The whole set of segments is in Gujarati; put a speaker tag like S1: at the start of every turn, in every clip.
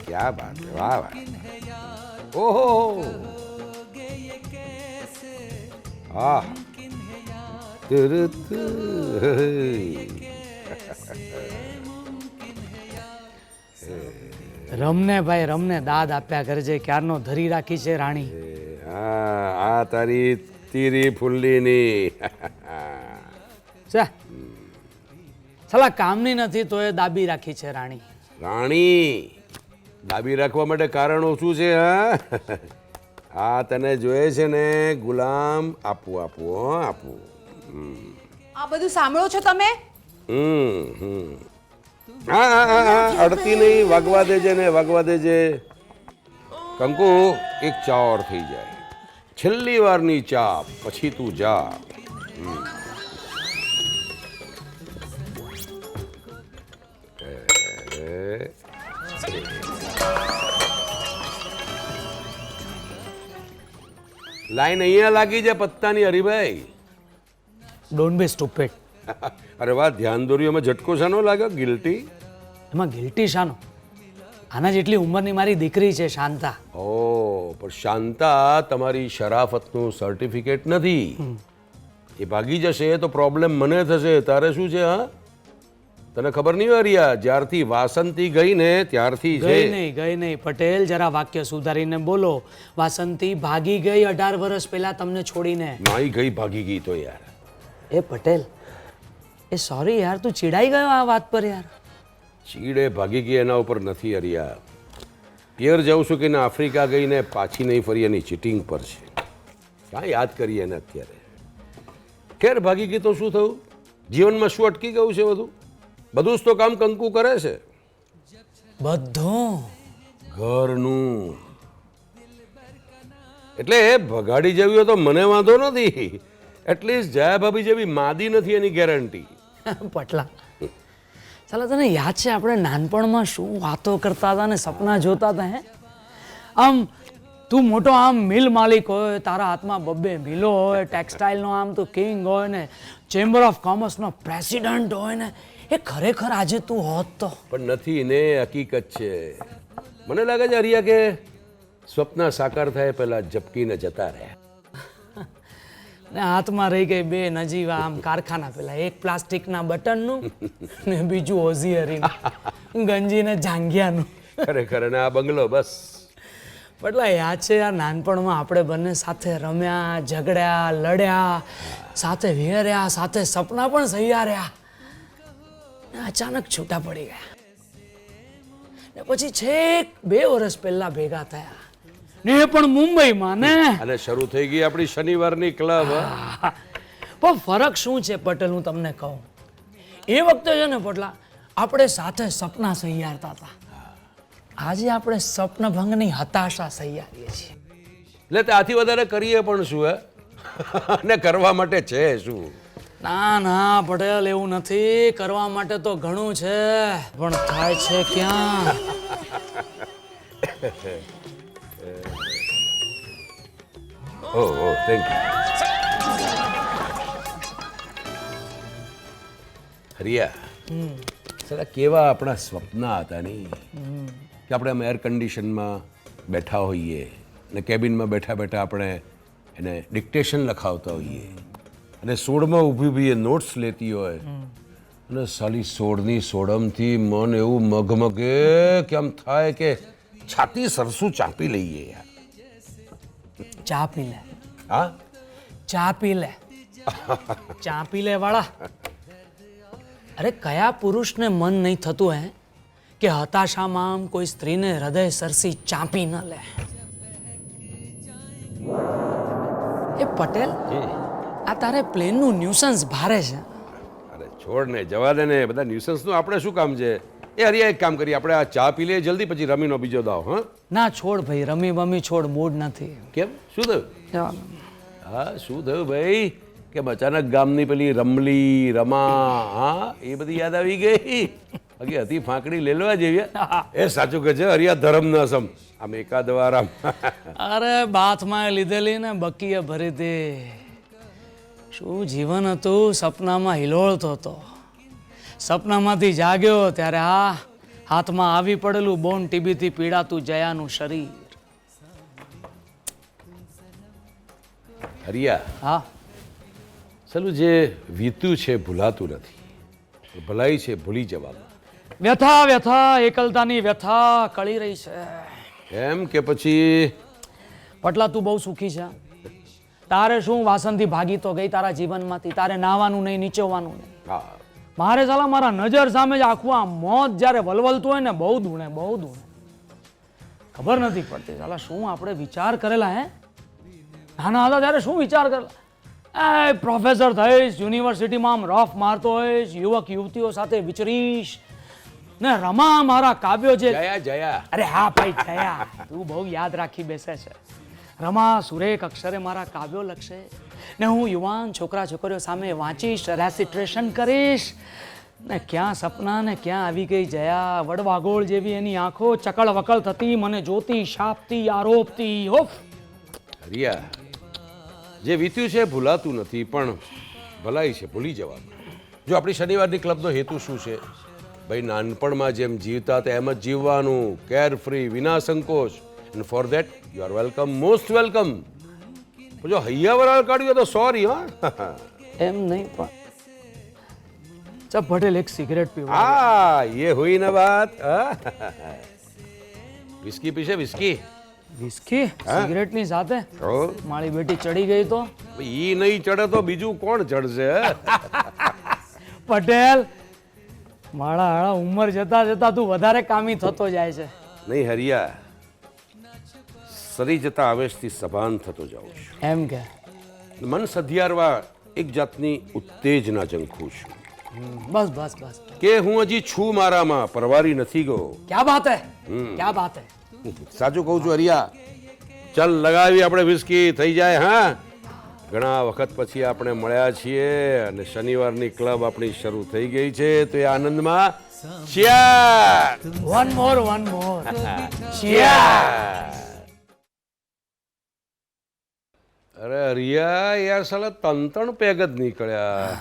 S1: क्या बात है, वाह वाह, ओहो, आह, તુરત.
S2: રમને ભાઈ રમને દાદ આપ્યા કરજે, ક્યારનો ધરી રાખી છે રાણી.
S1: આ તારી તીરી ફુલ્લીની
S2: ચા સલા કામની નથી તો એ દાબી રાખી છે રાણી.
S1: રાણી દાબી રાખવા માટે કારણો શું છે? હા, આ તને જોઈએ છે ને ગુલામ, આપવું આપવું હો આપવું.
S3: આ બધું સાંભળો છો તમે?
S1: હા હા હા હા, અડતી નહીં, વાગવા દેજે ને વાગવા દેજે. કંકુ, એક ચા ઓર થઈ જાય, છેલ્લી વારની ચા, પછી તું જા. લાઈન અહીંયા લાગી છે પત્તાની, હરીભાઈ.
S2: Don't be stupid.
S1: અરે વાહ, ધ્યાન દોર્યું, એમાં ઝટકો શાનો લાગ્યો? ગિલ્ટી?
S2: એમાં ગિલ્ટી શાનો? આના જેટલી ઉંમરની મારી દીકરી છે શાંતા.
S1: ઓ, પણ શાંતા તમારી શરાફતનું સર્ટિફિકેટ નથી. એ ભાગી જશે તો પ્રોબ્લેમ મને થશે, તારે શું છે? હા, તને ખબર નહીં હોય રિયા, જ્યારથી વાસંતી ગઈ ને ત્યારથી
S2: ગઈ નહીં પટેલ, જરા વાક્ય સુધારીને બોલો. વાસંતી ભાગી ગઈ 18 વર્ષ પહેલા તમને છોડીને.
S1: નાઈ ગઈ, ભાગી ગઈ તો યાર.
S2: એ પટેલ, એ સોરી યાર, તું ચીડાઈ ગયો આ વાત પર યાર.
S1: ચીડે ભાગી ગઈ એના ઉપર નથી હરિયા. પિયર જાઉં છું કે આફ્રિકા ગઈને પાછી નહીં ફરી, એની ચીટિંગ પર છે. ક્યાં યાદ કરીએ એને અત્યારે? ખેર, ભાગી ગઈ તો શું થયું? જીવનમાં શું અટકી ગયું છે? બધું જ તો કામ કંકુ કરે છે.
S2: બધું
S1: ઘરનું. એટલે ભગાડી જેવી હોય તો મને વાંધો નથી, એટલીસ્ટ જયા ભાભી જેવી માદી નથી એની ગેરંટી.
S2: પટલા, ચાલો તને યાદ છે આપણે નાનપણમાં શું વાતો કરતા હતા ને સપના જોતા હતા? હે, આમ તું મોટો આમ મિલ માલિક હોય, તારા હાથમાં બબ્બે મિલો હોય, ટેક્સટાઇલનો આમ તું કિંગ હોય ને, ચેમ્બર ઓફ કોમર્સનો પ્રેસિડન્ટ હોય ને, એ ખરેખર આજે તું હોત તો.
S1: પણ નથી ને, હકીકત છે. મને લાગે છે હરિયા કે સ્વપ્ન સાકાર થાય પહેલા ઝપકીને જતા રહ્યા.
S2: ને હાથમાં રહી ગઈ બે નજીવા આમ કારખાના, પેલા એક પ્લાસ્ટિકના બટનનું ને બીજું ઓઝીહરીનું, ગંજી ને જાંગિયાનું.
S1: ખરેખર. અને આ બંગલો બસ.
S2: પટલા યાદ છે યાર, નાનપણમાં આપણે બંને સાથે રમ્યા, ઝઘડ્યા, લડ્યા, સાથે વિહર્યા, સાથે સપના પણ સૈયાર્યા. અચાનક છૂટા પડી ગયા ને પછી છેક 2 વર્ષ પહેલા ભેગા થયા ને, એ પણ મુંબઈમાં ને.
S1: અને શરૂ થઈ ગઈ આપણી શનિવારની ક્લબ.
S2: પણ ફરક શું છે પટેલ, હું તમને કહું. એ વખતે છે ને પટલા, આપણે સાથે સપના સૈયારતા હતા. આજે આપણે સ્વપ્ન ભંગની હતાશા સૈયારીએ છીએ.
S1: એટલે ત્યાંથી વધારે કરીએ પણ શું? હે, અને કરવા માટે છે શું?
S2: ના ના પટેલ, એવું નથી. કરવા માટે તો ઘણું છે, પણ થાય છે ક્યાં?
S1: ઓહ, થેન્ક યુ હરિયા. સાલા કેવા આપણા સપના હતા નહીં, કે આપણે આમ એર કન્ડિશનમાં બેઠા હોઈએ ને કેબિનમાં બેઠા બેઠા આપણે એને ડિક્ટેશન લખાવતા હોઈએ, અને સોડમાં ઊભી ઊભી એ નોટ્સ લેતી હોય, અને સાલી સોડની સોડમથી મન એવું મગમગે કે આમ થાય કે છાતી સરસું ચાંપી લઈએ યાર.
S2: ચા પી લે.
S1: હા,
S2: ચા પી લે. ચા પી લે વાળા. અરે કયા પુરુષને મન નહીં થતું હે કે હતાશામાં આમ કોઈ સ્ત્રીને હૃદય સરસી ચાંપી ન લે? એ પટેલ, આ તારે પ્લેનનું ન્યુસન્સ ભારે છે.
S1: અરે છોડ ને, જવા દે ને, બધા ન્યુસન્સનું આપણે શું કામ છે? એ હરિયા, એક કામ કરીએ, આપણે આ ચા પી લઈએ જલ્દી, પછી રમીનો બીજો દાવ. હા
S2: ના છોડ ભાઈ, રમી બમી છોડ, મૂડ નથી.
S1: કેમ, શું થયું?
S2: જવા.
S1: હા, શું થયું ભાઈ? કે અચાનક ગામની પેલી રમલી, રમા, હા, એ બધી યાદ આવી ગઈ? બાકી હતી ફાંકડી લેલવા જેવી. એ સાચું કે છે હરિયા, ધર્મ ન સમ. આમ એકાદ વાર આમ.
S2: અરે બાથમાં લીધેલી ને બકીએ ભરી હતી. શું જીવન હતું, સપનામાં હિલોળતો હતો. સપનામાંથી જાગ્યો ત્યારે હાથમાં આવી પડેલું બોન ટીબીથી પીડાતું જયાનું શરીર.
S1: હરિયા,
S2: હા,
S1: ચાલું જે વીત્યું છે ભૂલાતું નથી, ભલાઈ છે ભૂલી જવાનું.
S2: વ્યથા વ્યથા એકલતાની વ્યથા કળી રહી છે.
S1: એમ કે પછી
S2: પટલા તું બહુ સુખી છે. તારે શું વાસણથી ભાગી તો ગઈ તારા જીવનમાંથી. તારે નાવાનું નહીં, નીચવવાનું નહીં.
S1: હા,
S2: મારે સાલા મારા નજર સામે જ આખું આ મોત જ્યારે વલવલતું હોય ને, બહુ ધૂણે બહુ ધૂણે. ખબર નથી પડતી સાલા શું આપણે વિચાર કરેલા. હે નાના હતા ત્યારે શું વિચાર કરેલા. એ પ્રોફેસર થઈશ, યુનિવર્સિટીમાં આમ રફ મારતો હોઈશ, યુવક યુવતીઓ સાથે વિચરીશ ને રમા મારા કાવ્યો જે.
S1: જયા જયા,
S2: અરે હા ભાઈ જયા, તું બહુ યાદ રાખી બેસે છે. રમા સુરેખ અક્ષરે મારા કાવ્યો લખશે ને હું યુવાન છોકરા છોકરીઓ સામે વાંચીશ, રેસિટ્રેશન કરીશ ને ક્યાં સપના ને ક્યાં આવી ગઈ જયા. વડવાગોળ જેવી એની આંખો ચકળ વકળ થતી, મને જોતી, શાપતી, આરોપતી. ઓફ.
S1: હરિયા, જે વીત્યું છે ભૂલાતું નથી, પણ ભલાઈ છે ભૂલી જવાનું. જો આપણી શનિવારની ક્લબનો હેતુ શું છે? ભાઈ, નાનપણમાં જેમ જીવતા હતા એમ જ જીવવાનું, કેર ફ્રી, વિના સંકોચ. And for that you are welcome, most welcome. જો હૈયાવરાળ કાઢ્યું તો સોરી. હા,
S2: એમ નહીં પણ ચપ પટેલ એક સિગરેટ પીવો.
S1: હા, ये हुई ना बात. વિસ્કી પીશે? વિસ્કી?
S2: વિસ્કી સિગરેટની સાથે
S1: ઓ,
S2: મારી બેટી ચડી ગઈ તો
S1: ઈ નહીં ચડે તો બીજું કોણ ચડશે?
S2: પટેલ મારા હાળા ઉંમર જતા જતા તું વધારે કામી થતો જાય છે.
S1: નહીં હરિયા, સરી જતા આવેશથી સભાન થતો જાઉં છું.
S2: એમ કે
S1: મન સધિયારવા એક જાતની ઉત્તેજના ઝંખું છું
S2: બસ બસ બસ.
S1: કે હું હજી છું મારામાં, પરવારી નથી ગયો.
S2: ક્યા બાત હે, ક્યા બાત હે.
S1: સાચું કહું છું હરિયા. ચાલ લગાવી આપણે વિસ્કી, થઈ જાય. હા, ઘણા વખત પછી આપણે મળ્યા છીએ અને શનિવારની ક્લબ આપણી શરૂ થઈ ગઈ છે, તો એ આનંદમાં ચિયર.
S2: વન મોર
S1: અરે હરિયા, યાર સાલા ત્રણ પેગ જ નીકળ્યા.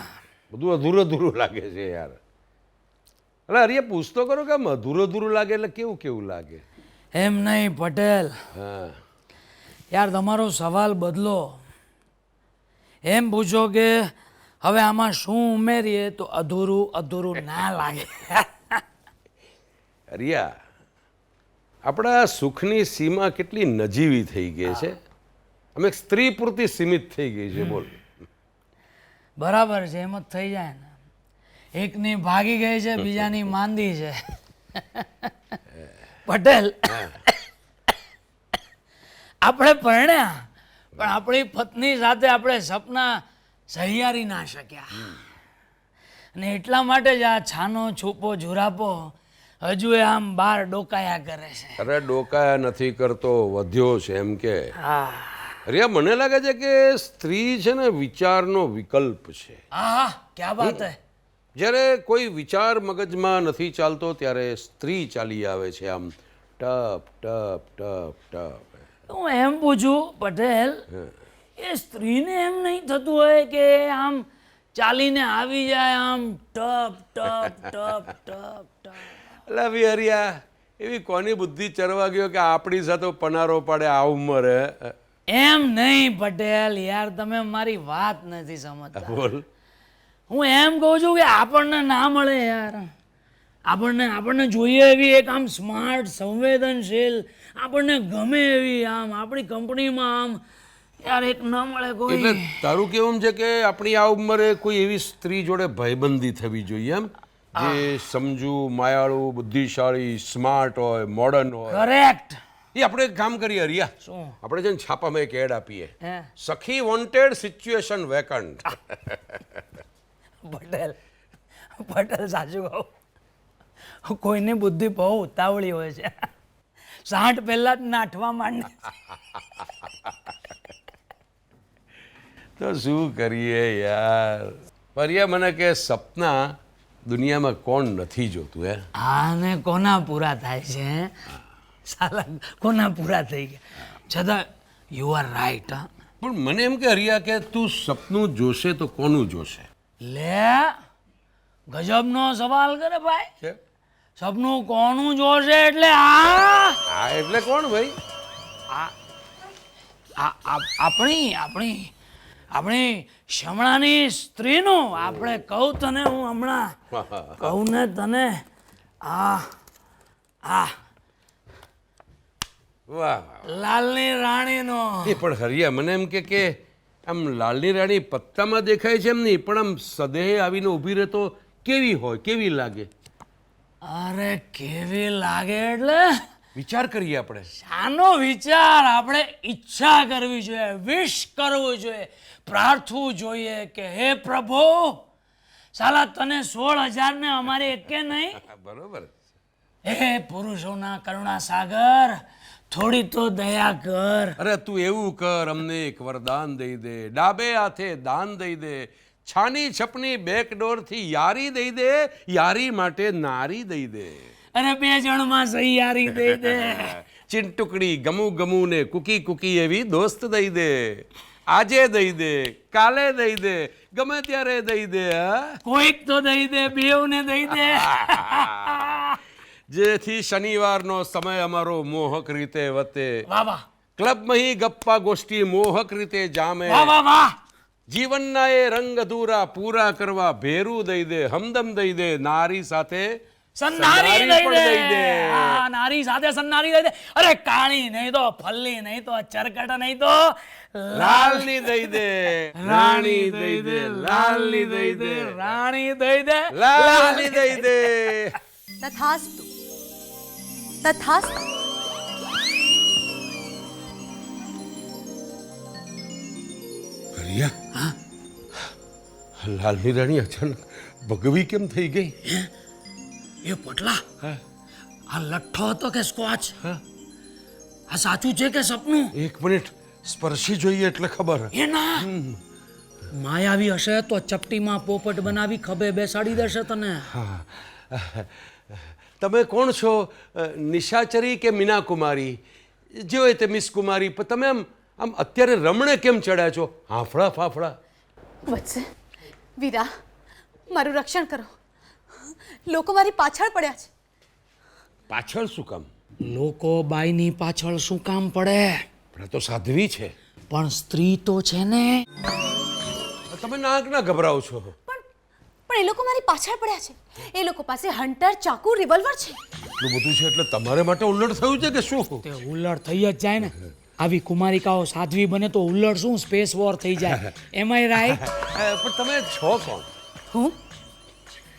S1: બધું અધૂરું અધૂરું લાગે છે યાર. અરે હરિયા, પૂછતો કરો કે આમ અધૂરું અધૂરું લાગે એટલે કેવું કેવું લાગે?
S2: એમ નહીં પટેલ,
S1: હા,
S2: યાર તમારો સવાલ બદલો. એમ પૂછો કે હવે આમાં શું ઉમેરીએ તો અધૂરું અધૂરું ના લાગે.
S1: હરિયા, આપણા સુખની સીમા કેટલી નજીવી થઈ ગઈ છે. અમે સ્ત્રી પૂરતી સીમિત થઈ ગઈ છે. બોલ.
S2: બરાબર છે, એમ જ થઈ જાય ને. એકની ભાગી ગઈ છે, બીજાની માંદી છે. પટેલ આપણે પરણ્યા પણ આપણી પત્ની સાથે આપણે સપના સહિયારી ના શક્યા અને એટલા માટે જ આ છાનો છૂપો ઝુરાપો હજુ એ આમ બાર ડોકાયા કરે છે.
S1: અરે ડોકાયા નથી કરતો, વધ્યો છે એમ કે.
S2: હા
S1: હરિયા, મને લાગે છે કે સ્ત્રી છે ને વિચારનો વિકલ્પ છે.
S2: હા, ક્યા બાત હે.
S1: જ્યારે કોઈ વિચાર મગજમાં નથી ચાલતો ત્યારે સ્ત્રી ચાલી આવે છે, આમ ટપ ટપ ટપ ટપ.
S2: હું એમ પૂછું પટેલ, એ સ્ત્રીને એમ નહીં થતું હોય કે આમ ચાલીને આવી જાય આમ ટપ ટપ ટપ ટપ ટપ?
S1: એટલે હરિયા, એવી કોની બુદ્ધિ ચરવા ગયો કે આપણી સાથે પનારો પડે આ ઉંમરે?
S2: એમ નહીં પટેલ, યાર તમે મારી વાત નથી સમજતા.
S1: બોલ.
S2: હું એમ કહું છું કે આપણને ના મળે યાર. આપણને જોઈએ એવી એક આમ સ્માર્ટ, સંવેદનશીલ, આપણને ગમે એવી આમ આપણી કંપનીમાં આમ યાર એક ન મળે કોઈ.
S1: એટલે તારું કેવું છે કે આપણી આ ઉંમરે કોઈ એવી સ્ત્રી જોડે ભાઈબંધી થવી જોઈએ એમ, જે સમજુ, માયાળુ, બુદ્ધિશાળી, સ્માર્ટ હોય, મોડર્ન હોય.
S2: કરેક્ટ.
S1: એ આપણે એક કામ કરીએ હરિયા,
S2: શું?
S1: આપણે છે ને છાપામાં એક એડ આપીએ,
S2: હે
S1: સખી વોન્ટેડ, સિચ્યુએશન વેકન્ટ.
S2: પટેલ સાચું કહું, કોઈની બુદ્ધિ બહુ ઉતાવળી હોય છે. 60 પહેલા જ નાઠવા માંડે.
S1: તો શું કરીએ યાર. હરિયા, મને કે સપના દુનિયામાં કોણ નથી જોતું? હે
S2: આને કોના પૂરા થાય છે? સાલા કોના પૂરા થઈ ગયા? છતાં યુ આર રાઈટ. હા,
S1: પણ મને એમ કે હરિયા કે તું સપનું જોશે તો કોનું જોશે?
S2: લે ગજબનો સવાલ કરે ભાઈ.
S1: છે?
S2: સપનું કોનું જોશે એટલે આ
S1: આ એટલે કોણ ભાઈ?
S2: આપણી આપણી આપણી શમણાની સ્ત્રીનું આપણે કહું તને હું હમણાં કહું ને તને આ આ
S1: વાહ
S2: લાલની રાણીનો
S1: એ પણ હરિયા મને એમ કે આમ લાલની રાણી પત્તામાં દેખાય છે એમ નહીં, પણ આમ સદેહ આવીને ઊભી રહે તો કેવી હોય, કેવી લાગે?
S2: અરે કેવી લાગે એટલે
S1: વિચાર કરીએ આપણે.
S2: શાનો વિચાર? આપણે ઈચ્છા કરવી જોઈએ, વિશ કરવું જોઈએ, પ્રાર્થવું જોઈએ કે હે પ્રભુ સાલા તને 16,000 ને અમારે એકે નહીં.
S1: બરોબર.
S2: હે પુરુષોના કરુણા સાગર થોડી તો દયા કર.
S1: અરે તું એવું કર, અમને એક વરદાન દઈ દે, ડાબે હાથે દાન દઈ દે, છાની છપની બેકડોર થી યારી દઈ દે, યારી માટે નારી દઈ દે.
S2: અને 2 જણમાં સહિયારી દઈ દે.
S1: ચિંટુકડી ગમુ ગમુ ને કુકી કુકી એવી દોસ્ત દઈ દે. આજે દઈ દે, કાલે દઈ દે, ગમે ત્યારે દઈ દે.
S2: કોઈક તો દઈ દે, બેવને દઈ દે.
S1: જેથી શનિવારનો સમય અમારો મોહક રીતે વતે,
S2: વાહ વાહ
S1: ક્લબમાં હી ગપ્પા ગોષ્ઠી મોહક રીતે જામે,
S2: વાહ વાહ વાહ.
S1: જીવનના એ રંગ અધૂરા પૂરા કરવા ભેરું દઈ દે, હમદમ દઈ દે, નારી સાથે
S2: સન્નારી
S1: પણ
S2: દઈ
S1: દઈ
S2: દે.
S1: દે.
S2: હા, નારી સાથે સન્નારી દઈ દે. અરે કાળી નહીં તો ફલ્લી નહીં તો ચરકટ નહીં તો
S1: લાલની દઈ દે, રાણી દઈ દે, લાલની દઈ દે,
S2: રાણી દઈ દે,
S1: લાલની દઈ દે.
S3: તથાસ્તુ તથાસ્તુ.
S1: હરિયા, લાલની રાણી અચાનક ભગવી કેમ થઈ ગઈ?
S2: એ પટલા આ લઠ્ઠો હતો કે સ્કોચ? આ સાચું છે કે સપનું?
S1: એક મિનિટ સ્પર્શી જોઈએ એટલે ખબર.
S2: એ ના માયાવી હશે તો ચપટીમાં પોપટ બનાવી ખભે બેસાડી દેશે તને.
S1: તમે કોણ છો? નિશાચરી કે મીના કુમારી? જે હોય તે મિસ કુમારી, પણ તમે આમ આમ અત્યારે રમણે કેમ ચડ્યા છો? હાફળા ફાફડા.
S3: વત્સ વીરા, મારું રક્ષણ કરો. લોકો મારી પાછળ પડ્યા છે.
S1: પાછળ શું કામ?
S2: લોકો બાઈની પાછળ શું કામ પડે?
S1: પણ આ તો સાધ્વી છે.
S2: પણ સ્ત્રી તો છે ને.
S1: તમે નાક ના ગભરાવ છો.
S3: પણ એ લોકો મારી પાછળ પડ્યા છે. એ લોકો પાસે હન્ટર, ચાકુ, રિવોલ્વર છે.
S1: એટલું બધું છે એટલે તમારે માટે ઉલ્લડ થયું છે કે શું?
S2: તે ઉલ્લડ થઈ જ જાય ને. આવી કુમારિકાઓ સાધ્વી બને તો ઉલ્લડ શું સ્પેસ વોર થઈ જાય. એમ આઈ રાઈટ?
S1: પણ તમે છો કોણ?
S3: હું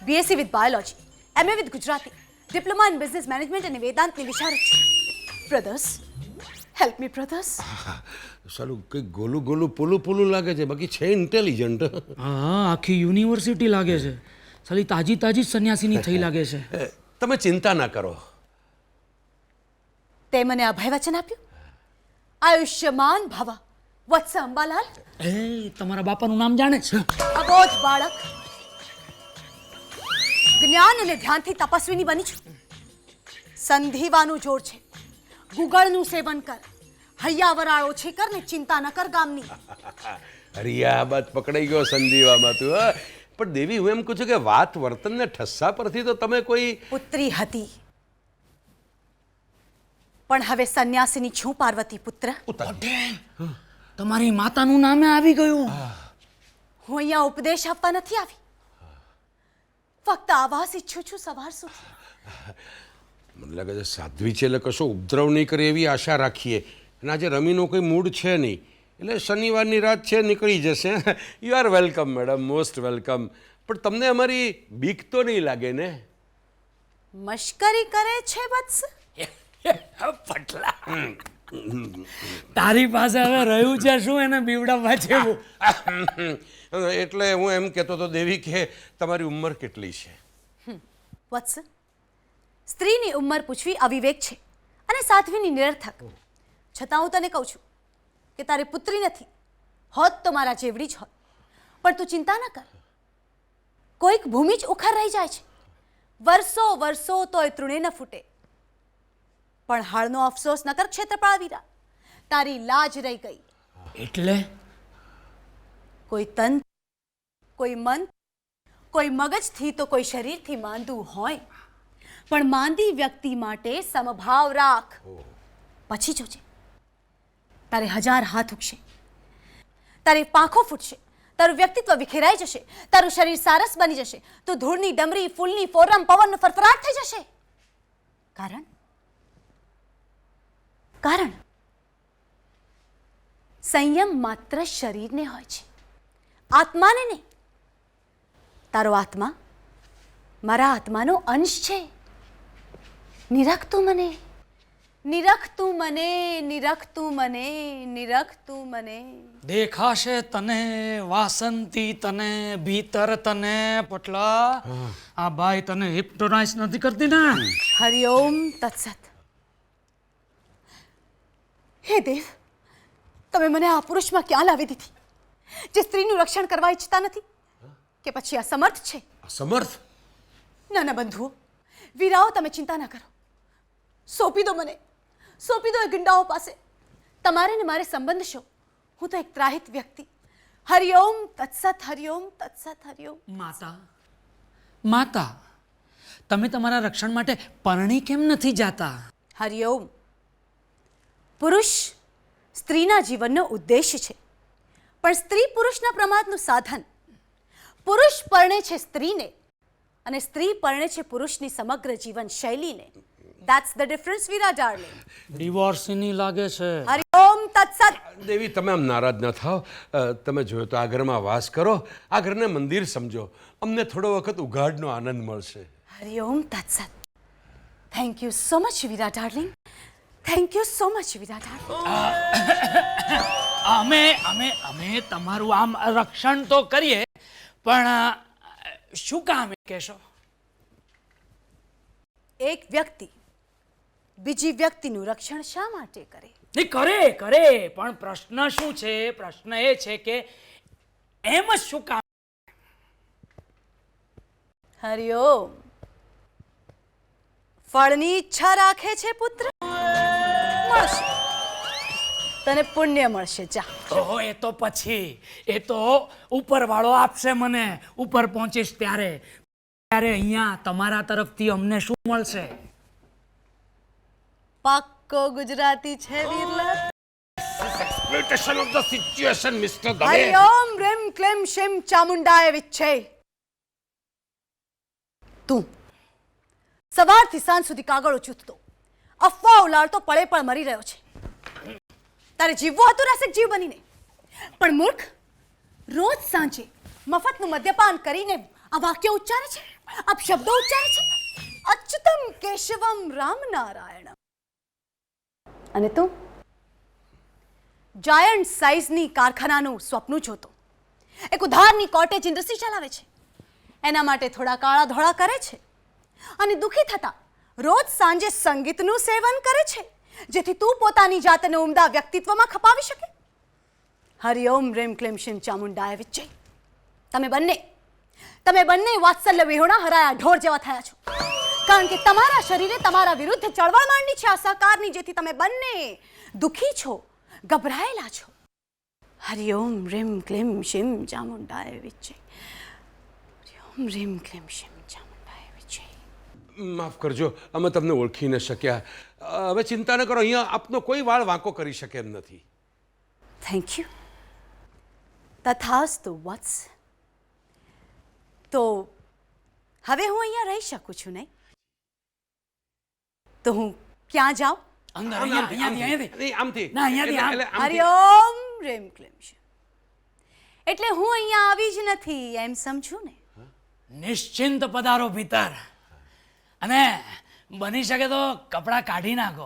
S3: BSc with biology, MA with Gujarati, diploma in business management અને વેદાંતની વિશારદ છું. Brothers, help me brothers.
S1: સાલું કંઈક ગોલું ગોલું પોલું પોલું લાગે છે, બાકી છે ઇન્ટેલિજન્ટ.
S2: હા, આખી યુનિવર્સિટી લાગે છે. સાલી તાજી તાજી જ સંન્યાસીની થઈ લાગે છે.
S1: તમે ચિંતા ના કરો.
S3: તે મને અભય વચન આપ્યું, આયુષ્યમાન ભવ. વત્સ અંબાલાલ,
S2: એ તમારા બાપાનું નામ જાણે છે?
S3: અબોધ બાળક, જ્ઞાન અને ધ્યાનથી તપસ્વીની બની છું. સંધિવાનું જોર છે, ગુગળનું સેવન કર, હૈયાવરાળો છે કર ને ચિંતા ન કર ગામની.
S1: હરિયા બાત પકડાઈ ગયો સંદીવામાં તું. પણ દેવી, હું એમ કહું છું કે વાત વર્તનને ઠસ્સા પરથી તો તમે કોઈ
S3: પુત્રી હતી, પણ હવે સંન્યાસીની છું પાર્વતી પુત્ર.
S2: તમારી માતાનું નામે આવી ગયું.
S3: હું અહીંયા ઉપદેશ આપવા નથી આવી, ફક્ત આવાસ ઈચ્છું છું સવાર સુધી.
S1: મને લાગે છે સાધ્વી છે એટલે કશો ઉપદ્રવ નહીં કરે એવી આશા રાખીએ. અને આજે રમીનો કોઈ મૂડ છે નહીં એટલે શનિવારની રાત છે, નીકળી જશે. You are welcome madam, most welcome. પણ તમને અમારી બીક તો નહીં લાગે ને?
S3: મશ્કરી કરે છે વત્સ?
S2: પટલા, તારી પાસે હવે રહ્યું છે શું એને બીવડાવવા જેવું?
S1: એટલે હું એમ કહેતો તો દેવી કે તમારી ઉંમર કેટલી છે?
S3: વત્સ, સ્ત્રીની ઉંમર પૂછવી અવિવેક છે અને સાધ્વીની નિરર્થક. છતાં હું તને કહું છું કે તારે પુત્રી નથી હોત તો મારા જેવડી જ હોત. પણ તું ચિંતા ન કર, કોઈક ભૂમિ જ ઉખર રહી જાય છે. વર્ષો વર્ષો તોય તૃણે ન ફૂટે. પણ હાળનો અફસોસ ન કર ક્ષેત્રપાળ વીરા, તારી લાજ રહી ગઈ.
S2: એટલે
S3: કોઈ તન, કોઈ મન, કોઈ મગજથી તો કોઈ શરીરથી માંદું હોય, પણ માંદી વ્યક્તિ માટે સમભાવ રાખ. પછી જોજે, તારે 1000 હાથ ઉગશે, તારી પાંખો ફૂટશે, તારું વ્યક્તિત્વ વિખેરાઈ જશે, તારું શરીર સારસ બની જશે, તો ધૂળની ડમરી, ફૂલની ફોરમ, પવનનો ફરફરાટ થઈ જશે. કારણ સંયમ માત્ર શરીરને હોય છે, આત્માને નહીં. તારો આત્મા મારા આત્માનો અંશ છે. નિરખતું મને, નિરખતું મને, નિરખતું મને, નિરખતું મને.
S2: દેખાશે તને વાસંતી, તને ભીતર તને પટલા. આ બાઈ તને હિપ્નોટાઇઝ નથી કરતી ને?
S3: હરિઓમ તત્સત. હે દેવ, તમે મને આ પુરુષમાં ક્યાં લાવી દીધી, જે સ્ત્રીનું રક્ષણ કરવા ઈચ્છતા નથી? કે પછી અસમર્થ છે?
S1: અસમર્થ?
S3: ના બંધુઓ, વીરાઓ, તમે ચિંતા ના કરો. સોંપી દો મને, સોંપી દો એ ગુંડાઓ પાસે. તમારે ને મારે સંબંધ શો? હું તો એક ત્રાહિત વ્યક્તિ. હરિઓમ તત્સત, હરિઓમ તત્સત, હરિઓમ.
S2: માતા, તમે તમારા રક્ષણ માટે પરણી કેમ નથી જાતા?
S3: હરિઓમ. પુરુષ સ્ત્રીના જીવનનો ઉદ્દેશ્ય છે, પણ સ્ત્રી પુરુષના પ્રમાદનું સાધન. પુરુષ પરણે છે સ્ત્રીને અને સ્ત્રી પરણે છે પુરુષની સમગ્ર જીવન શૈલીને. That's the difference, Veera darling.
S2: ડિવોર્સની લાગે છે.
S3: હરિઓમ તત્સત.
S1: દેવી, તમે આમ નારાજ ન થાઓ. તમે જોયો તો આ ઘરમાં વાસ કરો, આ ઘરને મંદિર સમજો. અમને થોડો વખત ઉઘાડનો આનંદ મળશે.
S3: હરિઓમ તત્સત. Thank you so much Veera darling. Thank you so much Veera darling.
S2: અમે તમારું આમ રક્ષણ તો કરીએ, પણ શું કામ કહેશો?
S3: એક વ્યક્તિ બીજી વ્યક્તિનું રક્ષણ શા માટે કરે?
S2: કરે, પણ પ્રશ્ન શું છે? પ્રશ્ન એ છે કે એમ જ શું કામ?
S3: હરિઓમ. ફળની ઈચ્છા રાખે છે પુત્ર? મળશે, તને પુણ્ય મળશે. જા.
S2: ઓહો, એ તો પછી, એ તો ઉપરવાળો આપશે મને. ઉપર પહોંચીશ ત્યારે અહીંયા તમારા તરફથી અમને શું મળશે?
S3: પાક્કો ગુજરાતી છે વીરલા.
S1: Exploitation of the situation, Mr. Dave.
S3: હરિઓમ રેમ ક્લેમ શેમ ચામુંડાય વિચ્છે. તું સવારથી સાંજ સુધી કાગળો ચૂંટતો, અફવા ઉલાળતો, પળે પળ મરી રહ્યો છે. તારે જીવવું હતું રસિક જીવ બનીને, પણ મૂર્ખ રોજ સાંજે મફતનું મદ્યપાન કરીને આ વાક્ય ઉચ્ચારે છે, અપશબ્દો ઉચ્ચારે છે. અચ્યુતમ કેશવમ રામ નારાયણ. અને તું જાયન્ટ સાઇઝની કારખાનાનું સ્વપ્ન જોતો, એક ઉધારની કોટેજ ઇન્ડસ્ટ્રી ચલાવે છે. એના માટે થોડા કાળા ધોળા કરે છે અને દુઃખી થતા રોજ સાંજે સંગીતનું સેવન કરે છે, જેથી તું પોતાની જાતને ઉમદા વ્યક્તિત્વમાં ખપાવી શકે. હરિઓમ રેમ ક્લેમ શિમ ચામુંડાય વિજય. તમે બંને વાત્સલ્ય વિહોણા હરાયા ઢોર જેવા થયા છો, કારણ કે તમારા શરીરે તમારા વિરુદ્ધ ચળવળ માંડી છે અસહકારની, જેથી તમે બંને દુઃખી છો, ગભરાયેલા છો. હરિઓમ રેમ ક્લેમ શિમ ચામુંડાય વિજય. હરિઓમ રેમ ક્લેમ શિમ ચામુંડાય વિજય.
S1: માફ કરજો, અમે તમને ઓળખી ન શક્યા. હવે ચિંતા ન કરો, અહીંયા આપનો કોઈ વાળ વાંકો કરી શકે એમ નથી.
S3: Thank you. તથાસ્તુ વત્સ. તો હવે હું અહીંયા રહી શકું છું નહીં? તો હું ક્યાં જાઉં? હરિઓમ રેમ ક્લેમ શિમ. એટલે હું અહીંયા આવી જ નથી એમ સમજુ ને?
S2: નિશ્ચિંત પધારો ભીતર, અને બની શકે તો કપડાં કાઢી નાખો.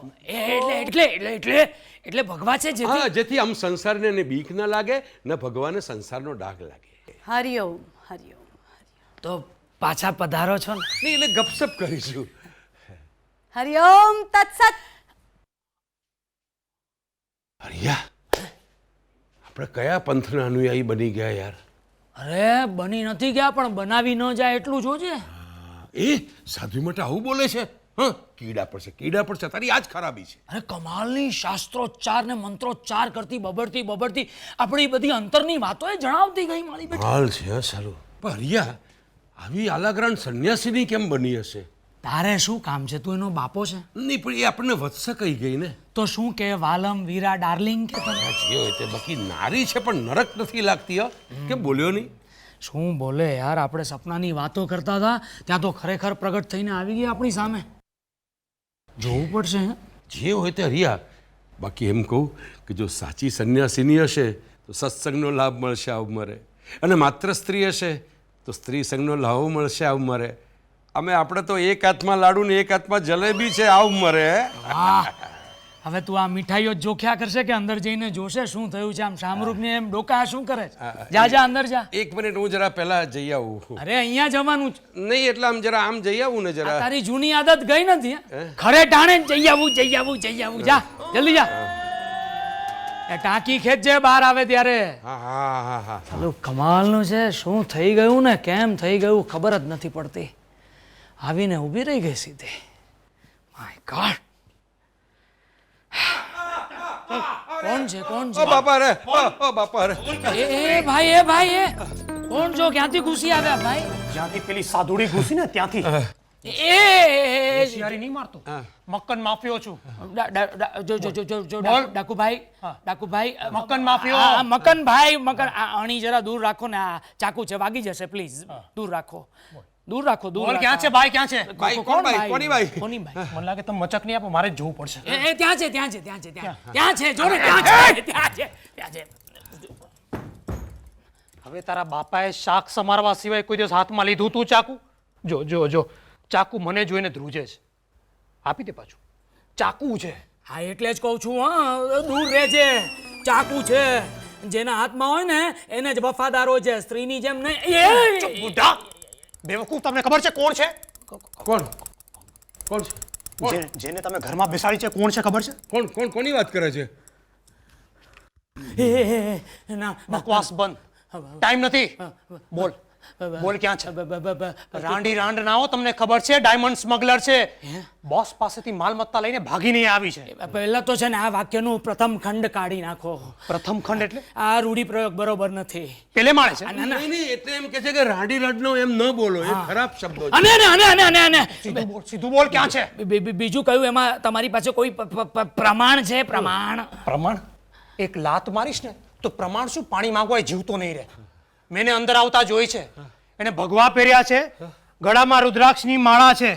S2: એટલે ભગવા છે,
S1: જેથી આમ સંસારને ને બીક ન લાગે, ન ભગવાને સંસારનો ડાઘ લાગે.
S3: હરિઓમ હરિઓમ.
S2: તો પાછા પધારો છો ને?
S1: નહીં, એટલે ગપસપ કરીશું.
S3: હરિઓમ તત્સત.
S1: હરિયા, આપણે કયા પંથના અનુયાયી બની ગયા યાર?
S2: અરે બની નથી ગયા, પણ બનાવી ન જાય એટલું જોજે.
S1: એ સાધુ માટે આવું બોલે છે? કીડા પડશે, તારી આ જ ખરાબી છે.
S2: અરે કમાલની શાસ્ત્રોચ્ચાર ને મંત્રોચ્ચાર કરતી બબડતી આપણી બધી અંતરની વાતો એ જણાવતી ગઈ મારી બેટી.
S1: હાલ છે સારું. પણ હરિયા, આવી આલાગ્રાન સંન્યાસીની કેમ બની હશે?
S2: તારે શું કામ છે? તું એનો બાપો છે?
S1: નહીં પણ એ આપણને વત્સ કહી ગઈ ને.
S2: તો શું કે વાલમ વીરા ડાર્લિંગ કે તને?
S1: જે હોય તે બાકી નારી છે પણ નરક નથી લાગતી. કેમ બોલ્યો નહીં?
S2: શું બોલે યાર, આપણે સપનાની વાતો કરતા હતા ત્યાં તો ખરેખર પ્રગટ થઈને આવી ગઈ આપણી સામે. જોવું પડશે. હે?
S1: જે હોય તે રિયા. બાકી એમ કહું કે જો સાચી સંન્યાસીની હશે તો સત્સંગનો લાભ મળશે આ ઉંમરે, અને માત્ર સ્ત્રી હશે તો સ્ત્રી સંગનો લાભ મળશે આ ઉંમરે. આપણે તો એક હાથમાં લાડુ ને એક હાથમાં જલેબી છે આ ઉંમરે.
S2: વાહ, હવે તું આ મીઠાઈઓ જ જોખ્યા કરશે કે અંદર જઈને જોશે શું થયું છે? આમ શામરૂપને એમ ડોકા શું કરે છે? જા જા અંદર જા.
S1: એક મિનિટ હું જરા પહેલા જઈ આવું.
S2: અરે અહીંયા જવાનું જ
S1: નહીં એટલે આમ જરા આમ જઈ આવું ને જરા.
S2: તારી જૂની આદત ગઈ નથી. ખરે ટાણે જઈ આવું જઈ આવું જઈ આવું. જા જલ્દી જા. એ ટાંકી ખેંચજે બહાર આવે ત્યારે.
S1: હા હા હા હા.
S2: ચાલો કમાલનું છે, શું થઈ ગયું ને કેમ થઈ ગયું ખબર જ નથી પડતી. આવીને ઊભી રહી ગઈ સીધી. માય ગોડ, કોણ છે? કોણ છે?
S1: ઓ બાપા રે, ઓ બાપા રે.
S2: એ ભાઈ એ કોણ છો? ક્યાંથી ઘૂસી આવ્યા ભાઈ?
S4: જ્યાંથી પેલી સાધુડી ઘૂસી ને ત્યાંથી.
S2: એ
S4: શિયારી નહીં મારતો, મક્કન માફિયો છું.
S2: ડાકુભાઈ
S4: મક્કન માફિયો.
S2: મકનભાઈ મકન અણી જરા દૂર રાખો ને. આ ચાકુ છે, વાગી જશે. પ્લીઝ દૂર રાખો, દૂર રાખો.
S4: બોલ ક્યાં છે ભાઈ, ક્યાં છે?
S1: ભાઈ કોણ ભાઈ? કોની ભાઈ?
S2: કોની ભાઈ?
S4: મને લાગે તમે મચક નહીં આપો, મારે જ જોવું પડશે.
S2: એ ત્યાં છે, ત્યાં છે, ત્યાં છે, ત્યાં છે. જો ને ત્યાં છે, ત્યાં છે, ત્યાં છે.
S4: હવે તારા બાપાએ શાક સમારવા સિવાય કોઈ દિવસ હાથમાં લીધું તું ચાકુ? જો જો જો, ચાકુ મને જોઈને ધ્રુજે છે. આપી દે પાછું. ચાકુ છે.
S2: હા એટલે જ કહું છું. હા દૂર રહેજે. ચાકુ છે, જેના હાથમાં હોય ને એને જ વફાદાર હોય છે, સ્ત્રીની જેમ નહીં.
S4: બુઢા બેવકૂફ, તમને ખબર છે કોણ છે?
S1: કોણ? કોણ છે?
S4: જેને તમે ઘરમાં બેસાડી છે કોણ છે ખબર છે?
S1: કોણ કોણ કોની વાત કરે છે?
S2: ના
S4: બકવાસ બંધ, ટાઈમ નથી. બોલ બોલ ક્યાં છે? રાંડી રાંડ ના હો, તમને ખબર છે ડાયમંડ સ્મગલર છે. બોસ પાસેથી માલમત્તા લઈને ભાગીને આવી છે.
S2: પહેલા તો છે ને આ વાક્યનું પ્રથમ ખંડ કાઢી નાખો.
S4: પ્રથમ ખંડ એટલે?
S2: આ રૂઢિપ્રયોગ બરોબર નથી.
S4: પેલે માળે છે.
S1: નહીં નહીં, એટલે એમ કે છે કે રાંડી રડનો એમ ન બોલો, એ ખરાબ શબ્દો છે.
S2: અને
S4: સીધું બોલ ક્યાં છે?
S2: બીજું કયું એમાં તમારી પાસે કોઈ પ્રમાણ છે?
S4: પ્રમાણ? એક લાત મારીશ ને તો પ્રમાણ શું, પાણી માંગવા એ જીવતો નહીં રહે. મેં અંદર આવતા જોઈ છે. એને ભગવા પહેર્યા છે, ગળામાં રુદ્રાક્ષની માળા છે.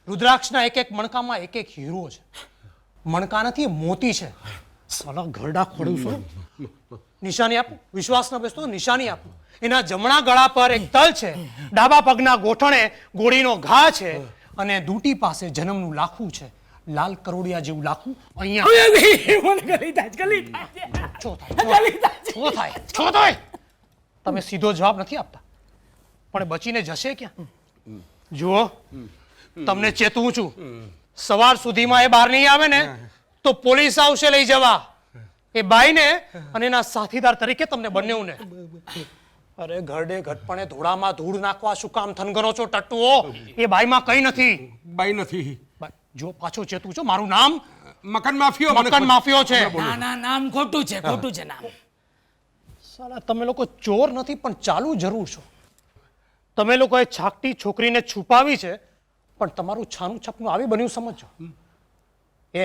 S4: રુદ્રાક્ષના એક એક મણકામાં એક એક હીરો છે. મણકા નથી, મોતી છે. સાલા ઘરડા ખોડું. નિશાની આપું? વિશ્વાસ ન બેસતો નિશાની આપું. એના જમણા ગળા પર એક તલ છે, ડાબા પગના ગોઠણે ગોળીનો ઘા છે, અને દૂટી પાસે જન્મનું લાખું છે. લાલ કરોડિયા જેવું લાખું અહીંયા. તમે સીધો જવાબ નથી આપતા, પણ બચીને જશે ક્યાં? જુઓ, તમને ચેતવું છું, સવાર સુધીમાં એ બહાર નહીં આવે ને તો પોલીસ આવશે લઈ જવા. એ બાઈને અને એના સાથીદાર તરીકે તમને બંનેવને. અરે ઘરડે ઘટપણે ધોળામાં ધૂળ નાખવા શું કામ થનગરો છો ટટ્ટુઓ? એ બાઈમાં કઈ નથી.
S1: બાઈ નથી.
S4: જો પાછો ચેતું છો, મારું નામ
S1: મકાન માફિયો.
S4: મકાન માફિયો છે.
S2: ના નામ ખોટું છે, ખોટું છે નામ.
S4: સાલા તમે લોકો ચોર નથી પણ ચાલુ જરૂર છો. તમે લોકોએ છાકટી છોકરીને છુપાવી છે, પણ તમારું છાનું છપનું આવી બન્યું સમજો. એ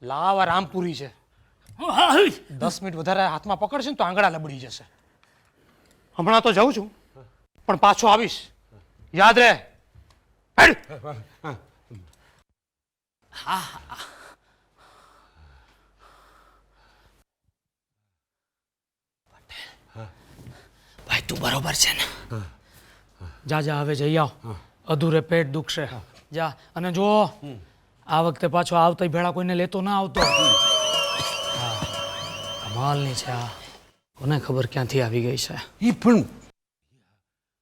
S4: લાવ આ રામપુરી છે. 10 મિનિટ વધારે હાથમાં પકડશે ને તો આંગળા લબડી જશે. હમણાં તો જાઉં છું પણ પાછો આવીશ, યાદ રહે.
S2: ભાઈ તું બરોબર છે ને? જા જા હવે જઈ આવ. અધૂરે પેટ દુખશે. જા. અને જો આ વખતે પાછો આવતા ભેળા કોઈને લેતો ના આવતો. કમાલની છે આ. કોને ખબર ક્યાંથી આવી ગઈ છે?
S1: એ પણ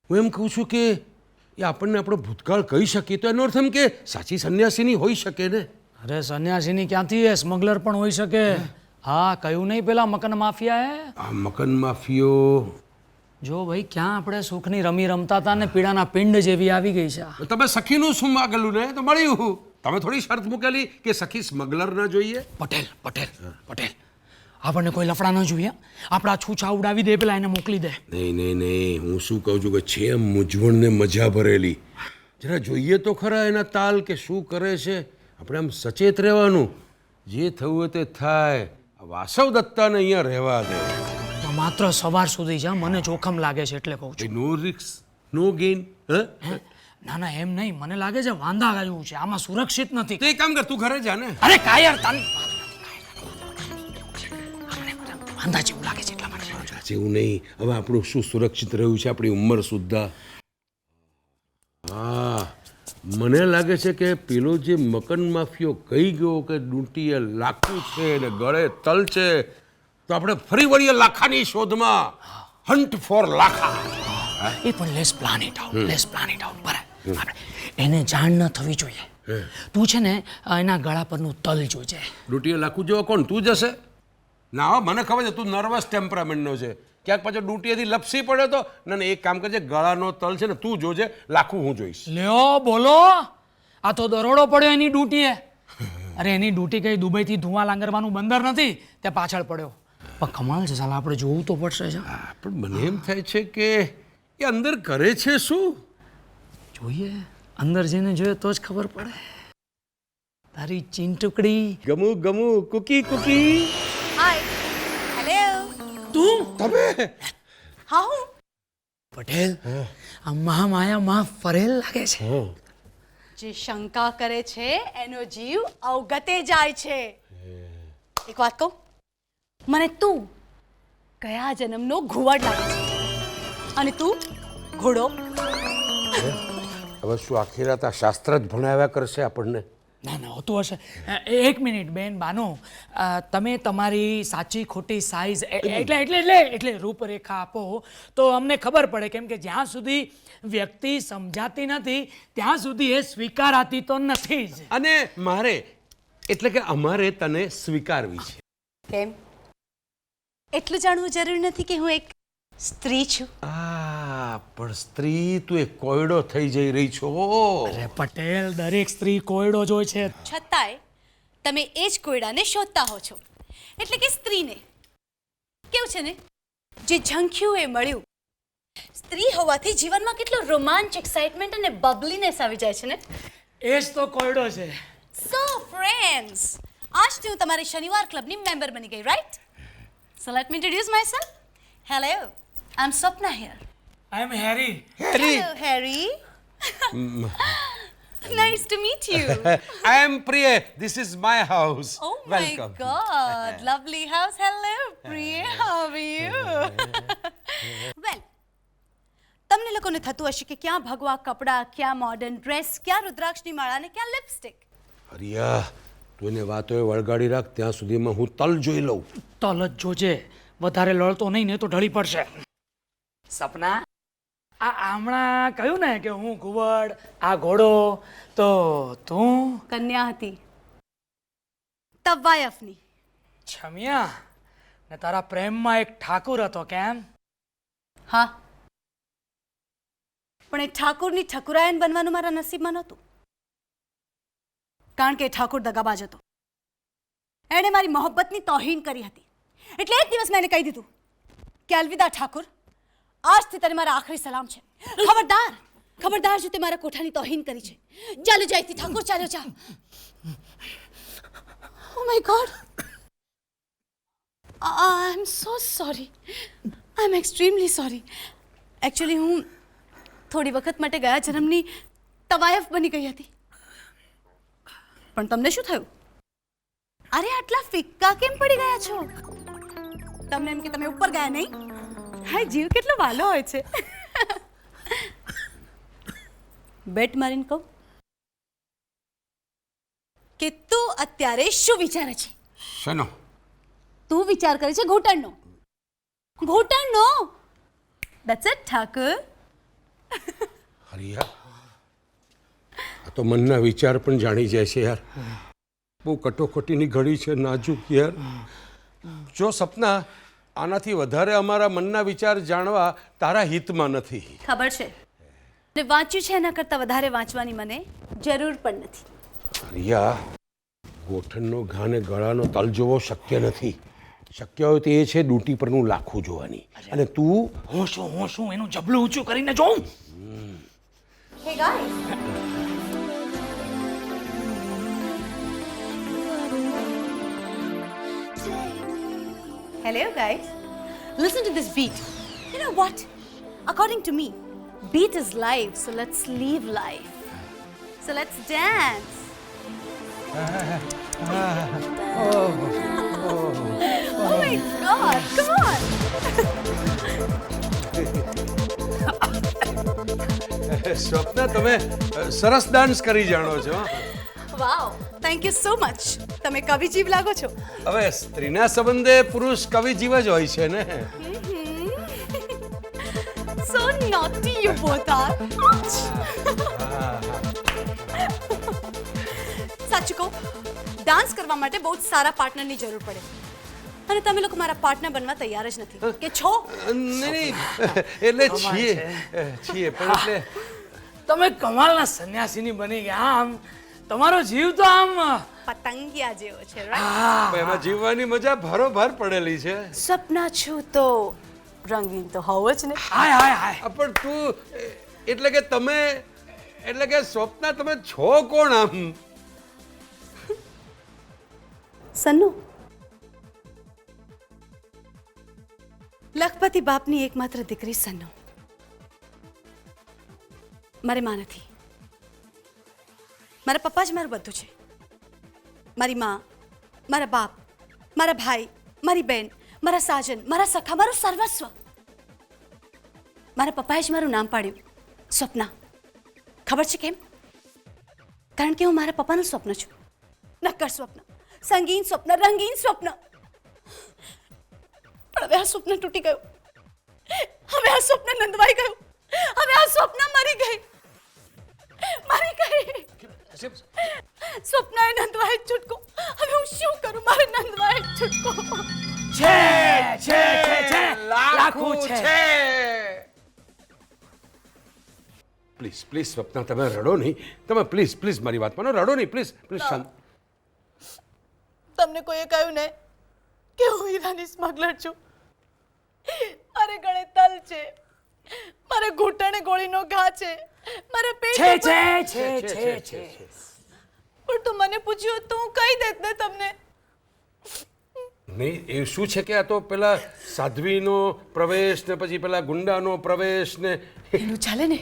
S1: હું એમ કહું છું કે એ આપણને આપણો ભૂતકાળ કહી શકીએ તો એનો અર્થ એમ કે સાચી સંન્યાસીની હોઈ શકે ને.
S2: અરે સન્યાસીની ક્યાંથી? એ સ્મગલર પણ હોઈ શકે. હા કહ્યું નહીં પેલા મકન માફિયા
S1: આ મકાન માફિયો.
S2: જો ભાઈ ક્યાં આપણે સુખની રમી રમતા હતા ને પીડાના પિંડ જેવી આવી ગઈ છે.
S1: તમે સખીનું શું માગેલું ને તો મળ્યું. તમે થોડી શરત મૂકેલી કે સખી સ્મગલર ન જોઈએ.
S2: પટેલ પટેલ પટેલ આપણને કોઈ લફડા ન જોઈએ. આપણા છૂછા ઉડાવી દે, પેલા એને મોકલી દે.
S1: નહીં નહીં નહીં, હું શું કહું છું કે છે મૂંઝવણને મજા ભરેલી. જરા જોઈએ તો ખરા એના તાલ કે શું કરે છે. આપણે આમ સચેત રહેવાનું, જે થવું હોય તે થાય. આ વાસવ દત્તાને અહીંયા રહેવા દે.
S2: તો માત્ર સવાર સુધી જા, મને જોખમ લાગે છે એટલે કહું છું.
S1: નો રિસ્ક નો ગેઇન.
S2: ના ના એમ નહીં, મને લાગે છે વાંધા આવ્યું છે, આમાં સુરક્ષિત નથી.
S1: તો એક કામ કર, તું ઘરે જા ને.
S2: અરે કાયર તને વાંધા જેવું લાગે છે એટલા માટે.
S1: એવું નહીં, હવે આપણું શું સુરક્ષિત રહ્યું છે આપણી ઉંમર સુદ્ધા. હા, મને લાગે છે કે પેલો જે મકન માફિયો કહી ગયો કે ડૂંટીએ લાખું છે ને ગળે તલ છે, તો આપણે ફરી વળીએ લાખાની શોધમાં. Hunt four Lakha.
S2: એ પણ લેસ પ્લાન ઇટ આઉટ બરાબર. આપણે એને જાણ ન થવી જોઈએ. તું છે ને એના ગળા પરનું તલ જોજે.
S1: ડૂંટીએ લાખું જેવો કોણ તું જશે? ના હો, મને ખબર છે તું નર્વસ ટેમ્પરામેન્ટનો છે. ક્યાંક પાછો ડૂંટીએથી લપસી પડ્યો તો. ના એક કામ કરજે, ગળાનો તલ છે ને તું જોજે, લાખું હું જોઈશ.
S2: લ્યો બોલો, આ તો દરોડો પડ્યો એની ડ્યુટીએ. અરે એની ડ્યુટી કઈ દુબઈથી ધુઆ લાંગરવાનું બંદર નથી, તે પાછળ પડ્યો. પણ કમાલ છે સાલા, આપણે જોવું તો પડશે.
S1: હા, પણ મને એમ થાય છે કે એ અંદર કરે છે શું.
S2: જોઈએ, અંદર જઈને જોઈએ તો જ ખબર પડે. તારી ચીંટુકડી
S1: ગમું કુકી કુકી.
S3: હાય. હેલો.
S2: તું
S1: તમે
S3: હા હું.
S2: પટેલ, આ મહામાયા માં ફરેલ લાગે છે.
S3: જે શંકા કરે છે એનો જીવ અવગતે જાય છે. એક વાત કહું, મને તું કયા જન્મનો ઘુવડ લાગે છે અને તું ઘોડો.
S1: હવે શું આખી રાત આ શાસ્ત્ર જ ભણાવ્યા કરશે આપણને?
S2: ના ના હોતું હશે. એક મિનિટ બેન બાનો, તમે તમારી સાચી ખોટી સાઈઝ એટલે રૂપરેખા આપો તો અમને ખબર પડે. કેમ કે જ્યાં સુધી વ્યક્તિ સમજાતી નથી ત્યાં સુધી એ સ્વીકારાતી તો નથી જ.
S1: અને મારે એટલે કે અમારે તને સ્વીકારવી છે.
S3: કેમ? એટલું જાણવું જરૂરી નથી કે હું એક સ્ત્રી છું.
S1: પણ સ્ત્રી તું એક કોયડો થઈ જઈ રહી છો.
S2: અરે પટેલ, દરેક સ્ત્રી કોયડો જ હોય છે.
S3: છતાંય તમે એ જ કોયડાને શોધતા હો છો. એટલે કે સ્ત્રીને. કેવું છે ને, જે ઝંખ્યું એ મળ્યું. સ્ત્રી હોવાથી જીવનમાં કેટલો રોમાંચ, એક્સાઇટમેન્ટ અને બબલીનેસ આવી જાય છે ને.
S2: એ જ તો કોયડો છે.
S3: સો ફ્રેન્ડ્સ, આજથી હું તમારી શનિવાર ક્લબની મેમ્બર બની ગઈ, right? So let me introduce myself. Hello, I am Swapna here.
S2: I am Harry.
S3: Hello, Harry. Nice to meet you.
S1: I am Priya. This is my house.
S3: Oh
S1: Welcome.
S3: my God, lovely house. Hello, Priya. How are you? Well, તમને લોકોને થતું હશે કે ક્યાં ભગવા કપડાં, ક્યાં મોડર્ન ડ્રેસ, ક્યાં રુદ્રાક્ષની માળા ને ક્યાં લિપસ્ટિક.
S1: હરિયા, તું એને વાતોએ વળગાડી રાખ, ત્યાં સુધીમાં હું તલ જોઈ લઉં.
S2: તલ જ જોજે, વધારે લડતો નહીં ને તો ઢળી પડશે. સપના, આ હમણાં કહ્યું ને કે હું ઘુવડ, આ ઘોડો, તો તું
S3: કન્યા હતી તવાયફની.
S2: છમિયા, ને તારા પ્રેમમાં એક ઠાકુર હતો કેમ?
S3: હા, પણ એ ઠાકુરની ઠકુરાયન બનવાનું મારા નસીબમાં નહોતું. કારણ કે એ ઠાકુર દગાબાજ હતો. એણે મારી મોહબ્બતની તોહીન કરી હતી. એટલે એક દિવસ મેં એને કહી દીધું કે અલવિદા ઠાકુર, આજથી તને મારા આખરી સલામ છે. ખબરદાર, ખબરદાર જો તે મારા કોઠાની તોહીન કરી છે. ચાલો જાયથી ઠાકુર, ચાલો જા. Oh my god, I am so sorry. I am extremely sorry. Actually હું થોડી વખત માટે ગયા જન્મની તવાયફ બની ગઈ હતી. પણ તમને શું થયું? અરે આટલા ફિક્કા કેમ પડી ગયા છો? તમને એમ કે તમે ઉપર ગયા નહીં? હા, જીવ કેટલો વાલો હોય છે. બેટ મારીને કહું કે તું અત્યારે શું વિચારે છે?
S1: શેનો?
S3: તું વિચાર કરે છે ઘૂંટણનો. ઘૂંટણનો. That's it Thakur.
S1: હરિયા, આ તો મનના વિચાર પણ જાણી જાય છે યાર. બહુ કટોકટીની ઘડી છે, નાજુક યાર. જો સપના, આનાથી વધારે અમારા મનના વિચાર જાણવા તારા હિતમાં નથી.
S3: ખબર છે, ને વાંચ્યું છે એના કરતાં વધારે વાંચવાની મને જરૂર પણ નથી.
S1: હરિયા, ગોઠણનો ઘા ને ગળાનો તલ જોવો શક્ય નથી. શક્ય હોય તો એ છે ડૂંટી પરનું લાખું જોવાની. અને તું
S2: હું શું એનું જબલું ઊંચું કરીને જોઉં?
S3: Hey guys. Hello guys. Listen to this beat. You know what? According to me, beat is life, so let's live life. So let's dance. Oh my god, come on.
S1: Swapna તમે સરસ ડાન્સ કરી જાણો છો.
S3: Wow, thank you so much. તમે કવિ જીવ લાગો છો.
S1: હવે સ્ત્રીના સંબંધે પુરુષ કવિ જીવ જ હોય છે ને.
S3: So naughty you both are. સાચું કહું, ડાન્સ કરવા માટે બહુ જ સારા પાર્ટનરની જરૂર પડે અને તમે લોકો મારા પાર્ટનર બનવા તૈયાર જ નથી કે છો?
S1: નહીં એટલે છીએ પણ એટલે
S2: તમે કમાલના સંન્યાસીની બની ગયા. આમ તમારો જીવ તો આમ
S3: પતંગિયા જેવો છે, રાઈટ?
S1: એમાં જીવવાની મજા ભરોભર પડેલી છે.
S3: સપના છું તો રંગીન તો હોવો જ ને.
S2: હાય હાય હાય.
S1: પણ તું એટલે કે તમે એટલે કે સ્વપ્ના તમે છો કોણ આમ?
S3: સન્નુ, લખપતિ બાપની એકમાત્ર દીકરી સન્નુ. મારે માં નથી. મારા પપ્પા જ મારું બધું છે. મારી માં, મારા બાપ, મારા ભાઈ, મારી બેન, મારા સાજન, મારા સખા, મારું સર્વસ્વ. મારા પપ્પાએ જ મારું નામ પાડ્યું સ્વપ્ના. ખબર છે કેમ? કારણ કે હું મારા પપ્પાનું સ્વપ્ન છું. નક્કર સ્વપ્ન, સંગીન સ્વપ્ન, રંગીન સ્વપ્ન. પણ હવે આ સ્વપ્ન તૂટી ગયું. હવે આ સ્વપ્ન નંદવાઈ ગયું. હવે આ સ્વપ્ન મરી ગઈ. સ્વપ્નાએ નંદવાઈ જ છૂટકો. હવે હું શું કરું? મારે નંદવાઈ જ છૂટકો.
S2: છે છે છે છે લાખું છે.
S1: પ્લીઝ પ્લીઝ સ્વપ્ના તમે રડો નહીં. તમે પ્લીઝ પ્લીઝ મારી વાત માનો. રડો નહીં પ્લીઝ પ્લીઝ. શાંત.
S3: તમને કોઈએ કહ્યું ને કે હું હીરાની સ્મગલર છું? મારે ગળે તલ છે, મારે ઘૂંટણે ગોળીનો ઘા છે, મારે પેટ
S2: છે
S3: ઉપર-
S2: છે છે છે છે.
S3: પણ તું મને પૂછ્યું તો હું કહી દેત ને તમને.
S1: નહીં એ શું છે કે આ તો પેલા સાધ્વીનો પ્રવેશ ને પછી પેલા ગુંડાનો પ્રવેશ ને
S3: એનું ચાલે ને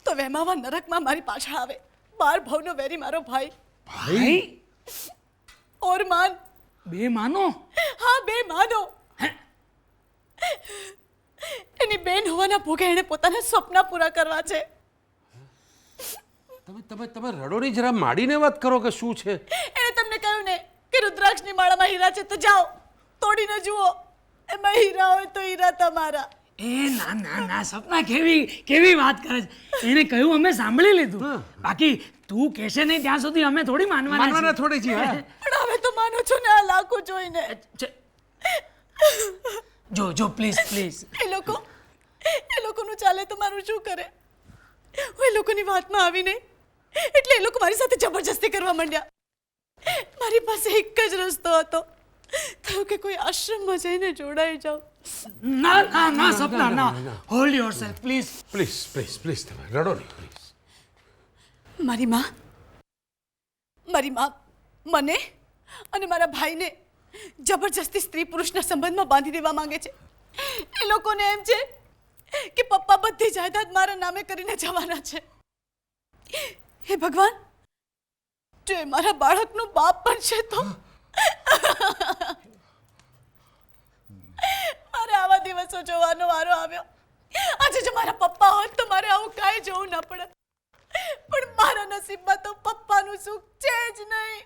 S3: તો વેમાવા નરકમાં મારી પાછળ આવે 12 ભવનો વેરી મારો ભાઈ.
S2: ભાઈ
S3: ઓર માન.
S2: બે માનો.
S3: હા, બે માનો. એની બેન હોવાના ભોગે એને પોતાના સપના પૂરા કરવા છે.
S1: તમે તમે તમે રડો નહીં. જરા માડીને વાત કરો કે શું છે.
S3: એણે તમને કહ્યું ને કે રુદ્રાક્ષની માળામાં હીરા છે તો જાઓ તોડીને જુઓ. એમાં હીરા હોય તો હીરા તમારા.
S2: એ ના ના ના સપના કેવી વાત કરે છે. એને કહ્યું અમે સાંભળી લીધું. બાકી તું કહેશે નહીં ત્યાં સુધી અમે થોડી માનવાના
S1: થોડી જી. હા
S3: પણ હવે તો માનો છો ને આ લાખો જોઈને.
S2: છીએ. જો જો પ્લીઝ પ્લીઝ.
S3: એ લોકોનું ચાલે તો મારું શું કરે? હું એ લોકોની વાતમાં આવી નહીં એટલે એ લોકો મારી સાથે જબરજસ્તી કરવા માંડ્યા. મારી પાસે એક જ રસ્તો હતો, થયું કે કોઈ આશ્રમમાં જઈને જોડાઈ જાઉં.
S2: ના ના ના સપના ના. Hold yourself please.
S1: Please please please તમે રડો નહીં પ્લીઝ.
S3: મારી માં મને અને મારા ભાઈને જબરજસ્તી સ્ત્રી પુરુષના સંબંધમાં બાંધી દેવા માંગે છે. એ લોકોને એમ છે કે પપ્પા બધી જાયદાદ મારા નામે કરીને જવાના છે. હે ભગવાન, જો એ મારા બાળકનો બાપ પણ છે તો મારે આવા દિવસો જોવાનો વારો આવ્યો. આજે જો મારા પપ્પા હોત તો મારે આવું કાંઈ જોવું ન પડે. પણ મારા નસીબમાં તો પપ્પાનું સુખ છે જ નહીં.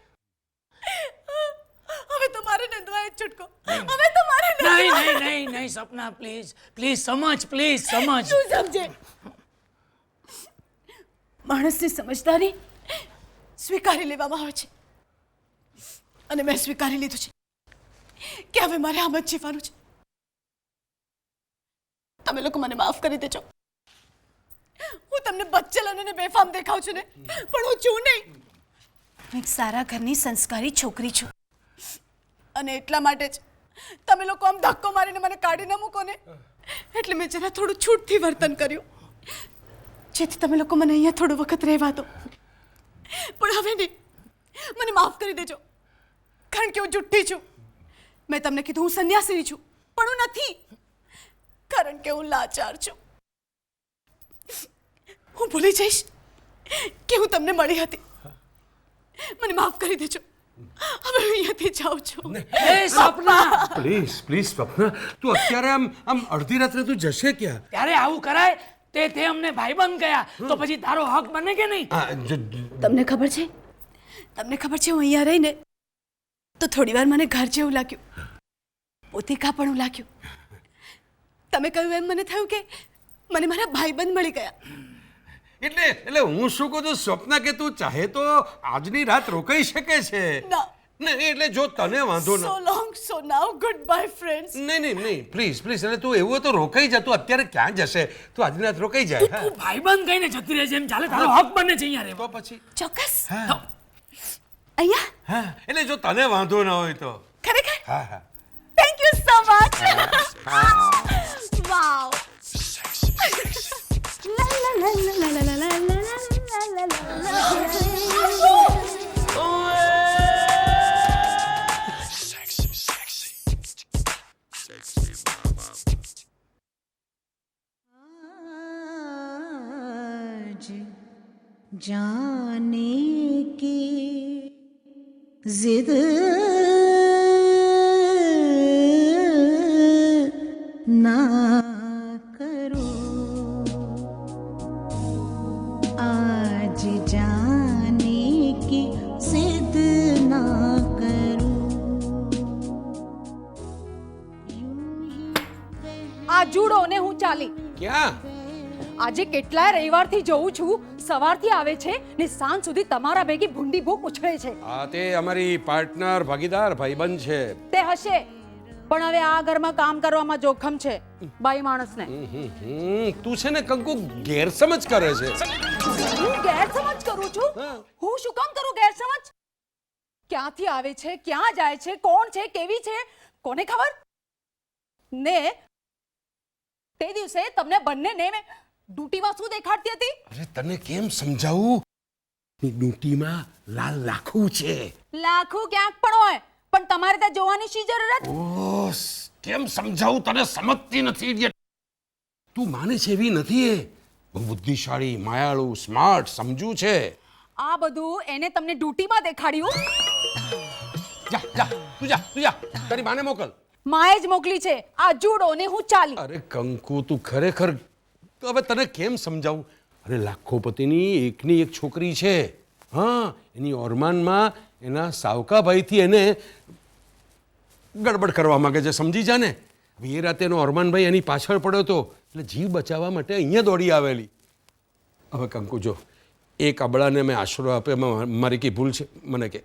S3: હવે તો મારે નંદવાય જ છૂટકો. હવે તો મારે
S2: નહીં નહીં નહીં નહીં સપના પ્લીઝ પ્લીઝ સમજ પ્લીઝ સમજ.
S3: શું સમજે? માણસની સમજદારી સ્વીકારી લેવામાં આવે છે અને મેં સ્વીકારી લીધું છે કે હવે મારે આમ જ જીવવાનું છે. તમે લોકો મને માફ કરી દેજો. હું તમને બચ્ચેલન અને બેફામ દેખાઉં છું ને, પણ હું છું નહીં. હું એક સારા ઘરની સંસ્કારી છોકરી છું અને એટલા માટે જ તમે લોકો આમ ધક્કો મારીને મને કાઢી ન મૂકો ને એટલે મેં જરા થોડું છૂટથી વર્તન કર્યું. જેથી તમે લોકો મને અહીંયા થોડો વખત રહેવા દો. પણ હવે નહીં, મને માફ કરી દેજો, કારણ કે હું જુઠ્ઠી છું. મેં તમને કીધું હું સંન્યાસીની છું, પણ હું નથી, કારણ કે હું લાચાર છું. હું ભૂલી જઈશ કે હું તમને મળી હતી. મને માફ કરી દેજો. હવે હું અહીંયાથી જાઉં છું.
S2: એ સપના,
S1: પ્લીઝ પ્લીઝ સ્વપ્ના, તું અત્યારે આમ અડધી રાત્રે તું જશે ક્યાં?
S2: ત્યારે આવું કરાય? તે અમને ભાઈબંધ ગયા તો પછી તારો હક બને કે નહીં?
S3: તમને ખબર છે હું અહીંયા રહીને તો થોડી વાર મને ઘર જેવું લાગ્યું, પોતીકાપણું લાગ્યું. તમે કહ્યું એમ મને થયું કે મને મારા ભાઈબંધ મળી ગયા.
S1: એટલે હું શું કહું છું સ્વપ્ના, કે તું ચાહે તો આજની રાત રોકાઈ શકે છે.
S3: ના,
S1: નહીં એટલે જો તને વાંધો
S3: સો લોંગ સો નાઉ, ગુડ બાય ફ્રેન્ડ્સ.
S1: નહીં પ્લીઝ એટલે તું એવું હોય તો રોકાઈ જા. તું અત્યારે ક્યાં જશે? તું આજની રાત રોકાઈ જાય.
S2: તું ભાઈબંધ કહીને જતી રહેજે એમ ચાલે? તારો હક બને છે અહીંયા રહેવા.
S1: તો પછી
S3: ચોક્કસ.
S1: હા
S3: અહીંયા
S1: હા, એટલે જો તને વાંધો ના હોય તો.
S3: ખરેખર
S1: હા હા
S3: થેન્ક યુ સો મચ. વાવ.
S5: जाने की जिद ना करो, आज जाने की जिद ना करो.
S6: આ જુડો ને હું ચાલી.
S1: ક્યાં?
S6: આજે કેટલાય રવિવારથી જોઉં છું, સવારથી આવે છે ને સાંજ સુધી તમારા ભેગી ભૂંડી ભૂખ ઉછળે છે.
S1: આ તે અમારી પાર્ટનર, ભાગીદાર, ભાઈબંધ છે.
S6: તે હશે, પણ હવે આ ઘરમાં કામ કરવામાં જોખમ છે બાઈ માણસને.
S1: તું છે ને કંકુ ગેરસમજ કરે છે.
S6: હું ગેરસમજ કરું છું? હું શું કામ કરું ગેરસમજ? ક્યાંથી આવે છે, ક્યાં જાય છે, કોણ છે, કેવી છે, કોને ખબર? ને તે દિવસે તમને બંનેને મેં ડ્યુટીમાં શું દેખાડતી હતી?
S1: અરે તને કેમ સમજાવું? ડ્યુટીમાં લાલ લાખું છે.
S6: લાખો ક્યાંક પણ હોય, પણ તમારે ત્યાં જોવાની શી જરૂરત?
S1: ઓહ, કેમ સમજાવું તને? સમજતી નથી idiot. તું માને છે એવી નથી એ. બહુ બુદ્ધિશાળી, માયાળુ, સ્માર્ટ, સમજુ છે.
S6: આ બધું એને તમને ડ્યુટીમાં દેખાડ્યું?
S1: જા તું જા તારી માને મોકલ.
S6: માએ જ મોકલી છે. આ જુડો ને હું ચાલી.
S1: અરે કંકુ, તું ખરેખર હવે તને કેમ સમજાવું? અરે લાખોપતિની એકની એક છોકરી છે. હા, એની ઓરમાનમાં એના સાવકાભાઈથી એને ગડબડ કરવા માંગે છે, સમજી જા ને. હવે એ રાતે એનો ઓરમાનભાઈ એની પાછળ પડ્યો હતો, એટલે જીવ બચાવવા માટે અહીંયા દોડી આવેલી. હવે કંકુ જો, એક અબળાને મેં આશરો આપ્યો, એમાં મારી કઈ ભૂલ છે? મને કે.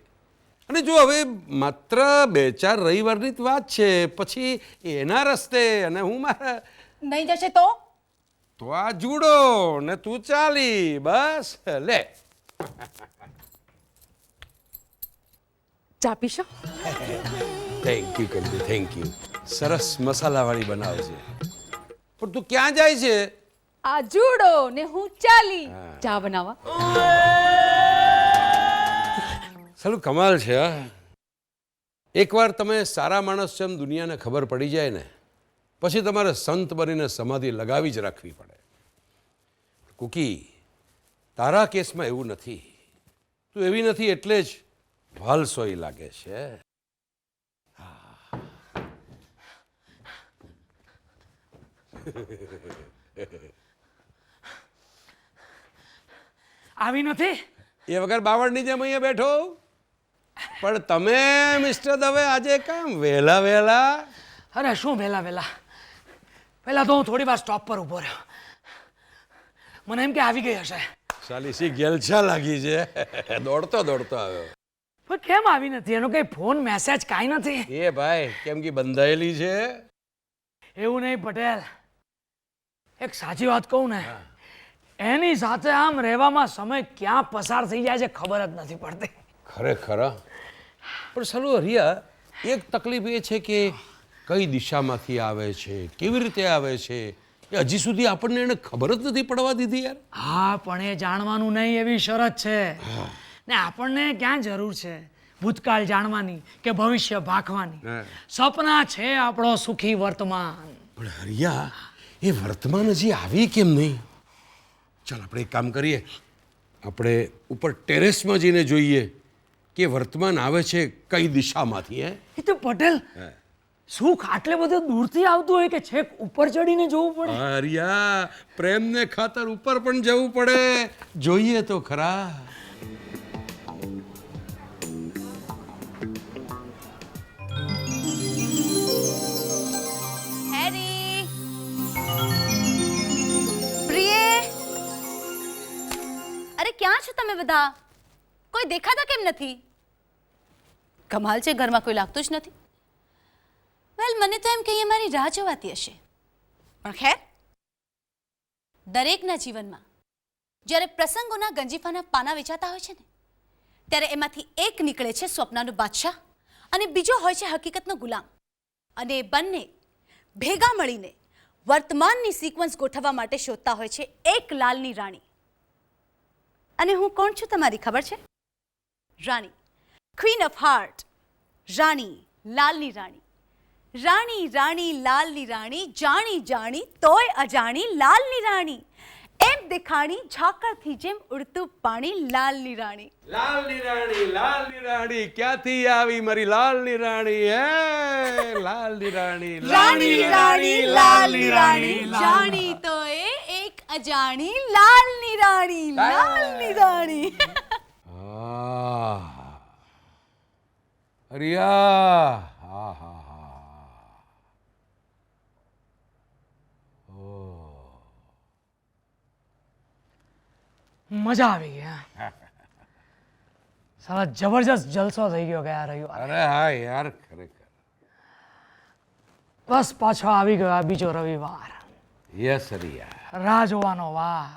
S1: અને જો હવે માત્ર 2-4 રવિવારની જ વાત છે, પછી એના રસ્તે અને હું મારા.
S6: નહીં જશે તો?
S1: તો આ જુડો ને તું ચાલી, બસ લે.
S6: ચા પીશો?
S1: Thank you Kanku, thank you. સરસ મસાલાવાળી બનાવે છે. પણ તું ક્યાં જાય છે?
S6: આ જુડો ને હું ચાલી ચા બનાવવા.
S1: સાલું કમાલ છે. હા, એકવાર તમે સારા માણસ છો એમ દુનિયાને ખબર પડી જાય ને, પછી તમારે સંત બનીને સમાધિ લગાવી જ રાખવી પડે. કુકી, તારા કેસમાં એવું નથી. તું એવી નથી એટલે જ વાલસોઈ લાગે છે.
S2: આવી નથી?
S1: એ વગર બાવળની જેમ અહીંયા બેઠો. પણ તમે મિસ્ટર દવે આજે કામ વહેલા?
S2: અરે શું વહેલા? પહેલા તો હું થોડી વાર સ્ટોપ પર ઊભો રહ્યો. મને એમ કે આવી ગઈ હશે.
S1: સાલી સી ગેલછા લાગી છે. દોડતો આવ્યો.
S2: પણ કેમ આવી નથી? એનો કઈ ફોન મેસેજ કાંઈ નથી?
S1: એ ભાઈ કેમ કે બંધાયેલી છે?
S2: એવું નહીં પટેલ, એક સાચી વાત કહું ને, એની સાથે આમ રહેવામાં સમય ક્યાં પસાર થઈ જાય છે ખબર જ નથી પડતી.
S1: ખરેખર. પણ સાલું હરિયા, એક તકલીફ એ છે કે કઈ દિશામાંથી આવે છે, કેવી રીતે આવે છે, એ હજી સુધી આપણને એને ખબર જ નથી પડવા દીધી યાર.
S2: હા પણ એ જાણવાનું નહીં એવી શરત છે ને આપણને ક્યાં જરૂર છે ભૂતકાળ જાણવાની કે ભવિષ્ય ભાખવાની. સપના છે આપણો સુખી વર્તમાન.
S1: પણ હરિયા એ વર્તમાન હજી આવી કેમ નહીં? ચાલ આપણે એક કામ કરીએ, આપણે ઉપર ટેરેસમાં જઈને જોઈએ કે વર્તમાન આવે છે કઈ દિશામાંથી.
S2: એ તો પટેલ સુખ આટલે બધું દૂરથી આવતું હોય કે છેક ઉપર ચડીને જોવું પડે?
S1: હરિયા પ્રેમને ખાતર ઉપર પણ જવું પડે, જોઈએ તો ખરા.
S3: હેરી, પ્રિય, અરે ક્યાં છો તમે બધા? કોઈ દેખાતા કેમ નથી? કમાલ છે, ઘરમાં કોઈ લાગતું જ નથી. વેલ, મને તો એમ કે અહીંયા મારી રાહ જોવાતી હશે. પણ ખેર, દરેકના જીવનમાં જ્યારે પ્રસંગોના ગંજીફાના પાના વેચાતા હોય છે ને, ત્યારે એમાંથી એક નીકળે છે સ્વપ્નનો બાદશાહ અને બીજો હોય છે હકીકતનો ગુલામ. અને એ બંને ભેગા મળીને વર્તમાનની સિક્વન્સ ગોઠવવા માટે શોધતા હોય છે એક લાલની રાણી. અને હું કોણ છું તમારી ખબર છે? રાણી, ક્વીન ઓફ હાર્ટ, રાણી, લાલની રાણી. રાણી રાણી લાલની રાણી, જાણી જાણી તોય અજાણી લાલની રાણી. એમ દેખાણી ઝાકળથી જેમ ઉડતું પાણી લાલની રાણી.
S1: લાલની રાણી, લાલની રાણી, ક્યાંથી આવી મારી લાલની રાણી? હે લાલની રાણી,
S3: રાણી રાણી લાલની રાણી, જાણી તોય એક અજાણી લાલની રાણી, લાલની રાણી.
S1: હરિયા, હા હા હા,
S2: મજા આવી ગઈ. સાલા જબરજસ્ત જલસો થઈ ગયો ગયા રવિવાર.
S1: અરે હા યાર, ખરેખર.
S2: બસ પાછો આવી ગયો આ બીજો રવિવાર.
S1: યસ હરિયા.
S2: રાહ જોવાનો વાર,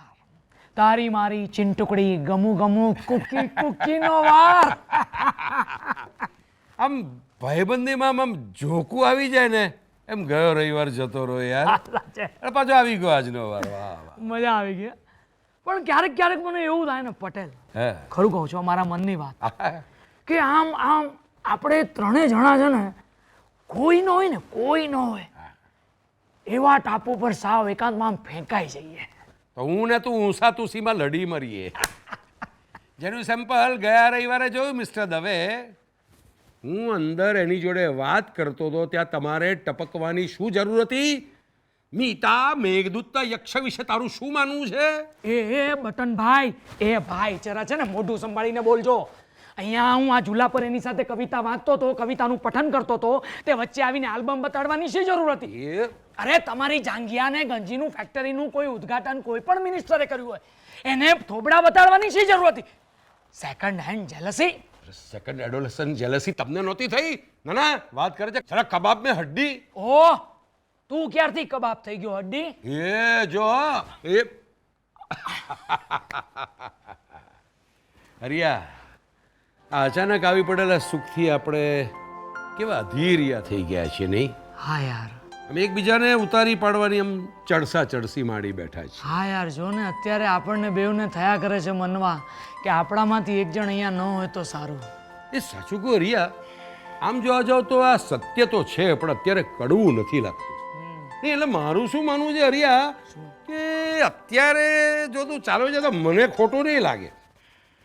S2: તારી મારી ચિંટુકડી ગમુ ગમુ કુકી કુકીનો વાર.
S1: આમ ભાઈબંધીમાં આમ જોકું આવી જાય ને એમ ગયો રવિવાર જતો રહ્યો યાર. અરે પાછો આવી ગયો આજનો વાર. વાહ વાહ,
S2: મજા આવી ગઈ. પણ ક્યારેક ક્યારેક મને એવું થાય ને પટેલ,
S1: હે
S2: ખરું કહું છું મારા મનની વાત,
S1: આહા.
S2: કે આમ આમ આપણે ત્રણેય જણા છે ને, કોઈ ન હોય ને, કોઈ ન હોય એવા ટાપુ પર સાવ એકાંતમાં આમ ફેંકાઈ જઈએ.
S1: તો હું ને તું ઊંસા તુસીમાં લડી મરીએ. જેનું સેમ્પલ ગયા રવિવારે જોયું મિસ્ટર દવે. હું અંદર એની જોડે વાત કરતો હતો ત્યાં તમારે ટપકવાની શું જરૂર હતી? મીતા મેઘદૂતના યક્ષ વિશે તારું શું માનવું છે?
S2: એ બટનભાઈ, એ ભાઈ જરા છે ને મોઢું સંભાળીને બોલજો. અહીંયા હું આ ઝૂલા પર એની સાથે કવિતા વાંચતો હતો, કવિતાનું પઠન કરતો હતો, તે વચ્ચે આવીને આલ્બમ બતાડવાની શી જરૂર હતી? અરે તમારી જાંગિયાને ગંજીનું ફેક્ટરીનું કોઈ ઉદ્ઘાટન કોઈ પણ મિનિસ્ટરે કર્યું હોય, એને થોબડા બતાડવાની શી જરૂર હતી? Second hand jealousy.
S1: Second adolescence jealousy તમને નહોતી થઈ? ના ના, વાત કરે છે જરા કબાબ મેં હડ્ડી.
S2: ઓહ, તું ક્યારથી કબાબ થઈ ગયો હડ્ડી?
S1: એ જો એ હરિયા, આ અચાનક આવી પડેલા સુખથી આપણે કેવા અધીરિયા થઈ ગયા છીએ નહીં?
S2: હા યાર,
S1: અમે એકબીજાને ઉતારી પાડવાની આમ ચડસા ચડસી માંડી બેઠા છીએ.
S2: હા યાર, જો ને અત્યારે આપણને બેવને થયા કરે છે મનમાં કે આપણામાંથી એક જણ અહીંયા ન હોય તો સારું.
S1: એ સાચું કહું હરિયા, આમ જોવા જાવ તો આ સત્ય તો છે પણ અત્યારે કડવું નથી લાગતું. નહીં એટલે મારું શું માનવું છે હરિયા, કે અત્યારે જો તું ચાલુ છે તો મને ખોટું નહીં લાગે.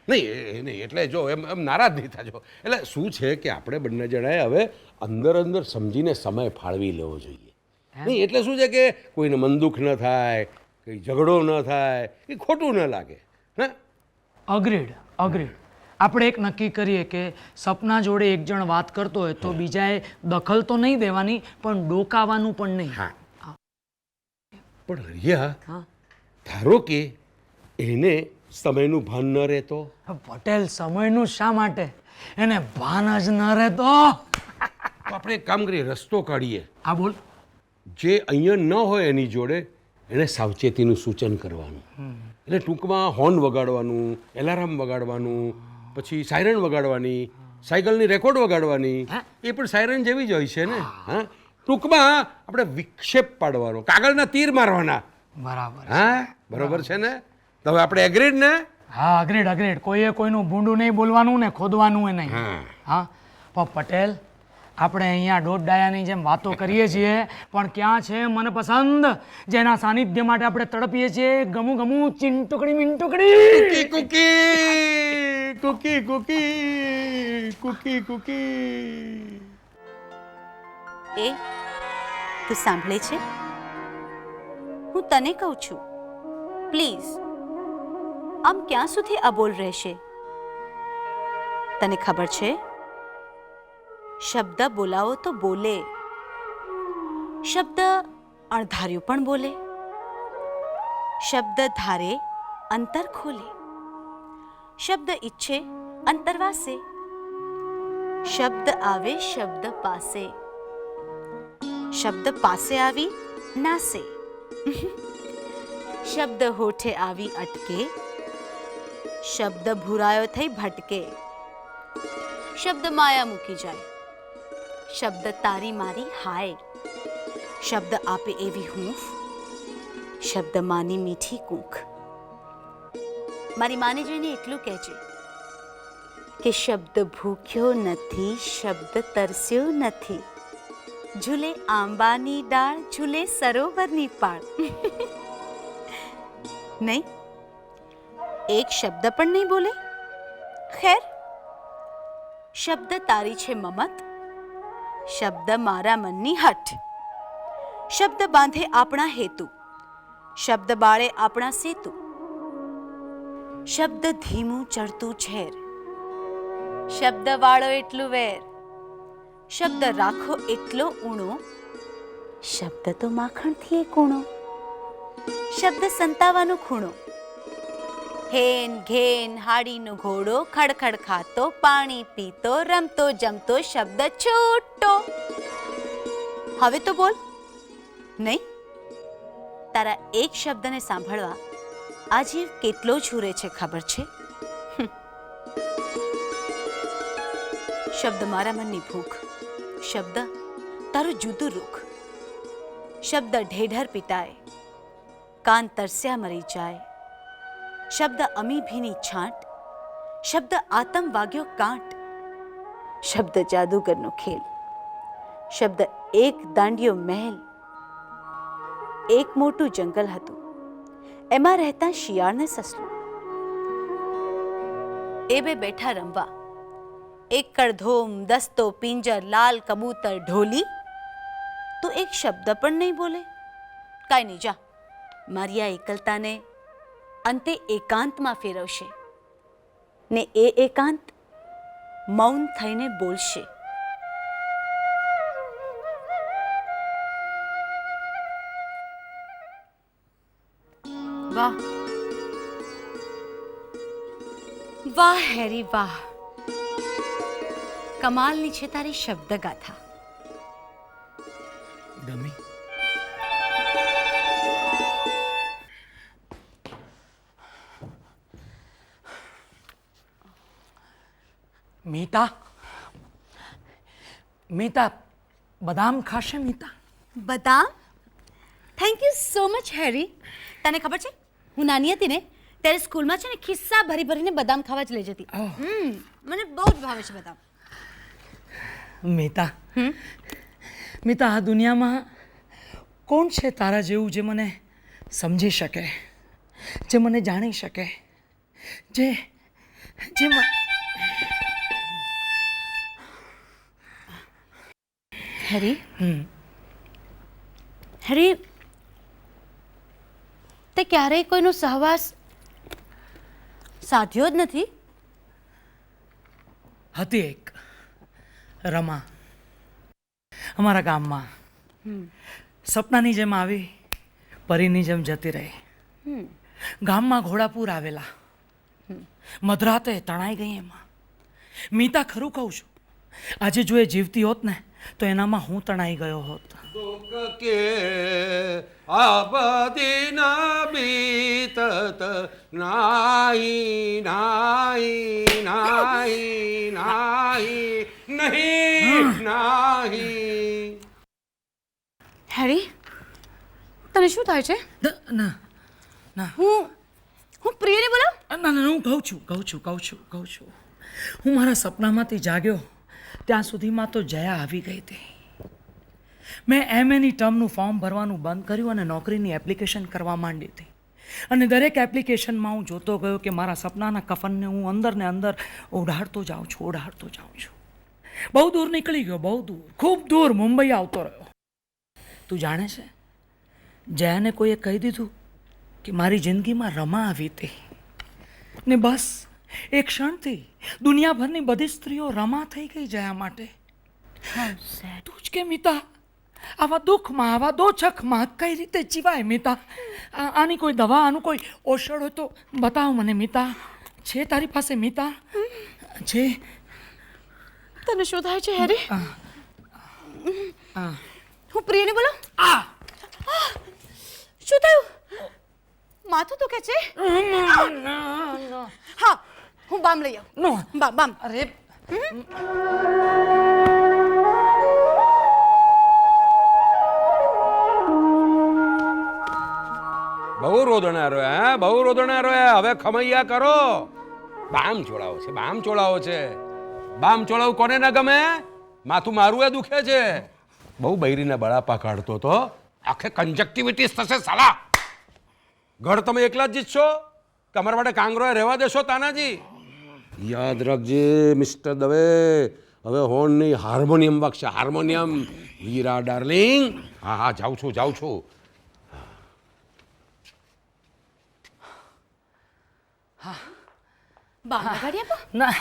S1: નહીં એટલે જો એમ નારાજ નહીં થાજો. એટલે શું છે કે આપણે બંને જણાએ હવે અંદર અંદર સમજીને સમય ફાળવી લેવો જોઈએ. નહીં એટલે શું છે કે કોઈને મન દુઃખ ન થાય, કંઈ ઝઘડો ન થાય, એ ખોટું ન લાગે. હે,
S2: અગ્રીડ અગ્રીડ. આપણે એક નક્કી કરીએ કે સપના જોડે એક જણ વાત કરતો હોય તો બીજાએ દખલ તો નહીં દેવાની, પણ ડોકાવાનું પણ નહીં.
S1: હા પણ હરિયા, ધારો કે એને સમયનું ભાન ન રહેતો?
S2: પટેલ, સમયનું શા માટે? એને ભાન જ ન રહેતો.
S1: તો આપણે એક કામ કરીએ, રસ્તો કાઢીએ.
S2: હા બોલ.
S1: જે અહીંયા ન હોય એની જોડે એને સાવચેતીનું સૂચન કરવાનું. એટલે ટૂંકમાં હોર્ન વગાડવાનું, એલાર્મ વગાડવાનું, પછી સાયરન વગાડવાની, સાયકલની રેકોર્ડ વગાડવાની. એ પણ સાયરન જેવી જ હોય છે ને. હા, ટૂંકમાં આપણે વિક્ષેપ પાડવાનો, કાગળના તીર મારવાના.
S2: બરાબર.
S1: હા, બરોબર છે ને? તો હવે આપણે એગ્રીડ ને?
S2: હા, અગ્રેડ. કોઈએ કોઈનું ભૂંડું નહીં બોલવાનું ને ખોદવાનું એ નહીં. હા, પણ પટેલ, આપણે અહીંયા દોઢ ડાયાની જેમ વાતો કરીએ છીએ, પણ ક્યાં છે મનપસંદ, જેના સાનિધ્ય માટે આપણે તડપીએ છીએ? ગમું ગમું ચીંટુકડી મિંટુકડી.
S1: કુકી કુકી કુકી કુકી કુકી.
S3: એ તું સાંભળે છે? હું તને કહું છું, પ્લીઝ આમ ક્યાં સુધી અબોલ રહેશે? તને ખબર છે, શબ્દ બોલાવો તો બોલે, શબ્દ અણધાર્યું પણ બોલે, શબ્દ ધારે અંતર ખોલે, શબ્દ ઈચ્છે અંતરવાસે, શબ્દ આવે શબ્દ પાસે, શબ્દ પાસે આવી નાસે, શબ્દ હોઠે આવી અટકે, શબ્દ ભૂરાયો થઈ ભટકે, શબ્દ માયા મૂકી જાય, શબ્દ તારી મારી હાય, શબ્દ આપે એવી હૂંફ, શબ્દ માની મીઠી કૂંખ. મારી માને જોઈને એટલું કહેજે કે શબ્દ ભૂખ્યો નથી, શબ્દ તરસ્યો નથી, ઝૂલે આંબાની ડાળ, ઝૂલે સરોવરની પાળ. નહીં, એક શબ્દ પણ નહીં બોલે. ખેર, શબ્દ તારી છે મમત, શબ્દ મારા મનની હઠ, શબ્દ બાંધે આપણા હેતુ, શબ્દ બાળે આપણા સેતુ, શબ્દ ધીમું ચડતું ઝેર, શબ્દ વાળો એટલું વેર, શબ્દ રાખો એટલો ઊણો, શબ્દ તો માખણથી એ કૂણો, શબ્દ સંતાવાનો ખૂણો, હેન ઘેન હાડીનો ઘોડો, ખડખડ ખાતો, પાણી પીતો, રમતો જમતો, શબ્દ છૂટો. હવે તો બોલ. નહીં, તારા એક શબ્દને સાંભળવા આ જીવ કેટલો ઝૂરે છે ખબર છે? શબ્દ મારા મનની ભૂખ, શબ્દ તારું જુદું રૂખ, શબ્દ ઢેઢર પીટાય, કાન તરસ્યા મરી જાય, શબ્દ અમી ભીની છાંટ, શબ્દ આતમ વાગ્યો કાંટ, શબ્દ જાદુગરનો ખેલ, શબ્દ એક દાંડિયો મહેલ, એક મોટું જંગલ હતું, એમાં રહેતા શિયાળ ને સસલું. એ બે બેઠા રમવા, એક કડધોમ, દસ્તો, પિંજર, લાલ કબૂતર, ઢોલી. તો એક શબ્દ પણ નહીં બોલે. કાંઈ નહીં, જા, મારી આ એકલતાને અંતે એકાંતમાં ફેરવશે ને એ એકાંત મૌન થઈને બોલશે. વાહ વાહ હેરી વાહ, કમાલની છે તારી શબ્દ ગાથા.
S2: ગમી. મીતા, મીતા બદામ ખાશે? મીતા,
S3: બદામ? થેન્ક યુ સો મચ હેરી. તને ખબર છે, હું નાની હતી ને ત્યારે સ્કૂલમાં છે ને ખિસ્સા ભરી ભરીને બદામ ખાવા જ લઈ જતી. મને બહુ જ ભાવે છે બદામ.
S2: મીતા, મીતા, આ દુનિયામાં કોણ છે તારા જેવું જે મને સમજી શકે, જે મને જાણી શકે, જે જે
S3: હેરી, હેરી, તે ક્યારેય કોઈનો સહવાસ સાધ્યો જ નથી?
S2: હતી એક રમા અમારા ગામમાં, સપનાની જેમ આવી, પરીની જેમ જતી રહી. ગામમાં ઘોડાપૂર આવેલા, મધરાતે તણાઈ ગઈ એમાં. મીતા, ખરું કહું છું, આજે જો એ જીવતી હોત ને તો એનામાં હું તણાઈ ગયો હોત.
S1: દુઃખ કે આબદીના બીતત નાહી નાહી નાહી નાહી નહીં નાહી.
S3: હેરી તને શું થાય છે?
S2: ના
S3: હું પ્રિયને બોલાવ?
S2: ના ના હું કહું છું હું મારા સપનામાંથી જાગ્યો ત્યાં સુધીમાં તો જયા આવી ગઈ હતી. મેં એમએની ટર્મનું ફોર્મ ભરવાનું બંધ કર્યું અને નોકરીની એપ્લિકેશન કરવા માંડી હતી. અને દરેક એપ્લિકેશનમાં હું જોતો ગયો કે મારા સપનાના કફનને હું અંદર ને અંદર ઓઢાડતો જાઉં છું. બહુ દૂર નીકળી ગયો, બહુ દૂર, ખૂબ દૂર મુંબઈ આવતો રહ્યો. તું જાણે છે જયાને કોઈએ કહી દીધું કે મારી જિંદગીમાં રમા આવી હતી ને બસ એક ક્ષણથી દુનિયાભરની બધી સ્ત્રીઓ રમા થઈ ગઈ જયા માટે. તું જ કે મિતા, આવા દુઃખમાં, આવા દોછખમાં કઈ રીતે જીવાય મિતા? આની કોઈ દવા, આનું કોઈ ઔષધ હોય તો બતાવ મને મિતા. છે તારી પાસે મિતા? છે?
S3: તને શું થાય છે હેરી? હું પ્રિયને બોલાવ? શું થયું? માથું દુખે છે? હા, હું બામ લઈ આવું. બામ.
S2: અરે
S1: બહુ રોદણા રોયા, બહુ રોદણા રોયા. હવે ખમૈયા કરો. બામ ચોળાવો છે. બામ ચોળાવું કોને ના ગમે? માથું મારું એ દુખે છે. બહુ બૈરીના બળાપા કાઢતો તો આખે કંજક્ટિવિટીસ થશે સાલા. ઘર તમે એકલા જ જીતશો? તમારા માટે કાંગરોએ રહેવા દેશો તાનાજી? યાદ રાખજે મિસ્ટર દવે, હવે હોર્ન નહીં હાર્મોનિયમ વાગશે, હાર્મોનિયમ. વીરા ડાર્લિંગ. હા જાઉં છું.
S3: બામ લગાડી આપો?
S2: ના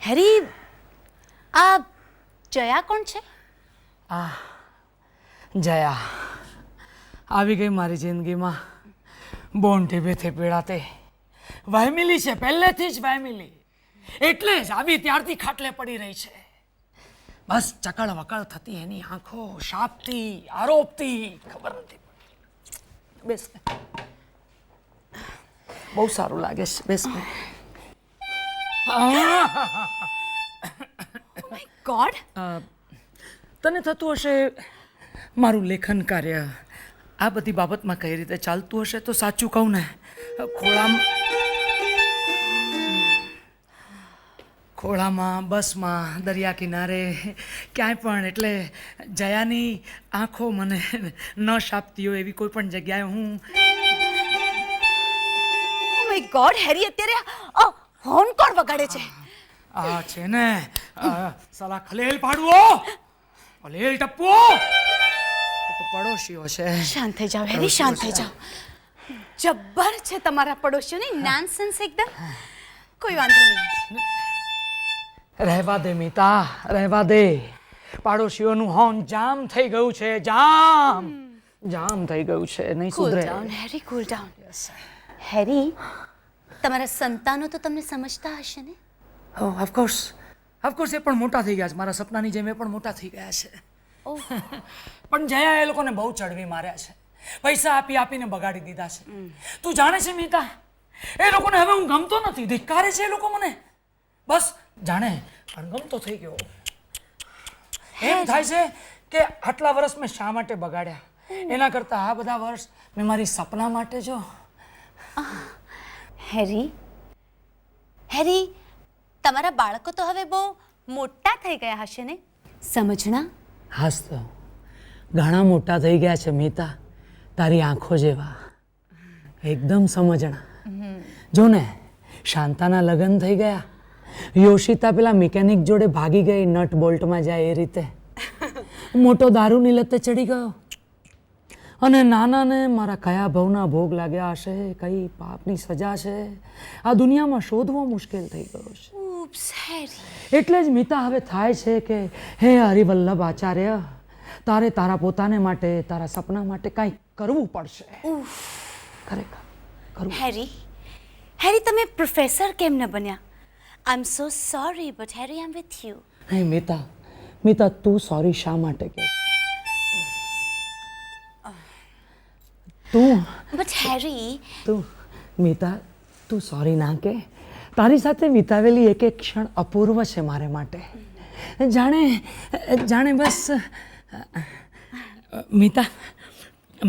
S3: હેરી, આ જયા કોણ છે?
S2: જયા આવી ગઈ મારી જિંદગીમાં. બોન ટીબીથી પીડાતે વહેમિલી છે, પહેલેથી જ વહેમિલી. એટલે જ આવી ત્યારથી ખાટલે પડી રહી છે. બસ ચકળ વકળ થતી એની આંખો, શાપતી, આરોપતી, ખબર નથી. બેસ, બહુ સારું લાગે છે. બેસ.
S3: ગોડ,
S2: તને થતું હશે મારું લેખન કાર્ય આ બધી બાબતમાં કઈ રીતે ચાલતું હશે, તો સાચું કહું ને, ખોળામાં, બસમાં, દરિયા કિનારે, ક્યાંય પણ. એટલે જયાની આંખો મને ન શાપતી હોય એવી કોઈ પણ જગ્યાએ હું.
S3: ઓ માય ગોડ, હેરી અત્યારે હોર્ન કોણ વગાડે છે?
S2: આ છે ને સાલા ખલેલ પાડવો, ખલેલ ટપવો, તો પડોશીઓ છે.
S3: શાંત થઈ જાઓ હેરી, શાંત થઈ જાઓ. જબ્બર છે તમારા પડોશીઓની નોનસેન્સ એકદમ. કોઈ વાંધો નહીં.
S2: રહેવા દે મિતા, રહેવા દે. પાડોશીઓનું હોર્ન જામ થઈ ગયું છે, જામ થઈ ગયું છે. નહીં
S3: કૂલ
S2: સુધરે.
S3: ડાઉન હેરી, કૂલ ડાઉન. હેરી, તમારા સંતાનો તો તમને સમજતા હશે ને?
S2: ઓફકોર્સ એ પણ મોટા થઈ ગયા છે. મારા સપનાની જેમ એ પણ મોટા થઈ ગયા છે. પણ જયા એ લોકોને બહુ ચડવી માર્યા છે. પૈસા આપીને બગાડી દીધા છે. તું જાણે છે મિતા, એ લોકોને હવે હું ગમતો નથી. ધિક્કારે છે એ લોકો મને. બસ જાણે અણગમતો થઈ ગયો. એમ થાય છે કે આટલા વર્ષ મેં શા માટે બગાડ્યા, એના કરતાં આ બધા વર્ષ મેં મારી સપના માટે જો.
S3: હેરી, તમારા બાળકો તો હવે બહુ મોટા થઈ ગયા હશે ને? સમજણા?
S2: હાસ તો ઘણા મોટા થઈ ગયા છે મિતા, તારી આંખો જેવા. એકદમ સમજણા. જો ને, શાંતાના લગ્ન થઈ ગયા. યોશિતા પેલા મિકેનિક જોડે ભાગી ગઈ, નટ બોલ્ટમાં જાય એ રીતે. મોટો દારૂની લતે ચડી ગયો. અને નાનાને મારા કયા ભવના ભોગ લાગ્યા હશે, કઈ પાપની સજા છે, આ દુનિયામાં શોધવો મુશ્કેલ થઈ ગયો છે.
S3: ઉપ્સ, હેરી.
S2: એટલે જ મિતા હવે થાય છે કે હે હરિવલ્લભ આચાર્ય, તારે તારા પોતાને માટે, તારા સપના માટે કાંઈ કરવું પડશે. ખરેખર કરવું.
S3: હેરી, તમે પ્રોફેસર કેમ ન બન્યા? I am so sorry, but Harry, I am with you.
S2: Hey Mita, તું સોરી શા માટે કહે? તું
S3: બટ હેરી,
S2: મિતા, તું સોરી ના કે. તારી સાથે વિતાવેલી એક એક ક્ષણ અપૂર્વ છે મારે માટે. જાણે બસ મિતા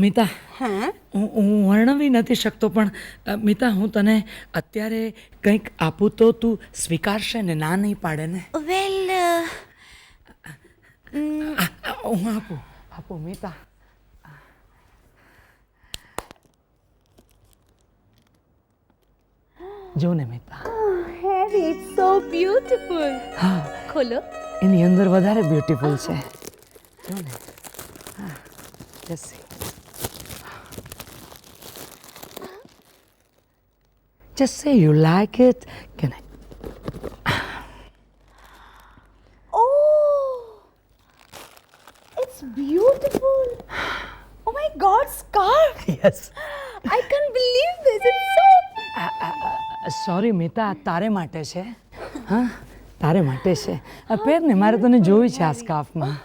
S2: મિતા હું વર્ણવી નથી શકતો, પણ મિતા, હું તને અત્યારે કંઈક આપું તો તું સ્વીકારશે ને, ના નહીં પાડે ને?
S3: વેલ
S2: હું આપું મિતા. જો ને મિતા,
S6: હેરી, ઇટ્સ સો બ્યુટીફુલ.
S2: હા,
S6: ખોલો.
S2: એની અંદર વધારે બ્યુટીફુલ છે. જો ને, હા, just see. Just say you like it. Can I?
S6: Oh, it's beautiful. Oh my God, scarf.
S2: Yes.
S6: I can't believe this. It's so.
S2: Sorry Mita, તારે માટે છે. હા, તારે માટે છે. આ પહેરને, મારે તને જોવી છે આ સ્કાર્ફમાં.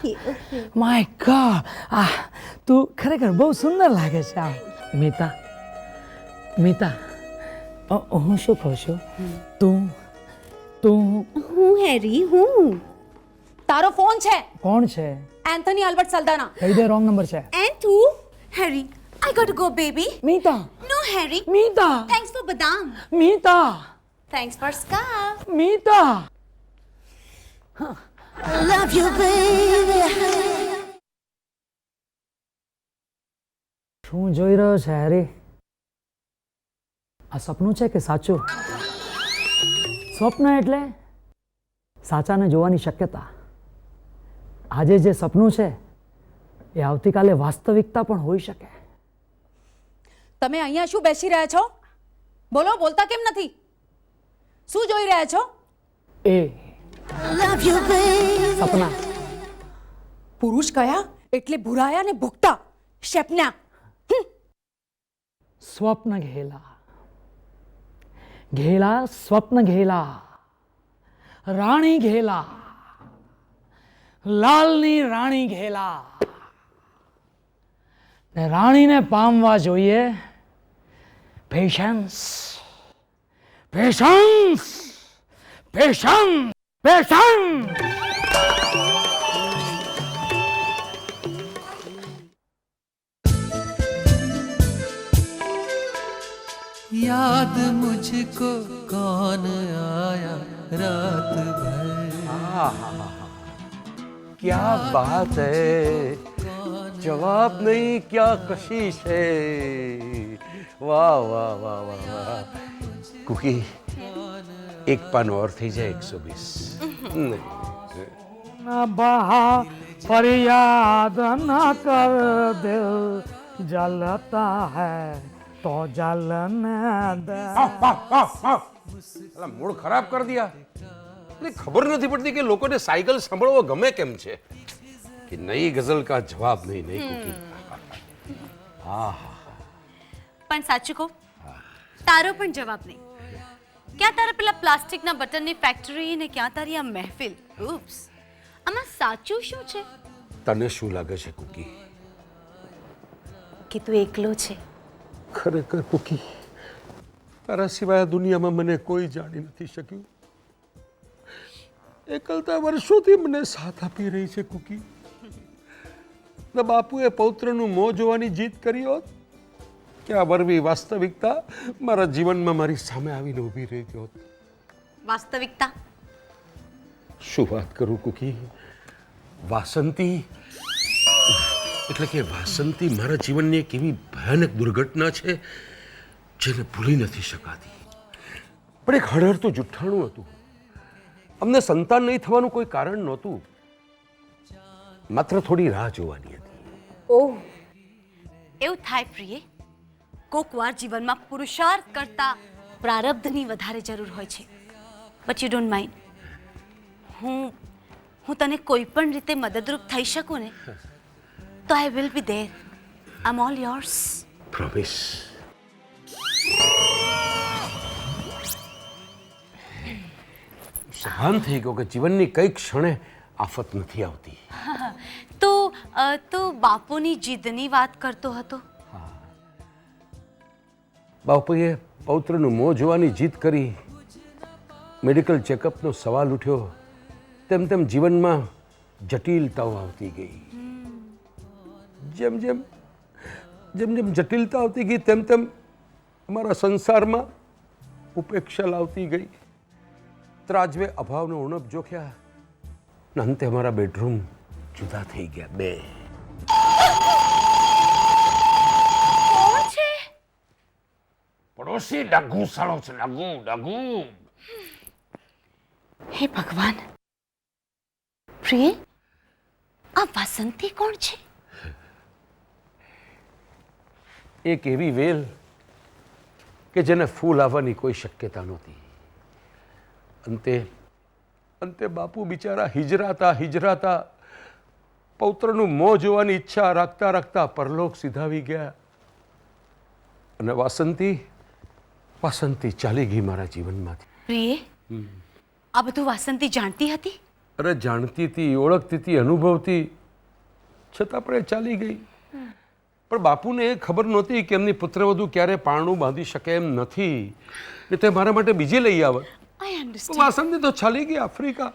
S2: માય ગોડ, તું ખરેખર બહુ સુંદર લાગે છે. મિતા, હું શું કહું છું, તું
S6: હું હેરી હું. તારો ફોન છે.
S2: કોણ છે?
S6: Anthony Albert Saldanha.
S2: કહી દે, રોંગ નંબર છે.
S3: and તું Harry, I got to go, baby.
S2: Mita,
S3: No, Harry.
S2: Mita,
S3: Thanks for badam.
S2: Mita,
S3: Thanks for scarf.
S2: Mita.
S3: Love you, baby.
S2: શું જોઈ રહ્યો છે હેરી? આ સપનું છે કે સાચું? સ્વપ્ન એટલે સાચાને જોવાની શક્યતા. આજે જે સપનું છે એ આવતીકાલે વાસ્તવિકતા પણ હોઈ શકે.
S6: તમે અહીંયા શું બેસી રહ્યા છો? બોલો, બોલતા કેમ નથી? શું જોઈ રહ્યા છો?
S2: એ
S3: Love you, baby.
S2: સપના.
S6: પુરુષ કયા એટલે ભુરાયા ને ભૂખતા શેપના.
S2: સ્વપ્ન ઘેલા, ઘેલા સ્વપ્ન ઘેલા, રાણી ઘેલા, લાલની રાણી ઘેલા. ને રાણીને પામવા જોઈએ પેશન્સ, પેશન્સ, પેશન્સ, પેશન્સ.
S7: याद मुझको कौन आया रात भर.
S1: क्या बात है, जवाब नहीं क्या कशिश है. वाह वाह वाह વાહ વાહ. કુકી, એક પાન ઓર થઈ જાય 120.
S2: बहा फरियाद न कर दिल जलता है तो जलने दे.
S1: અલા, મૂડ ખરાબ કરી દિયા. એટલે ખબર નથી પડતી કે લોકોને સાયકલ સાંભળવો ગમે કેમ છે. કે નઈ ગઝલ કા જવાબ નહીં કુકી.
S3: પણ સાચું કહું, તારો પણ જવાબ નહીં. ક્યાં તારા પેલા પ્લાસ્ટિકના બટનની ફેક્ટરી ને ક્યાં તારી આ મહેફિલ. ઉપ્સ, આમાં સાચું શું છે?
S1: તને શું લાગે છે કુકી?
S3: કે તું એકલો છે.
S1: ખરેખર કુકી, તારા સિવાય આ દુનિયામાં મને કોઈ જાણી નથી શક્યું. એકલતા વર્ષોથી મને સાથ આપી રહી છે કુકી. ના બાપુએ પૌત્રનું મોં જોવાની જીદ કરી હોત કે આ વરવી વાસ્તવિકતા મારા જીવનમાં મારી સામે આવીને ઊભી રહી હોત.
S3: વાસ્તવિકતા
S1: શું વાત કરું કુકી? વાસંતી એટલે કે વાસંતી મારા જીવનની એક એવી ભયાનક દુર્ઘટના છે જેને ભૂલી નથી શકાતી. પણ એક હળહળતું જુઠ્ઠાણું હતું. અમને સંતાન નહીં થવાનું કોઈ કારણ નહોતું, માત્ર થોડી રાહ જોવાની હતી.
S3: ઓહ, એવું થાય પ્રિય. કોક વાર જીવનમાં પુરુષાર્થ કરતા પ્રારબ્ધની વધારે જરૂર હોય છે. બટ યુ ડોન્ટ માઇન્ડ, હું તને કોઈ પણ રીતે મદદરૂપ થઈ શકું ને તો I will be there. I am all yours.
S1: Promise. સભાન થઈ ગયો કે જીવનની કઈ ક્ષણે આફત નથી આવતી.
S3: તો બાપુની જીદની વાત કરતો હતો.
S1: બાપુએ પૌત્રનું મોં જોવાની જીદ કરી, મેડિકલ ચેકઅપનો સવાલ ઉઠ્યો, તેમ તેમ જીવનમાં જટિલતાઓ આવતી ગઈ. જેમ જેમ જેમ જેમ જટિલતા આવતી ગઈ તેમ તેમ અમારા સંસારમાં ઉપેક્ષા લાવતી ગઈ. ત્રાજવે અભાવનો ઉણપ જોખ્યા ને અંતે અમારા બેડરૂમ જુદા થઈ ગયા બે.
S3: કોણ છે?
S1: પડોશી ડગુ સાળો છે. ડગુ.
S3: હે ભગવાન, પ્રિય, આ વાસંતી કોણ છે?
S1: એક એવી વેલ કે જેને ફૂલ આવવાની કોઈ શક્યતા નહોતી. અંતે અંતે બાપુ બિચારા હિજરાતા પૌત્રનું મોં જોવાની ઈચ્છા રાખતા રાખતા પરલોક સિધાવી ગયા. અને વાસંતી ચાલી ગઈ મારા જીવનમાંથી.
S3: પ્રિય, આ બધું વાસંતી જાણતી હતી?
S1: અરે જાણતી હતી, ઓળખતી હતી, અનુભવતી, છતાં પણ એ ચાલી ગઈ. પણ બાપુને એ ખબર નહોતી કે એમની પુત્રવધુ ક્યારે પારણું બાંધી શકે એમ નથી, ને તે મારા માટે બીજી લઈ આવત.
S3: આઈ અન્ડરસ્ટેન્ડ.
S1: વાસંતી તો ચાલી ગઈ આફ્રિકા.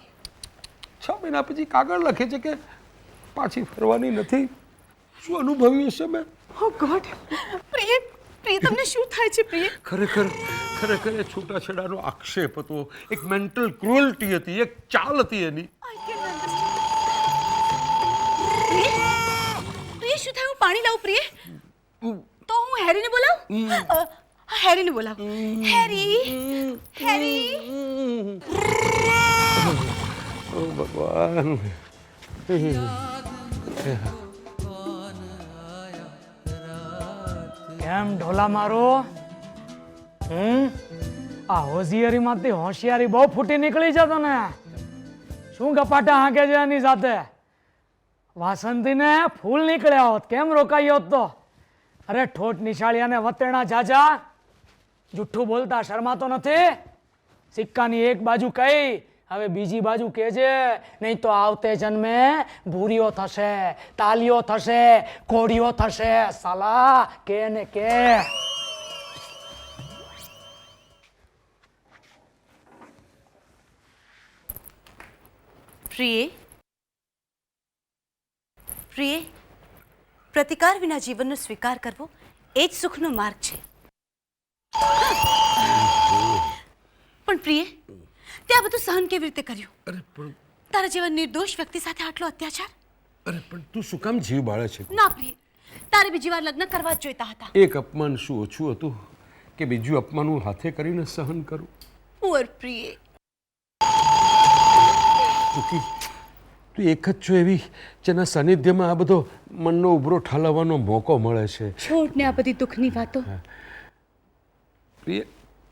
S1: 6 મહિના પછી કાગળ લખે છે કે પાછી ફરવાની નથી. શું અનુભવ્યું હશે મેં?
S3: ઓ ગોડ, પ્રિય, તમને શું થાય છે પ્રિય?
S1: ખરેખર એ છૂટાછેડાનો આક્ષેપ હતો, એક મેન્ટલ ક્રુઅલ્ટી હતી, એક ચાલ હતી એની.
S3: I can understand. પ્રિય, શું થયું? પાણી લાવું પ્રિય? તો હું હેરીને બોલાવું? હેરીને બોલાવું. હેરી.
S1: ઓ ભગવાન.
S2: કેમ ઢોલા મારો? આ હોશિયારીમાંથી હોશિયારી બહુ ફૂટી નીકળી છે તને. શું ગપાટા હાંકે છે એની સાથે? વાસંતીને ફૂલ નીકળ્યા હોત કેમ રોકાઈ હોત તો? અરે ઠોઠ નિશાળિયાને વતેણા જાજા, જુઠ્ઠું બોલતા શરમાતો નથી? સિક્કાની એક બાજુ કઈ, હવે બીજી બાજુ કહેજે, નહીં તો આવતે જન્મે ભૂરીઓ થશે, તાલીઓ થશે, કોડીઓ થશે. સાલા કે ને કે.
S3: પ્રિય, પ્રતિકાર વિના જીવનનો સ્વીકાર કરવો એ જ સુખનો માર્ગ છે. પણ પ્રિય, તે આ બધું સહન કેવી રીતે કર્યું?
S1: અરે પણ
S3: તારા જેવા નિર્દોષ વ્યક્તિ સાથે આટલો અત્યાચાર?
S1: અરે પણ તું શું કામ જીવ બાળે છે?
S3: ના પ્રિય, તારે બીજી વાર લગ્ન કરવા જ જોઈતા હતા.
S1: એક અપમાન શું ઓછું હતું કે બીજું અપમાન હું હાથે કરીને સહન કરું?
S3: પુઅર પ્રિય.
S1: તું એક જ છો એવી જેના સાનિધ્યમાં આ બધો મનનો ઉભરો ઠાલવવાનો મોકો મળે છે.
S3: છોડ ને આ બધી દુઃખની વાતો.
S1: પ્રિય,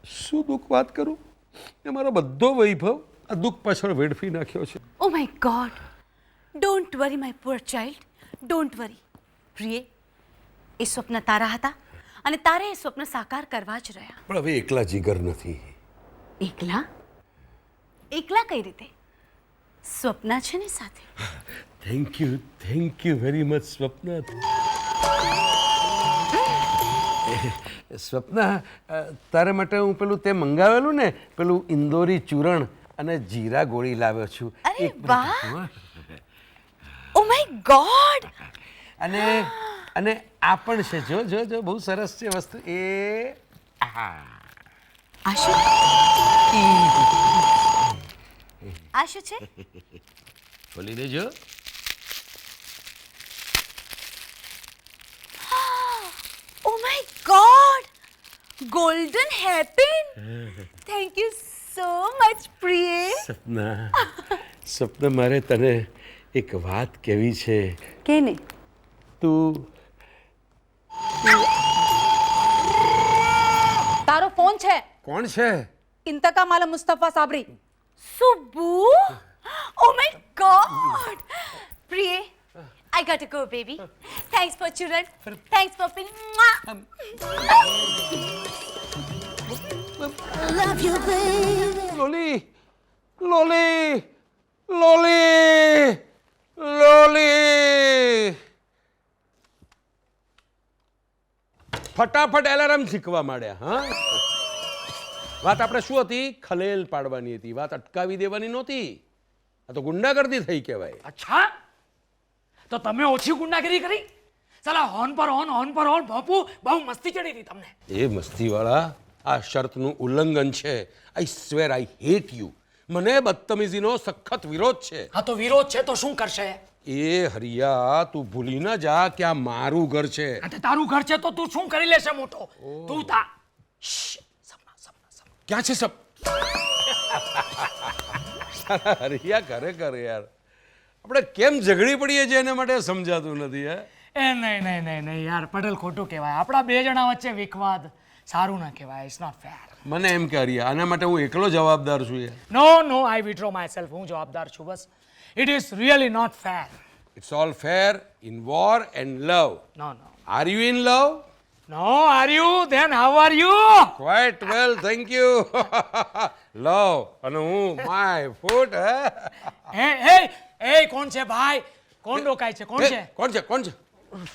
S1: શું દુઃખ વાત કરું? એ મારો બધો વૈભવ આ દુઃખ પાછળ વેડફી નાખ્યો છે.
S3: ઓ my God, don't worry my poor child, don't worry. પ્રિય, એ સ્વપ્ન તારા હતા અને તારે એ સ્વપ્ન સાકાર કરવા જ રહ્યા.
S1: પણ હવે એકલા જીગર નથી.
S3: એકલા? એકલા કઈ રીતે? સ્વપ્ના છે ને સાથે.
S1: Thank you very much Swapna. Swapna, તારા માટે હું પેલું તે મંગાવેલું ને, પેલું ઇન્દોરી ચૂરણ અને જીરા ગોળી લાવ્યો છું.
S3: અરે વાહ! ઓ માય ગોડ!
S1: અને આ પણ છે, જો જો જો, બહુ સરસ છે વસ્તુ. એ
S3: આ શું? આ શું છે?
S1: ખોલી દેજો.
S3: ઓ my God! Golden હેરપિન! Thank you so much પ્રિય.
S1: સપના, મારે તને એક વાત કહેવી છે.
S3: કે ને?
S1: તું
S6: તારો ફોન છે.
S1: કોણ છે?
S6: ઇન્તકામ આલમ Mustafa Sabri.
S3: Subbu? Oh my God! Priye, I gotta go, baby. Thanks for children. Thanks for pin. Love you, baby.
S1: લોલી, લોલી. ફટાફટ એલાર્મ શીખવા માંડ્યા. હા, વાત આપણે શું હતી? ખલેલ પાડવાની હતી, વાત અટકાવી દેવાની નહોતી. આ તો ગુંડાગર્દી થઈ કહેવાય.
S2: અચ્છા, તો તમે ઓછી ગુંડાગીરી કરી? ચલા હોર્ન પર હોર્ન બાપુ, બહુ મસ્તી ચડી હતી તમને.
S1: એ મસ્તીવાળા, આ શરતનું ઉલ્લંઘન છે. આઈ સ્વેર આઈ હેટ યુ. મને બદતમીજીનો સખત વિરોધ છે.
S2: હા તો વિરોધ છે તો શું કરશે?
S1: એ હરિયા, તું ભૂલી ના જા કે આ મારું ઘર છે.
S2: અને તારું ઘર છે તો તું શું કરી લેશે મોટો? તું તા સપના
S1: ક્યાં છે સબ? હરિયા ખરેખર યાર, આપણે કેમ ઝઘડી પડીએ છીએ એના માટે સમજાતું નથી. હે
S2: નહીં યાર, પટેલ ખોટું કહેવાય. આપણા બે જણા વચ્ચે વિખવાદ સારું ના કહેવાય. It's not fair.
S1: મને એમ કે હરિયા, આના માટે હું એકલો જવાબદાર છું યાર.
S2: No I withdraw myself. હું જવાબદાર છું બસ. It is really not fair.
S1: It's all fair in war and love.
S2: No
S1: are you in love?
S2: Are you? Then how are you?
S1: Quite well, thank you. Love અને હું માય ફૂટ.
S2: એ કોણ છે ભાઈ? કોણ રોકાય છે? કોણ છે?
S1: કોણ છે?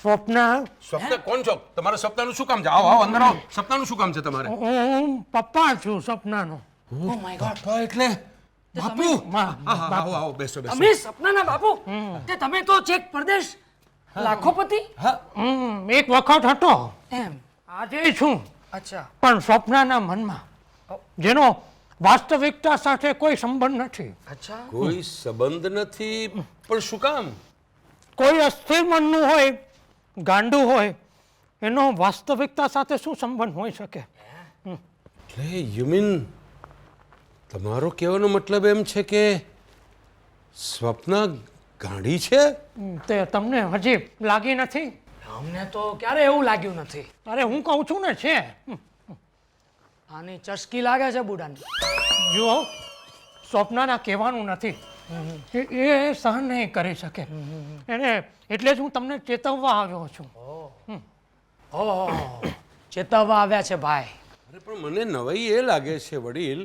S4: સ્વપ્ના,
S1: સપના કોણ છો? તમારે સપનાનું શું કામ છે? આવો અંદર આવો. સપનાનું શું કામ છે તમારે?
S4: હું પપ્પા છું સપનાનો.
S2: ઓ માય ગોડ.
S1: પપ્પા એટલે બાપુ? આવો બેસો.
S2: તમે સપનાના બાપુ? તે તમે તો ચેક પરદેશ લાખોપતિ.
S4: એક વખત હતો,
S2: એમ?
S4: આજે છું,
S2: અચ્છા.
S4: પણ સ્વપ્નાના મનમાં, જેનો વાસ્તવિકતા સાથે કોઈ સંબંધ નથી.
S2: અચ્છા.
S1: કોઈ સંબંધ નથી, પણ શું કામ?
S4: કોઈ અસ્થિર મનનું હોય, ગાંડું હોય, એનો વાસ્તવિકતા સાથે શું સંબંધ હોઈ શકે?
S1: એટલે યુ મીન, તમારો કહેવાનો મતલબ એમ છે કે સ્વપ્ના ગાંડી છે?
S4: તે તમને હજી લાગી નથી?
S2: અમને તો ક્યારે એવું લાગ્યું નથી.
S4: અરે હું કહું છું ને, છે.
S2: આની ચસ્કી લાગે છે બુડાની.
S4: જુઓ, સ્વપ્નાના કહેવાનું નથી, એ સહન નહીં કરી શકે. એને એટલે જ હું તમને ચેતવવા આવ્યો છું.
S2: ઓહ, ચેતવવા આવ્યા છે ભાઈ.
S1: અરે પણ મને નવાઈ એ લાગે છે વડીલ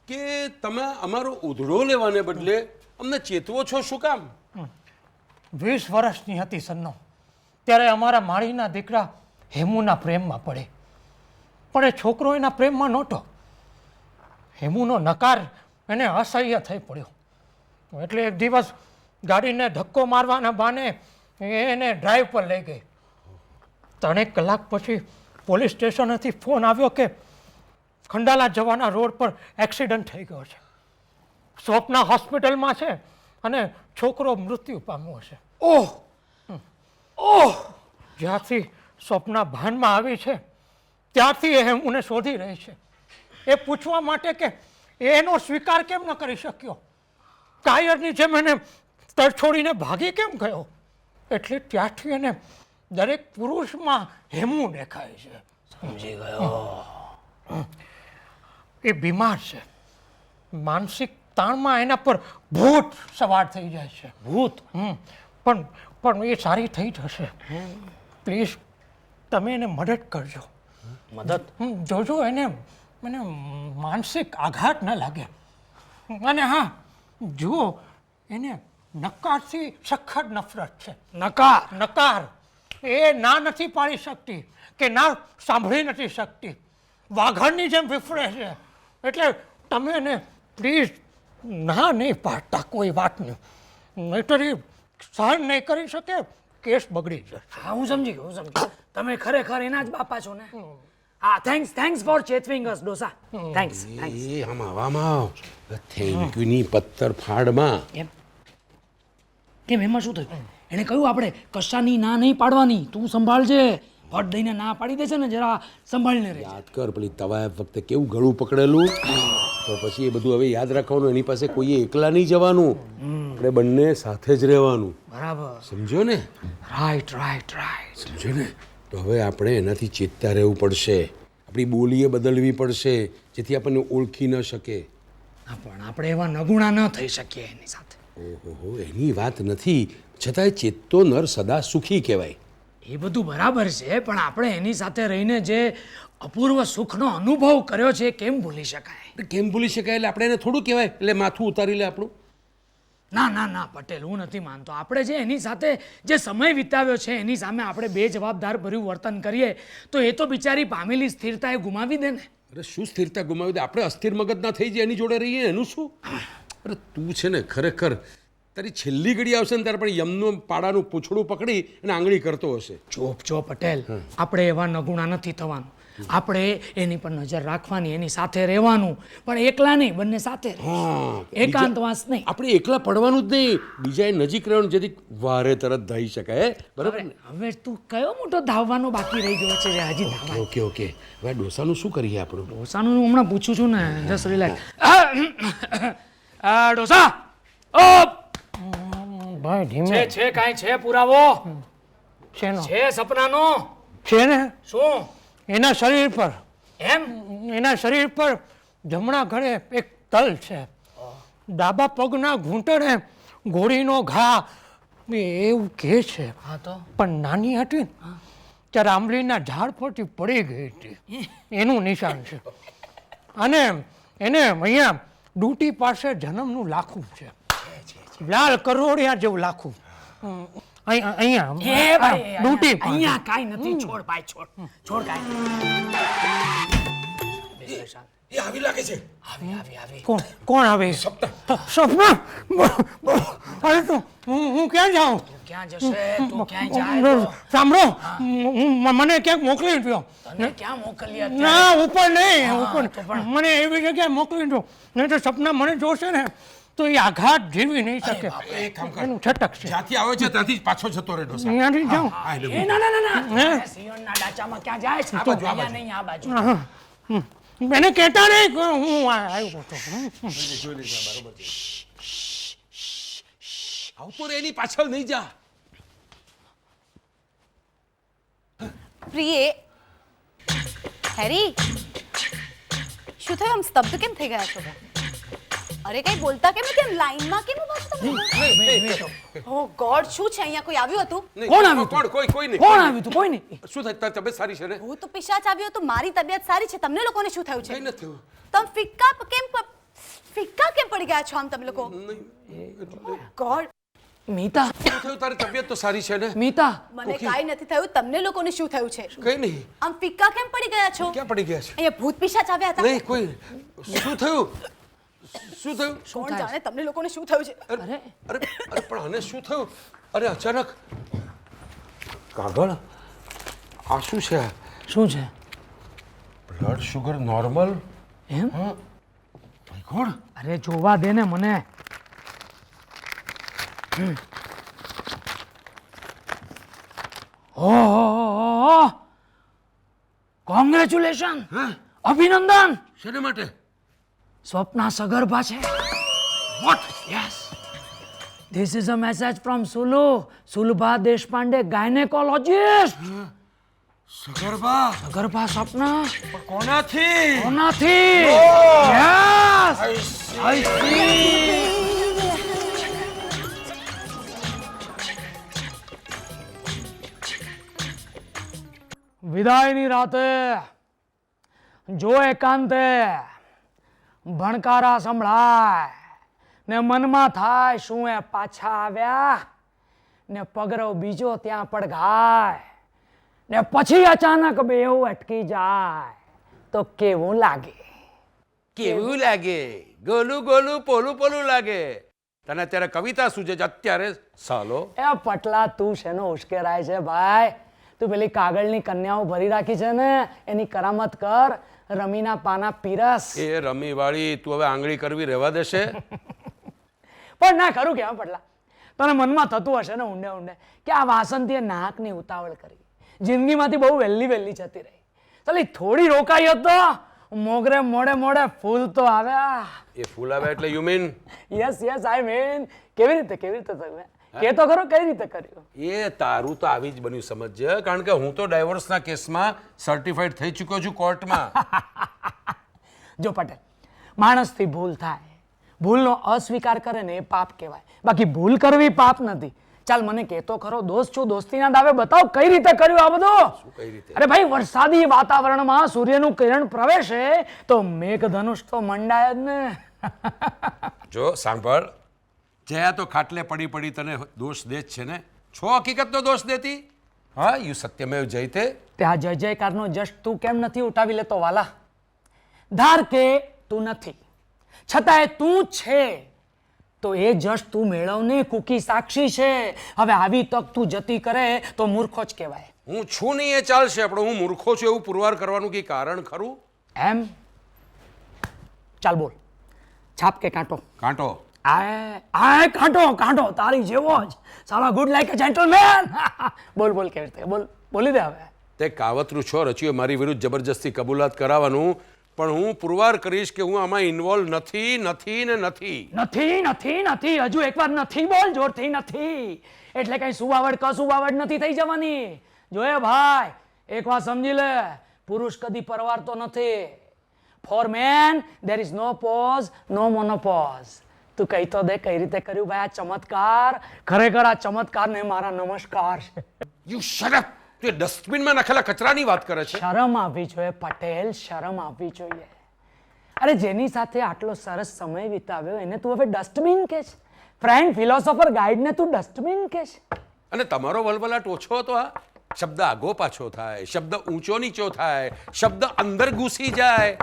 S1: કે તમે અમારો ઉધડો લેવાને બદલે અમને ચેતવો છો. શું કામ?
S4: 20 વર્ષની હતી સન્નો, ત્યારે અમારા માળીના દીકરા હેમુના પ્રેમમાં પડે. પણ એ છોકરો એના પ્રેમમાં નહોતો. હેમુનો નકાર એને અસહ્ય થઈ પડ્યો. એટલે એક દિવસ ગાડીને ધક્કો મારવાના બહાને એને ડ્રાઈવ પર લઈ ગઈ. 3 કલાક પછી પોલીસ સ્ટેશનેથી ફોન આવ્યો કે ખંડાલા જવાના રોડ પર એક્સિડન્ટ થઈ ગયો છે. સ્વપ્ના હોસ્પિટલમાં છે અને છોકરો મૃત્યુ પામ્યો છે.
S2: ઓહ,
S4: જ્યારથી સ્વપ્ના ભાનમાં આવી છે ત્યારથી એ હેમુને શોધી રહી છે. એ પૂછવા માટે કે એનો સ્વીકાર કેમ ન કરી શક્યો, કાયરની જેમ એને તરછોડીને ભાગી કેમ ગયો. એટલે ત્યારથી એને દરેક પુરુષમાં હેમુ દેખાય છે.
S2: સમજી ગયો.
S4: એ બીમાર છે. માનસિક તાણમાં એના પર ભૂત સવાર થઈ જાય છે.
S2: ભૂત?
S4: પણ એ સારી થઈ જશે. પ્લીઝ તમે એને મદદ કરજો.
S2: મદદ?
S4: જોજો એને માનસિક આઘાત ન લાગે. અને હા, જુઓ, એને નકારથી સખત નફરત છે. નકાર. એ ના નથી પાડી શકતી કે ના સાંભળી નથી શકતી. વાઘણની જેમ વિફરે છે. એટલે તમે એને પ્લીઝ ના નહીં પાડતા કોઈ વાતની, નહીંતર એ સહન નહીં કરી શકે, કેસ બગડી જશે.
S2: હા, હું સમજી ગયો. તમે ખરેખર એના જ બાપા છો ને? હા, થેન્ક્સ ફોર ચેતવિંગ અસ ડોસા. થેન્ક્સ.
S1: એ આમાં થેન્ક યુ ની પત્તર ફાડમાં.
S2: કેમ, એમાં શું થયું? એને કહ્યું આપણે કશાની ના નહીં પાડવાની, તું સંભાળજે. ફટ દઈને ના પાડી દે છે ને, જરા સંભાળીને રહે.
S1: યાદ કર પેલી તવાયફ વખતે કેવું ગળું પકડેલું. તો પછી એ બધું હવે યાદ રાખવાનું. એની પાસે કોઈએ એકલા નહીં જવાનું, આપણે બંને સાથે જ રહેવાનું.
S2: બરાબર.
S1: સમજો ને?
S2: રાઈટ.
S1: સમજો ને? તો હવે આપણે એનાથી ચેતતા રહેવું પડશે. આપણી બોલીએ બદલવી પડશે જેથી આપણને ઓળખી ન શકે.
S2: હા, પણ આપણે એવા નગુણા ન થઈ શકીએ એની સાથે.
S1: ઓહો, એની વાત નથી, છતાંય ચેતતો નર સદા સુખી કહેવાય.
S2: એ બધું બરાબર છે, પણ આપણે એની સાથે રહીને જે અપૂર્વ સુખનો અનુભવ કર્યો છે કેમ ભૂલી શકાય?
S1: કેમ ભૂલી શકાય? એટલે આપણે એને થોડું કહેવાય એટલે માથું ઉતારી લે આપણું.
S2: ના પટેલ, હું નથી માનતો. આપણે જે એની સાથે જે સમય વિતાવ્યો છે એની સામે આપણે બે જવાબદાર ભર્યું વર્તન કરીએ તો એ તો બિચારી પામેલી સ્થિરતા એ ગુમાવી દે ને.
S1: અરે શું સ્થિરતા ગુમાવી દે, આપણે અસ્થિર મગજ ના થઈ જાય એની જોડે રહીએ એનું શું? અરે તું છે ને ખરેખર તારી છેલ્લી ઘડી આવશે ને ત્યારે પણ યમનું પાડાનું પૂંછડું પકડી અને આંગળી કરતો હશે.
S2: જો પટેલ, આપણે એવા નગુણા નથી થવાનું. આપણે એની પર નજર રાખવાની, એની સાથે રહેવાનું, પણ એકલા નહીં, બંને સાથે રહેવાનું. એકાંતવાસ નહીં.
S1: આપણે એકલા પડવાનું જ નહીં, બીજાએ નજીક રહેવાનું, જેથી વારે તરત ધાઈ શકાય. બરાબર ને?
S2: હવે તું કયો મોટો ધાવવાનો બાકી રહી ગયો છે જે હજી ધાવા?
S1: ઓકે ઓકે, હવે ડોસાનું શું કરીએ આપણું?
S2: ડોસાનું હું હમણાં પૂછું છું ને, જસ્ટ રિલેક્સ. ડોસા, ઓ
S4: ભાઈ ધીમે
S2: છે કાંઈ છે પુરાવો
S4: શેનો
S2: છે સપનાનો?
S4: છે ને
S2: શું
S4: એના શરીર પર
S2: એમ?
S4: એના શરીર પર જમણા ઘરે એક તલ છે, ડાબા પગના ઘૂંટણે ગોળીનો ઘા, એવું કહે છે.
S2: હા તો
S4: પણ નાની હતી ને ત્યારે આંબલીના ઝાડ પરથી પડી ગઈ હતી, એનું નિશાન છે. અને એને અહીંયા ડૂટી પાસે જન્મનું લાખું છે, લાલ કરોડિયા જેવું લાખું. અહીંયા ડૂટી પાસે.
S2: અહીંયા કાંઈ નથી. છોડ ભાઈ, છોડ કાંઈ.
S1: એ આવી લાગે છે.
S2: આવી
S4: કોણ આવે? સપના. અરે તો હું ક્યાં જાઉં?
S2: ક્યાં જશે તું? ક્યાંય જાય તો?
S4: સાંભળો, મને ક્યાંક મોકલી દો.
S2: તને ક્યાં મોકલીએ અત્યારે?
S4: ના, ઉપર નહીં, ઉપર
S2: તો પણ-
S4: મને એવી જગ્યાએ મોકલી દો, નહીં તો સપના મને જોશે ને તો એ આઘાત જીવી નહીં શકે.
S1: એક કામ કર,
S4: એનું છટક છે.
S1: જ્યાંથી આવે છે ત્યાંથી જ પાછો જતો રહે ડોસા.
S4: અહીંયાથી જાઉં.
S1: આ એટલે
S2: એ ના
S4: હે?
S2: સિયોનના ડાચામાં ક્યાં જાય છે?
S1: આ બાજુ, આ
S2: અહીંયા
S1: બાજુ.
S2: નહીં, આ બાજુ.
S4: એને કહેતા નહીં કે હું આવ્યો હતો.
S1: આવતો રે, એની પાછળ નહીં જા.
S3: પ્રિય, હેરી, શું થયું? આમ સ્તબ્ધ કેમ થઈ ગયા છો? અરે કઈ બોલતા કેમ નથી? આમ લાઈનમાં કેમ ઉભા છો તમે? ઓ ગોડ, શું છે અહીંયા? કોઈ આવ્યું હતું?
S1: નહીં,
S2: કોણ આવ્યું તું?
S1: કોઈ નહીં.
S2: કોણ આવ્યું તું? કોઈ નહીં.
S1: શું થાય? તારી તબિયત સારી છે ને?
S3: હું તો પિશાચ આવ્યો તો મારી તબિયત સારી છે. તમને લોકોને શું થયું છે?
S1: કઈ નથી થયું.
S3: તમે ફિક્કા કેમ પડી ગયા છો આમ તમે લોકો? ગોડ,
S2: મીતા,
S1: શું થયું? તારી તબિયત તો સારી છે ને?
S2: મીતા,
S3: મને કાંઈ નથી થયું. તમને લોકોને શું થયું છે?
S1: કઈ નહીં.
S3: આમ ફિક્કા કેમ પડી ગયા છો?
S1: ક્યાં પડી ગયા છે?
S3: અહીંયા ભૂત પિશાચ આવ્યા હતા?
S1: નહીં, કોઈ. શું થયું? શું થયું?
S3: કોણ જાણે તમને લોકોને શું થયું છે?
S1: અરે અરે પણ આને શું થયું? અરે અચાનક કાગળ, આ શું છે?
S2: શું છે?
S1: Blood sugar normal.
S2: એમ?
S1: ભાઈ કોણ?
S2: અરે જોવા દે ને મને. ઓહો, કોંગ્રેચ્યુલેશન, અભિનંદન.
S1: શેના માટે?
S2: સ્વપ્ના સગર્ભા છે.
S1: Vote?
S2: Yes. This is a message from Sulu. Sulbha Deshpande, gynecologist.
S1: સગર્ભા?
S2: સગર્ભા સ્વપ્ના.
S1: પણ કોનાથી?
S2: કોનાથી? Yes. I see. વિદાયની રાતે જો એકાંતે ભણકારા સંભળાય ને મનમાં થાય શું એ પાછા આવ્યા ને પગરવ બીજો ત્યાં પડઘાય ને પછી અચાનક બેઉ અટકી જાય તો કેવું લાગે?
S1: કેવું લાગે? ગોલું ગોલું પોલું પોલું લાગે. તને અત્યારે કવિતા સૂજે છે, અત્યારે સાલો.
S2: એ પટલા, તું શેનો ઉશ્કેરાય છે ભાઈ? તું પેલી કાગળની કન્યાઓ ભરી રાખી છે ને, એની કરામત કર. રમીના પાના પીરસ.
S1: એ રમી વાળી તું હવે આંગળી કરવી રહેવા દેશે?
S2: પણ ના ખરું કેવા પટલા, તને મનમાં થતું હશે ને ઊંડે ઊંડે કે આ વાસંતીએ નાકની ઉતાવળ કરી, જિંદગીમાંથી બહુ વહેલી જતી રહી. ચાલી થોડી રોકાઈ હોત તો મોગરે મોડે મોડે ફૂલ તો આવ્યા.
S1: એ ફૂલ આવે એટલે you mean?
S2: Yes I mean. કેવી રીતે તમે કે તો ખરો, કઈ રીતે કર્યું?
S1: એ તારું તો આવી જ બન્યું સમજજે, કારણ કે હું તો ડાયવોર્સના કેસમાં સર્ટિફાઈડ થઈ ચૂક્યો છું કોર્ટમાં.
S2: જો પટેલ, માણસથી ભૂલ થાય, ભૂલનો અસ્વીકાર કરે ને એ પાપ કહેવાય, બાકી ભૂલ કરવી પાપ નથી. ચાલ મને કહેતો ખરો, દોસ્ત છું, દોસ્તીના દાવે બતાવ કઈ રીતે કર્યું આ બધું?
S1: કઈ રીતે?
S2: અરે ભાઈ, વરસાદી વાતાવરણમાં સૂર્યનું કિરણ પ્રવેશે તો મેઘધનુષ તો મંડાય જ ને.
S1: જો સાંભળ, જયા તો ખાટલે પડી પડી તને દોષ દે જ છે ને? છો હકીકતનો દોષ દેતી? હા, યુ સત્યમેવ જયતે.
S2: તે આ જય જયકારનો જશ તું કેમ નથી ઉઠાવી લેતો વાલા? ધાર કે તું નથી, છતાંય તું છે, તો એ જસ્ટ તું મેળવને કુકી સાક્ષી છે. હવે આવી તક તું જતી કરે તો મૂર્ખો જ કહેવાય.
S1: હું છું નહીં એ ચાલશે, પણ હું મૂર્ખો છું એવું પુરવાર કરવાનું કંઈ કારણ ખરું?
S2: એમ? ચાલ બોલ, છાપ કે કાંટો?
S1: કાંટો.
S2: આ કાંટો, કાંટો તારી જેવો જ, સાલા ગુડ લાઈક અ જેન્ટલમેન. બોલ બોલ, કેવી રીતે બોલ, બોલી દે હવે.
S1: તે કાવતરું છો રચ્યું મારી વિરુદ્ધ જબરજસ્તી કબૂલાત કરાવવાનું, પણ હું પુરવાર કરીશ કે હું આમાં ઇન્વોલ્વ નથી, નથી ને નથી.
S2: નથી નથી નથી, હજુ એકવાર નથી બોલ જોરથી. નથી એટલે કઈ સુવાવડ કસુવાવડ નથી થઈ જવાની. જોયે ભાઈ, એક વાત સમજી લે, પુરુષ કદી પરવારતો નથી. For men there is no pause, no menopause. તું કહી તો દે કઈ રીતે કર્યું ભાઈ આ ચમત્કાર? ખરેખર આ ચમત્કારને મારા નમસ્કાર છે.
S1: You shut up. તું ડસ્ટબિનમાં નાખેલા કચરાની વાત કરે છે.
S2: શરમ આવવી જોઈએ પટેલ, શરમ આવવી જોઈએ. અરે જેની સાથે આટલો સરસ સમય વિતાવ્યો એને તું હવે ડસ્ટબિન કે છે? ફ્રેન્ડ, ફિલોસોફર, ગાઈડને તું ડસ્ટબિન કે છે?
S1: અને તમારો વલવલાટ ઓછો હતો. આ શબ્દ આગો પાછો થાય, શબ્દ ઊંચો નીચો થાય, શબ્દ અંદર ઘૂસી જાય.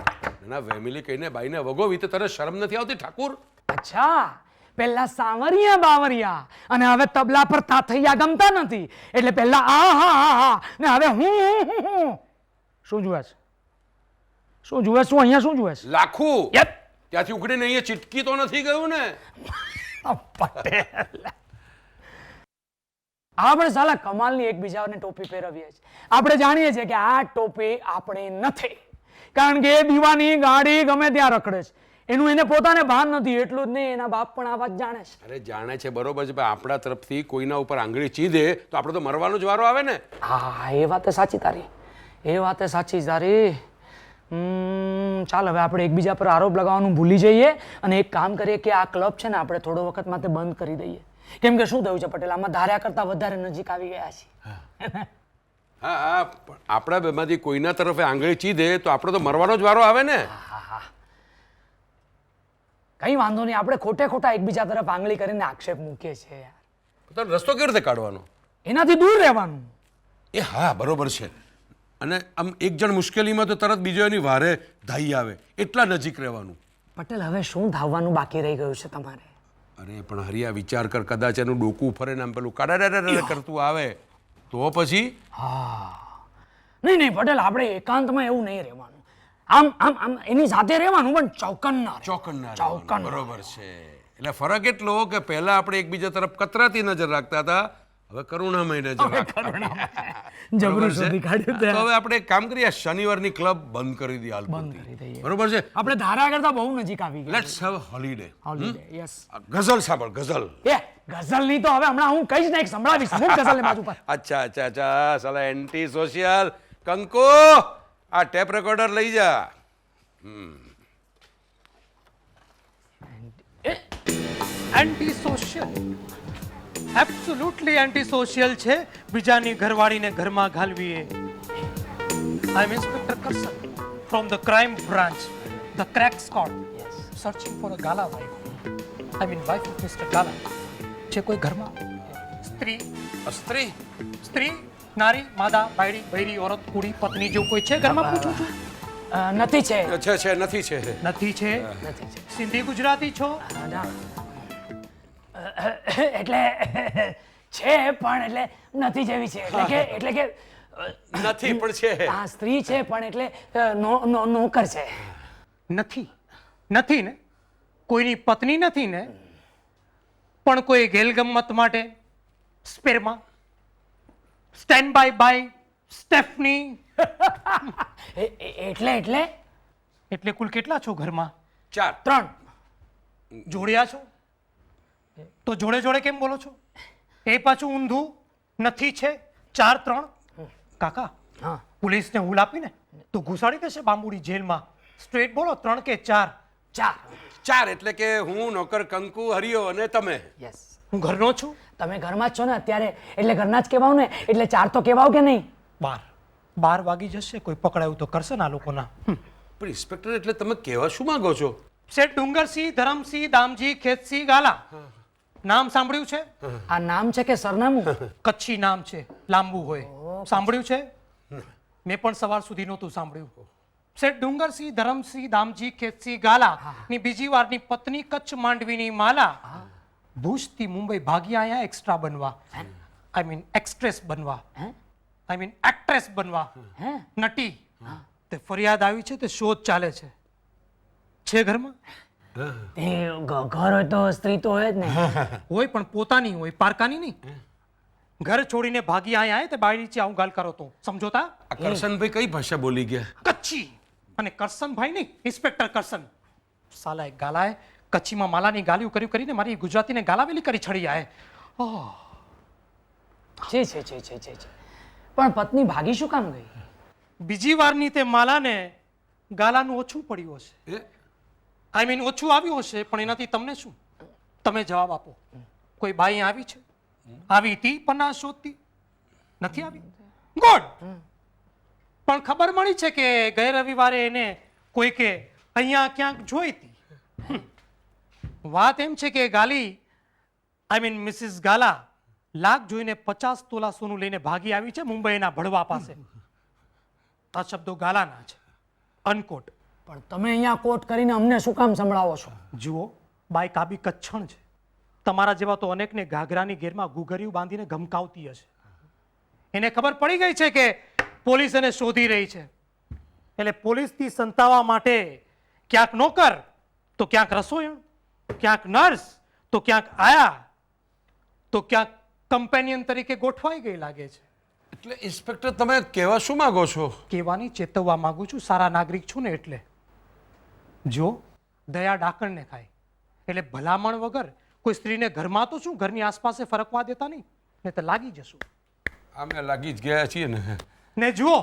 S1: ના વેમિલી કહીને બાઈને વગો વીતે તને શરમ નથી આવતી ઠાકુર?
S2: અચ્છા, પહેલા સાવરિયા બાવરિયા અને હવે તબલા પર તાથૈયા ગમતા નથી, એટલે પહેલા આ હા હા ને હવે હું. શું જુએ છે? શું જુએ? શું અહીંયા શું જુએ છે?
S1: લાખું.
S2: યપ.
S1: ત્યાંથી ઉકળીને અહીંયા ચીટકી તો નથી ગયું ને?
S2: પટેલ, આપણે સાલા કમાલની એકબીજાને ટોપી પહેરવીએ છીએ. આપણે જાણીએ છીએ કે આ ટોપી આપણે નથી, કારણ કે એ દીવાની ગાડી ગમે ત્યાં રખડે છે. એનું એને પોતાને ભાન નથી, એટલું જ નહીં એના બાપ પણ આ વાત જાણે છે.
S1: અરે જાણે છે, બરોબર છે, પણ આપણા તરફથી કોઈના ઉપર આંગળી ચીધે તો આપણે તો મરવાનો જ વારો આવે ને.
S2: હા, એ વાત સાચી તારી, એ વાત સાચી તારી. ચાલ હવે આપણે એકબીજા પર આરોપ લગાવવાનું ભૂલી જઈએ અને એક કામ કરીએ કે આ ક્લબ છે ને આપણે થોડો વખત માટે બંધ કરી દઈએ. કેમ કે શું થયું છે પટેલ, આમાં ધાર્યા કરતા વધારે નજીક આવી ગયા છીએ.
S1: હા હા, પણ આપણા બેમાંથી કોઈના તરફે આંગળી ચીધે તો આપણે તો મરવાનો જ વારો આવે ને.
S2: કઈ વાંધો નહીં, આપણે ખોટે ખોટા એકબીજા તરફ આંગળી કરીને આક્ષેપ મૂકીએ છીએ યાર.
S1: તો રસ્તો કેવી રીતે કાઢવાનો?
S2: એનાથી દૂર રહેવાનું.
S1: એ હા, બરોબર છે. અને આમ એક જણ મુશ્કેલીમાં તો તરત બીજો એની વારે ધાઈ આવે, એટલા નજીક રહેવાનું.
S2: પટેલ, હવે શું ધાવવાનું બાકી રહી ગયું છે તમારે?
S1: અરે પણ હરિયા વિચાર કર, કદાચ એનું ડોકું ફરે ને આમ પેલું કાડા કરતું આવે તો પછી?
S2: નહીં નહીં પટેલ, આપણે એકાંતમાં એવું નહીં રહેવાનું. આમ આમ આમ એની સાથે રહેવાનું, પણ ચોકન્ના
S1: ચોકન્ના. બરોબર છે. એટલે ફરક એટલો કે પહેલા આપણે એકબીજા તરફ કતરાતી નજર રાખતા હતા, હવે કરુણામય નજર
S2: જબરું શોધી કાઢ્યું તે.
S1: તો હવે આપણે એક કામ કરીએ, શનિવારની ક્લબ બંધ કરી દઈએ હાલ પૂરતી. બરોબર છે?
S2: આપણે ધારા કરતા બહુ નજીક આવી ગયા.
S1: Let's have holiday.
S2: યસ.
S1: ગઝલ સાંભળ, ગઝલ.
S2: એ ગઝલ ની તો હવે હમણાં હું કહીશ ને એક સંભળાવીશ. હું ગઝલ ને બાજુ પર.
S1: અચ્છા અચ્છા અચ્છા, સાલા એન્ટી સોશિયલ. કંકુ, આ ટેપ રેકોર્ડર લઈ જા.
S4: Anti social, absolutely anti social છે બીજાની ઘરવાળીને ઘરમાં ઘાલવી. I am inspector Karsan from the crime branch, the crack squad, searching for a Gala wife. I mean wife of mister Gala. છે કોઈ ઘરમાં સ્ત્રી,
S1: સ્ત્રી,
S4: સ્ત્રી, નારી, માદા, બાયડી, બૈરી, ઓરત, કુડી, પત્ની જેવું કોઈ છે ઘરમાં? પૂછું છું.
S2: નથી છે.
S1: છે નથી છે.
S4: નથી છે. સિંધી ગુજરાતી છો?
S2: એટલે છે પણ એટલે નથી જેવી છે, એટલે કે
S1: નથી પણ છે.
S2: હા, સ્ત્રી છે પણ એટલે નોકર છે.
S4: નથી, નથી ને? કોઈની પત્ની નથી ને? પણ કોઈ ગેલગમ્મત માટે સ્પેરમાં સ્ટેન્ડ બાય સ્ટેફની. એટલે કુલ કેટલા છો ઘરમાં?
S1: 4.
S2: 3.
S4: જોડ્યા છો તો જોડે જોડે કેમ બોલો છો? એ પાછું ઊંધું. નથી છે 4 3. કાકા,
S2: હા,
S4: પોલીસને હુલ આપીને તો ઘુસાડી દેશે બાંબુડી જેલમાં. સ્ટ્રેટ બોલો, 3 કે 4?
S1: 4 એટલે કે હું, નોકર કંકુ, હરિયો અને તમે.
S2: યસ.
S4: હું ઘરનો છું.
S2: તમે ઘરમાં જ છો ને અત્યારે, એટલે ઘરના જ કહેવાવ ને, એટલે 4 તો કહેવાવ કે નહીં?
S4: 12 વાગી જશે, કોઈ પકડાયું તો કરશે ને આ લોકોના.
S1: પણ ઇન્સ્પેક્ટર, એટલે તમે કહેવા શું માંગો છો?
S4: શેઠ ડુંગરસિંહ, ધરમસિંહ, દામજી, ખેતસિંહ, ગાલા. નામ સાંભળ્યું છે?
S2: આ નામ છે કે સરનામું?
S4: કચ્છી નામ છે, લાંબુ હોય. સાંભળ્યું છે? મેં પણ સવાર સુધી નહોતું સાંભળ્યું. શેઠ ડુંગરસિંહ ધરમસિંહ દામજી ખેતસિંહ ગાલા ની બીજી વારની પત્ની કચ્છ માંડવીની માલા ભુજથી મુંબઈ ભાગી આયા એક્સ્ટ્રા બનવા, આઈ મીન એક્ટ્રેસ બનવા, આઈ મીન એક્ટ્રેસ બનવા, નટી. તે ફરિયાદ આવી છે, તે શોધ ચાલે છે ઘરમાં?
S2: એ ઘર હોય તો સ્ત્રી તો હોય જ ને.
S4: હોય પણ પોતાની હોય, પારકાની નહીં. ઘર છોડીને ભાગી આયા તે બાઈ નીચે આવું ગાલ કરો તો સમજોતા?
S1: આ કરશનભાઈ કઈ ભાષા બોલી ગયા?
S4: કચ્છી. અને કરશનભાઈ નહીં, ઇન્સ્પેક્ટર કરશન. સાલા એક ગાલાએ કચ્છીમાં માલાની ગાલીઓ કરીને મારી ગુજરાતીને ગાલાવેલી કરી છડી આય.
S2: છે છે છે છે છે છે. પણ પત્ની ભાગી શું કામ ગઈ?
S4: બીજી વારની તે માલાને ગાલાનું ઓછું પડ્યું હશે, આઈ મીન ઓછું આવ્યું હશે. પણ એનાથી તમને શું? તમે જવાબ આપો. કોઈ બાઈ આવી છે? આવી હતી પણ શોધતી નથી આવી? ગુડ. પણ ખબર મળી છે કે ગયે રવિવારે એને કોઈકે અહીંયા ક્યાંક જોઈ હતી. વાત એમ છે કે ગાલી, આઈ મીન મિસિસ ગાલા લાખ જોઈને 50 તોલા સોનું લઈને ભાગી આવી છે મુંબઈના ભડવા પાસે. આ શબ્દો ગાલાના છે, અનકોટ.
S2: પણ તમે અહીંયા કોટ કરીને અમને શું કામ સંભળાવો છો?
S4: જુઓ, બાઈ કાબી કચ્છણ છે. તમારા જેવા તો અનેકને ઘાઘરાની ઘેરમાં ઘૂઘરિયું બાંધીને ધમકાવતી હશે. એને ખબર પડી ગઈ છે કે પોલીસ એને શોધી રહી છે. એટલે પોલીસથી સંતાવા માટે ક્યાંક નોકર તો ક્યાંક રસોઈણ, ક્યાંક નર્સ તો ક્યાંક આયા તો ક્યાંક કમ્પેનિયન તરીકે ગોઠવાઈ ગઈ લાગે છે.
S1: એટલે ઇન્સ્પેક્ટર તમે કહેવા શું માંગો છો?
S4: કહેવાની ચેતવવા માંગુ છું, સારા નાગરિક છું ને એટલે. જો દયા ડાકણને ખાય, એટલે ભલામણ વગર કોઈ સ્ત્રીને ઘરમાં તો શું ઘરની આસપાસે ફરકવા દેતા નહીં, ને તો લાગી જશું.
S1: અમે લાગી જ ગયા છીએ ને.
S4: ને જુઓ,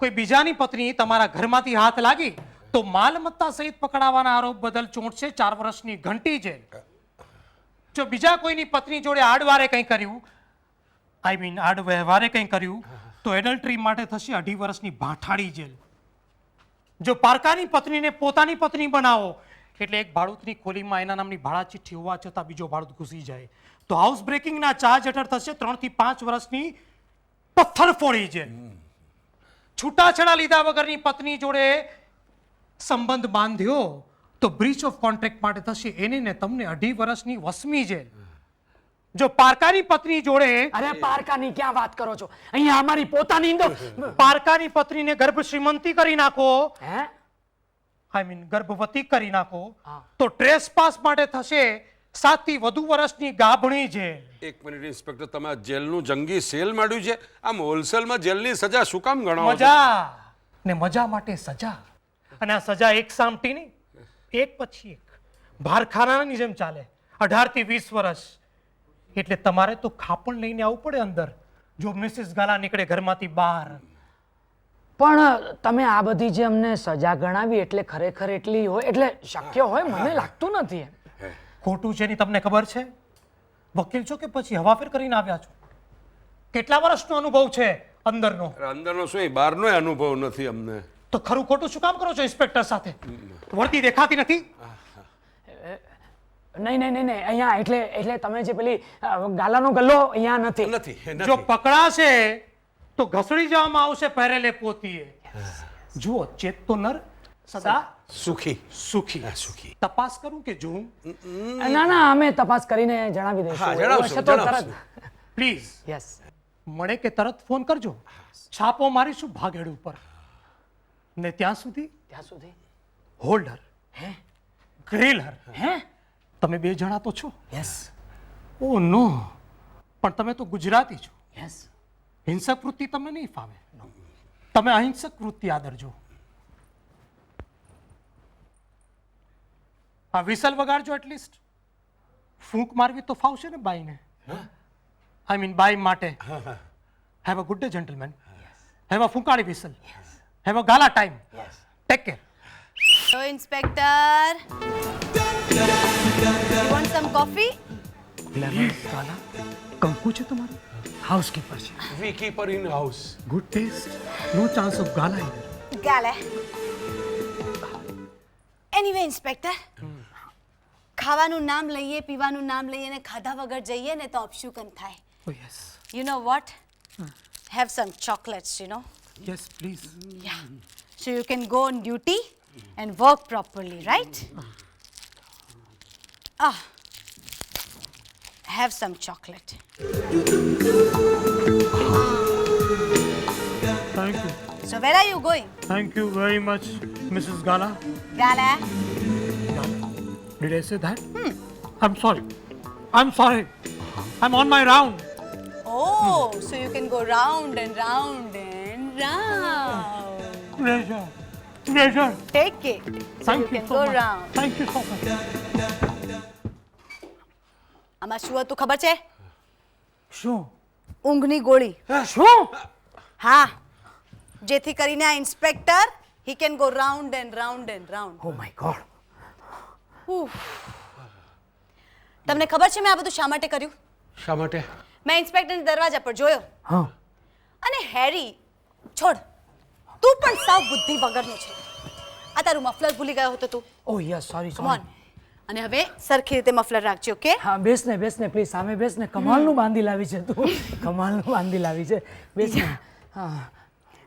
S4: કોઈ બીજાની પત્ની તમારા ઘરમાંથી હાથ લાગી તો માલમત્તા સહિત પકડાવાના આરોપ બદલ ચોંટશે 4 વર્ષની ઘંટી જેલ. જો બીજા કોઈની પત્ની જોડે આડવારે કંઈ કર્યું, આઈ મીન આડ વ્યવહારે કંઈ કર્યું, તો એડલ્ટરી માટે થશે 2.5 વર્ષની ભાઠાડી જેલ. જો પારકાની પત્નીને પોતાની પત્ની બનાવો એટલે એક ભાડૂતની ખોલીમાં એના નામની ભાડા ચિઠ્ઠી હોવા છતાં બીજો ભાડૂત ઘૂસી જાય તો હાઉસ બ્રેકિંગના ચાર્જ હેઠળ થશે 3 થી 5 વર્ષની પથ્થરફોડી જેલ. છૂટાછેડા લીધા વગરની પત્ની જોડે સંબંધ બાંધ્યો તો બ્રીચ ઓફ કોન્ટ્રાક્ટ માટે થશે એને ને તમને 2.5 વર્ષની વસમી જેલ. જો પારકાની પત્ની જોડે,
S2: અરે પારકાની ક્યાં વાત કરો છો? અહીંયા અમારી પોતાની
S4: પારકાની પત્નીને ગર્ભ શ્રીમંતી કરી નાખો,
S2: હે?
S4: આઈ મીન ગર્ભવતી કરી નાખો તો ટ્રેસપાસ માટે થશે 7 થી વધુ વર્ષની ગાભણી જેલ.
S1: એક મિનિટ ઇન્સ્પેક્ટર, તમે આ જેલનું જંગી સેલ માંડ્યું છે? આમ હોલસેલમાં જેલની સજા શું કામ ગણાવો છો?
S4: મજા ને મજા માટે સજા. અને આ સજા એક સામટી નહીં, એક પછી એક ભારખાનાની જેમ ચાલે. 18 થી 20 વર્ષ. એટલે તમારે તો ખાપણ લઈને આવવું પડે અંદર જો મિસિસ ગાલા નીકળે ઘરમાંથી બહાર.
S2: પણ તમે આ બધી જે અમને સજા ગણાવી એટલે ખરેખર એટલી હોય, એટલે શક્ય હોય મને લાગતું નથી.
S4: ખોટું છે ની તમને ખબર છે? વકીલ છો કે પછી હવાફેર કરીને આવ્યા છો? કેટલા વર્ષનો અનુભવ છે અંદરનો?
S1: અંદરનો શું, બહારનો અનુભવ નથી અમને.
S4: તો ખરું ખોટું શું કામ કરો છો ઇન્સ્પેક્ટર સાથે? વર્દી દેખાતી નથી?
S2: નહીં નહીં નહીં નહીં, અહીંયા એટલે તમે જે પેલી ગાલાનો ગલ્લો અહીંયા નથી.
S1: નથી.
S4: જો પકડાશે તો ઘસડી જવામાં આવશે પહેરેલે પોતીએ. જુઓ, ચેત તો નર સદા
S1: સુખી.
S4: સુખી.
S1: સુખી.
S4: તપાસ કરું કે જોઉં?
S2: ના ના, અમે તપાસ કરીને જણાવી દઈશું.
S1: હા, જણાવશો,
S2: એવું હશે તો
S1: જણાવશો.
S2: તરત.
S4: Please
S2: yes.
S4: મળે કે તરત ફોન કરજો. છાપો મારીશું ભાગેડ ઉપર. ને ત્યાં સુધી હોલ્ડર, ગ્રીલર, તમે 2 જણા તો છો.
S2: યસ.
S4: ઓ નો, પણ તમે તો ગુજરાતી છો.
S2: યસ.
S4: હિંસક વૃત્તિ તમને નહીં ફાવે. તમે અહિંસક વૃત્તિ આદરજો. આ વિસલ વગાડજો એટલીસ્ટ. ફૂંક મારવી તો ફાવશે ને બાઈને? આઈ મીન બાઈ માટે. Have a good day gentleman. Have a ફૂંકાળી whistle. Have a Gala time. Take care.
S3: Hello inspector, you want some coffee?
S4: Gala કંકુ છે તમારું? હાઉસકીપર છે.
S1: We keeper in house.
S4: Good taste, no chance of Gala.
S3: ગાલે. એનીવે ઇન્સ્પેક્ટર, ખાવાનું નામ લઈએ, પીવાનું નામ લઈએ ને ખાધા વગર જઈએ ને તો અપશુકન થાય.
S4: ઓ yes.
S3: You know what? Have sum chocolates, you know?
S4: Yes please.
S3: Yeah. So you can go on duty and work properly, right? Have some chocolate.
S4: Thank you.
S3: So where are you going?
S4: Thank you very much, Mrs. Gala.
S3: Gala.
S4: Did I say that? I'm sorry. I'm sorry. I'm on my round.
S3: Oh, so you can go round and round and round.
S4: Pleasure. Pleasure.
S3: Take it. So
S4: Thank
S3: you
S4: you
S3: can
S4: so
S3: go
S4: much.
S3: round.
S4: Thank you so much.
S3: આમાં શું હતું ખબર છે?
S2: શું
S3: ઊંઘની ગોળી.
S2: શું
S3: હા. જેથી કરીને આ inspector he can go round and round and round.
S2: O my God
S3: તમને ખબર છે મેં આ બધું શા માટે કર્યું?
S1: શા માટે?
S3: મેં ઇન્સ્પેક્ટરને દરવાજા પર જોયો
S2: હા
S3: અને હેરી છોડ તું પણ સાવ બુદ્ધિ વગરનો છે. આ તારું મફલર ભૂલી ગયો હતો તું.
S2: Oh yes sorry
S3: come on. અને હવે સરખી રીતે મફલર રાખજો, ઓકે?
S2: હા બેસ ને પ્લીઝ સામે બેસ ને કમાલનું બાંધી લાવી છે તું કમાલનું બાંધી લાવી છે બેસ ને હા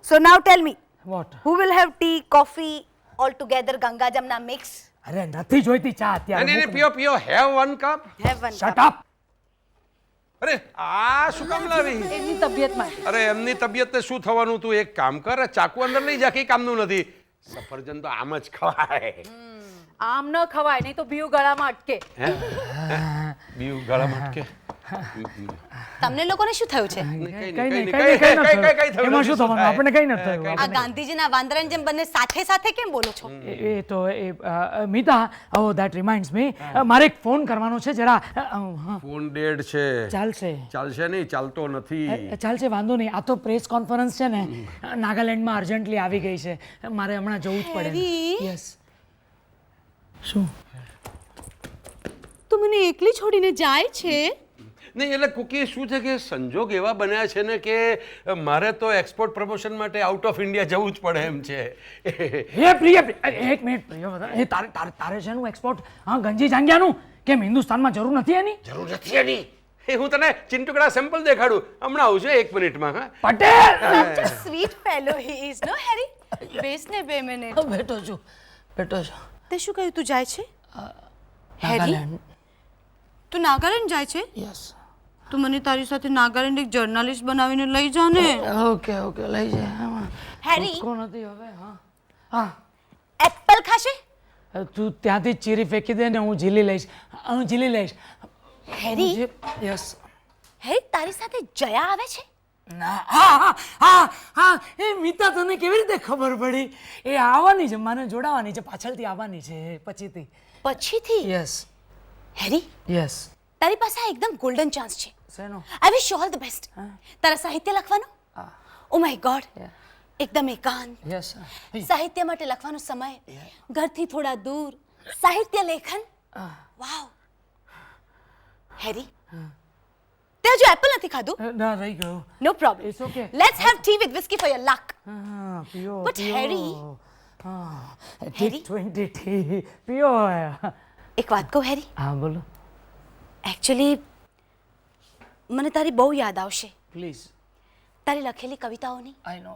S3: so now tell me
S2: what
S3: who will have tea, coffee all together Ganga Jamuna mix?
S2: અરે નથી જોઈતી ચા અત્યારે
S1: નહીં પીઓ પીઓ, have one cup.
S3: Have one
S2: shut
S3: cup.
S2: Up
S1: અરે આ શું કામ લાવી?
S6: એમની તબિયત માટે.
S1: અરે એમની તબિયતને શું થવાનું? તું એક કામ કર, ચાકુ અંદર લઈ જા, કઈ કામનું નથી. સફરજન તો આમ જ ખવાય.
S6: આમ ન ખવાય નહીં તો બીયું ગળામાં અટકે.
S1: હે? બીયું ગળામાં અટકે?
S3: તમને લોકોને શું થયું છે?
S2: એમાં શું થવાનું આપણે કઈ નથી થયું
S3: આ ગાંધીજીના વાંદરાની જેમ બંને સાથે સાથે કેમ બોલો છો?
S2: એ તો મીતા ઓ ધેટ રિમાઇન્ડ્સ મી મારે એક ફોન કરવાનો છે જરા
S1: ફોન ડેડ છે.
S2: ચાલશે
S1: ચાલશે નહીં, ચાલતો નથી.
S2: ચાલશે વાંધો નહીં. આ તો પ્રેસ કોન્ફરન્સ છે ને નાગાલેન્ડમાં અર્જન્ટલી આવી ગઈ છે, મારે હમણાં જવું જ પડે.
S3: હેરી?
S2: યસ શું
S3: તું મને એકલી છોડીને જાય છે?
S1: નહીં એટલે કુકી શું છે કે સંજોગ એવા બન્યા છે ને કે મારે તો એક્સપોર્ટ પ્રમોશન માટે આઉટ ઓફ ઇન્ડિયા જવું જ પડે એમ છે.
S2: હે પ્રિય એક મિનિટ પ્રિય એ તારે છે નું એક્સપોર્ટ હા ગંજી જાંગ્યાનું કેમ હિન્દુસ્તાનમાં જરૂર નથી એની?
S1: જરૂર નથી એની. એ હું તને ચિંટુકડા સેમ્પલ દેખાડું, હમણાં આવું છે 1 મિનિટમાં. હા
S2: Patel
S3: Such a sweet fellow he is, no Harry? બેસ ને 2 મિનિટ.
S2: બેઠો છું
S3: તે શું કહ્યું તું જાય છે? હેરી તું નાગાલેન્ડ જાય છે?
S2: યસ
S3: તું મને તારી સાથે નાગાલેન્ડ એક જર્નલિસ્ટ બનાવીને લઈ જા ને.
S2: ઓકે લઈ જાય
S3: હેરી
S2: કોણ હતી હવે હા
S3: એપલ ખાશે?
S2: તું ત્યાંથી જ ચીરી ફેંકી દે ને હું ઝીલી લઈશ
S3: હેરી
S2: યસ
S3: હેરી તારી સાથે જયા આવે છે?
S2: હા એ મીતા તને કેવી રીતે ખબર પડી? એ આવવાની છે, મને જોડાવાની છે, પાછળથી આવવાની છે પછીથી.
S3: પછીથી? હેરી
S2: યસ
S3: તારી પાસે આ એકદમ ગોલ્ડન ચાન્સ છે.
S2: શેનો?
S3: I wish you all the best. તારા સાહિત્ય લખવાનો? ઓ માય ગોડ એકદમ એકાંત
S2: યસ
S3: સાહિત્ય માટે લખવાનો સમય, ઘરથી થોડા દૂર, સાહિત્ય લેખન. વાવ હેરી તે હજુ એપલ નથી ખાધું?
S2: ના રહી ગયું.
S3: No problem.
S2: It's okay.
S3: Let's have tea with whiskey for your luck.
S2: પીઓ
S3: But Harry-
S2: ટી 20 ટી પીઓ
S3: એક વાત કહું હેરી,
S2: હા બોલો
S3: એકચ્યુઅલી મને તારી બહુ યાદ આવશે,
S2: પ્લીઝ.
S3: તારી લખેલી કવિતાઓની.
S2: આઈ નો.